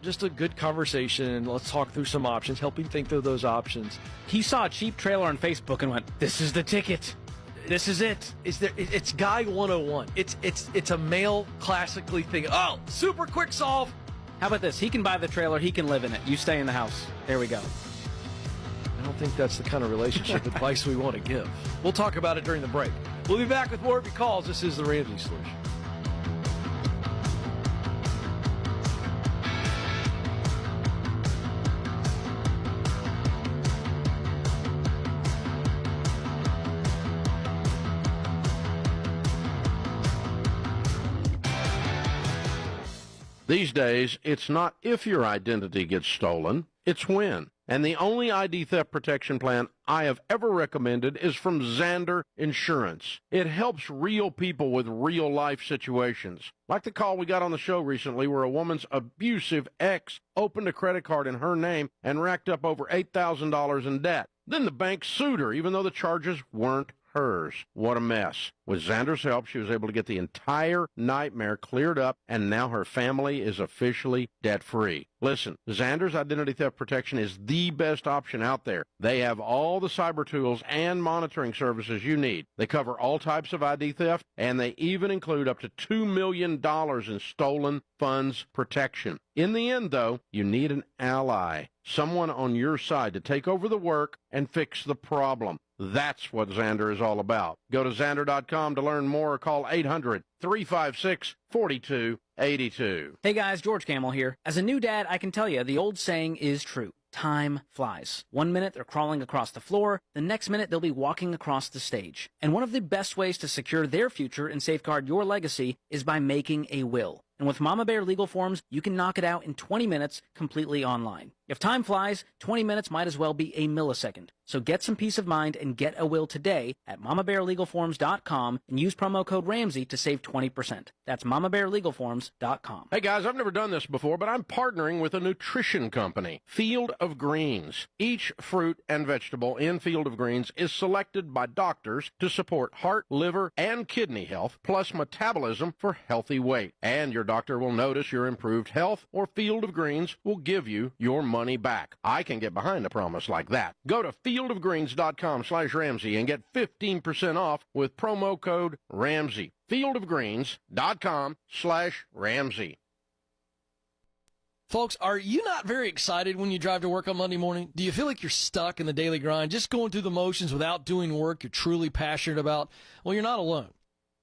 just a good conversation. Let's talk through some options, help him think through those options. He saw a cheap trailer on Facebook and went, this is the ticket. This is it. It's Guy 101. It's a male classically thing. Oh, super quick solve. How about this? He can buy the trailer. He can live in it. You stay in the house. There we go. I don't think that's the kind of relationship advice we want to give. We'll talk about it during the break. We'll be back with more of your calls. This is the Ramsey Solution. These days, it's not if your identity gets stolen, it's when. And the only ID theft protection plan I have ever recommended is from Xander Insurance. It helps real people with real life situations. Like the call we got on the show recently where a woman's abusive ex opened a credit card in her name and racked up over $8,000 in debt. Then the bank sued her even though the charges weren't hers. What a mess. With Xander's help, she was able to get the entire nightmare cleared up, and now her family is officially debt-free. Listen, Xander's Identity Theft Protection is the best option out there. They have all the cyber tools and monitoring services you need. They cover all types of ID theft, and they even include up to $2 million in stolen funds protection. In the end, though, you need an ally, someone on your side to take over the work and fix the problem. That's what Xander is all about. Go to Xander.com to learn more or call 800-356-4282. Hey guys, George Camel here. As a new dad, I can tell you the old saying is true. Time flies. 1 minute they're crawling across the floor, the next minute they'll be walking across the stage. And one of the best ways to secure their future and safeguard your legacy is by making a will. And with Mama Bear Legal Forms, you can knock it out in 20 minutes completely online. If time flies, 20 minutes might as well be a millisecond. So get some peace of mind and get a will today at mamabearlegalforms.com and use promo code Ramsey to save 20%. That's mamabearlegalforms.com. Hey guys, I've never done this before, but I'm partnering with a nutrition company, Field of Greens. Each fruit and vegetable in Field of Greens is selected by doctors to support heart, liver, and kidney health, plus metabolism for healthy weight. And your doctor will notice your improved health, or Field of Greens will give you your money back. I can get behind a promise like that. Go to fieldofgreens.com/Ramsey and get 15% off with promo code Ramsey. fieldofgreens.com/Ramsey. Folks, are you not very excited when you drive to work on Monday morning? Do you feel like you're stuck in the daily grind, just going through the motions without doing work you're truly passionate about? Well, you're not alone.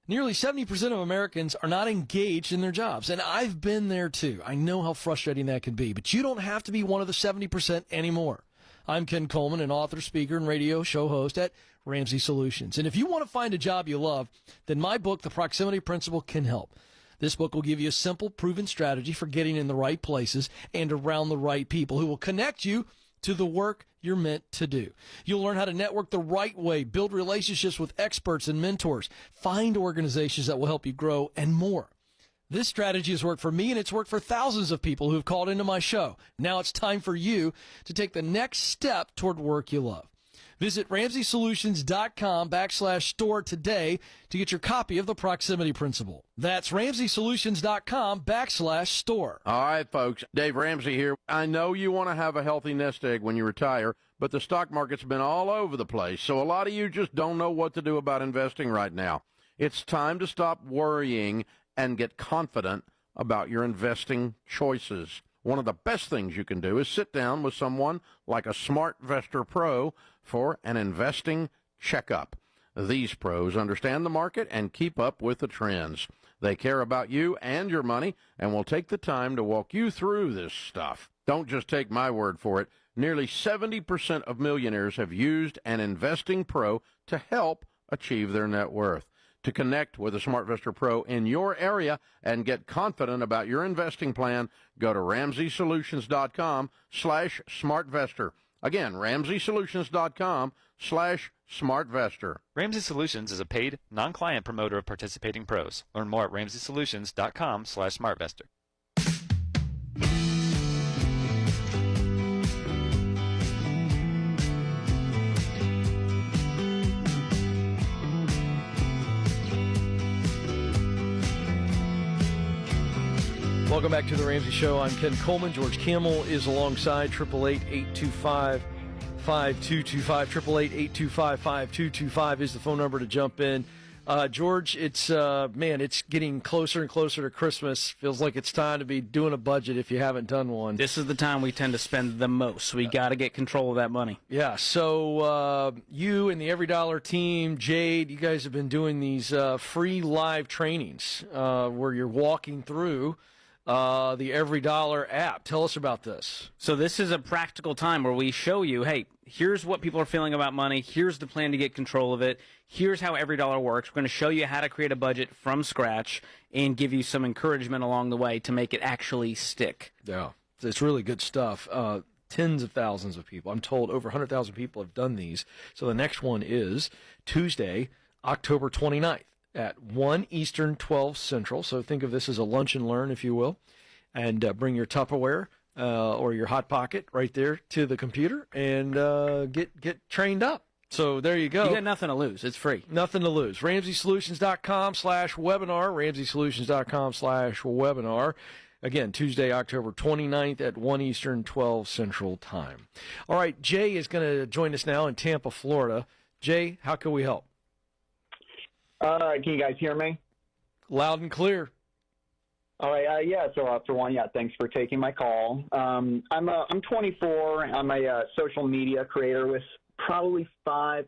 Nearly 70% of Americans are not engaged in their jobs, and I've been there too. I know how frustrating that can be, but you don't have to be one of the 70% anymore. I'm Ken Coleman, an author, speaker, and radio show host at Ramsey Solutions. And if you want to find a job you love, then my book, The Proximity Principle, can help. This book will give you a simple, proven strategy for getting in the right places and around the right people who will connect you to the work you're meant to do. You'll learn how to network the right way, build relationships with experts and mentors, find organizations that will help you grow, and more. This strategy has worked for me, and it's worked for thousands of people who have called into my show. Now it's time for you to take the next step toward work you love. Visit RamseySolutions.com/store today to get your copy of The Proximity Principle. That's RamseySolutions.com/store. All right, folks. Dave Ramsey here. I know you want to have a healthy nest egg when you retire, but the stock market's been all over the place, so a lot of you just don't know what to do about investing right now. It's time to stop worrying and get confident about your investing choices. One of the best things you can do is sit down with someone like a SmartVestor Pro for an investing checkup. These pros understand the market and keep up with the trends. They care about you and your money and will take the time to walk you through this stuff. Don't just take my word for it. Nearly 70% of millionaires have used an investing pro to help achieve their net worth. To connect with a SmartVestor Pro in your area and get confident about your investing plan, go to RamseySolutions.com/SmartVestor. Again, RamseySolutions.com/SmartVestor. Ramsey Solutions is a paid, non-client promoter of participating pros. Learn more at RamseySolutions.com/SmartVestor. Welcome back to the Ramsey Show. I'm Ken Coleman. George Camel is alongside. 888-825-5225. 888-825-5225 is the phone number to jump in. George, it's getting closer and closer to Christmas. Feels like it's time to be doing a budget if you haven't done one. This is the time we tend to spend the most. We got to get control of that money. Yeah, so you and the Every Dollar team, Jade, you guys have been doing these free live trainings where you're walking through the Every Dollar app. Tell us about this. So this is a practical time where we show you, hey, here's what people are feeling about money. Here's the plan to get control of it. Here's how Every Dollar works. We're going to show you how to create a budget from scratch and give you some encouragement along the way to make it actually stick. Yeah, it's really good stuff. Tens of thousands of people. I'm told over 100,000 people have done these. So the next one is Tuesday, October 29th. At 1 Eastern, 12 Central. So think of this as a lunch and learn, if you will. And bring your Tupperware or your Hot Pocket right there to the computer and get trained up. So there you go. You got nothing to lose. It's free. Nothing to lose. RamseySolutions.com/webinar. RamseySolutions.com/webinar. Again, Tuesday, October 29th at 1 Eastern, 12 Central Time. All right, Jay is going to join us now in Tampa, Florida. Jay, how can we help? Can you guys hear me? Loud and clear. All right. So for one, thanks for taking my call. I'm 24. I'm a social media creator with probably five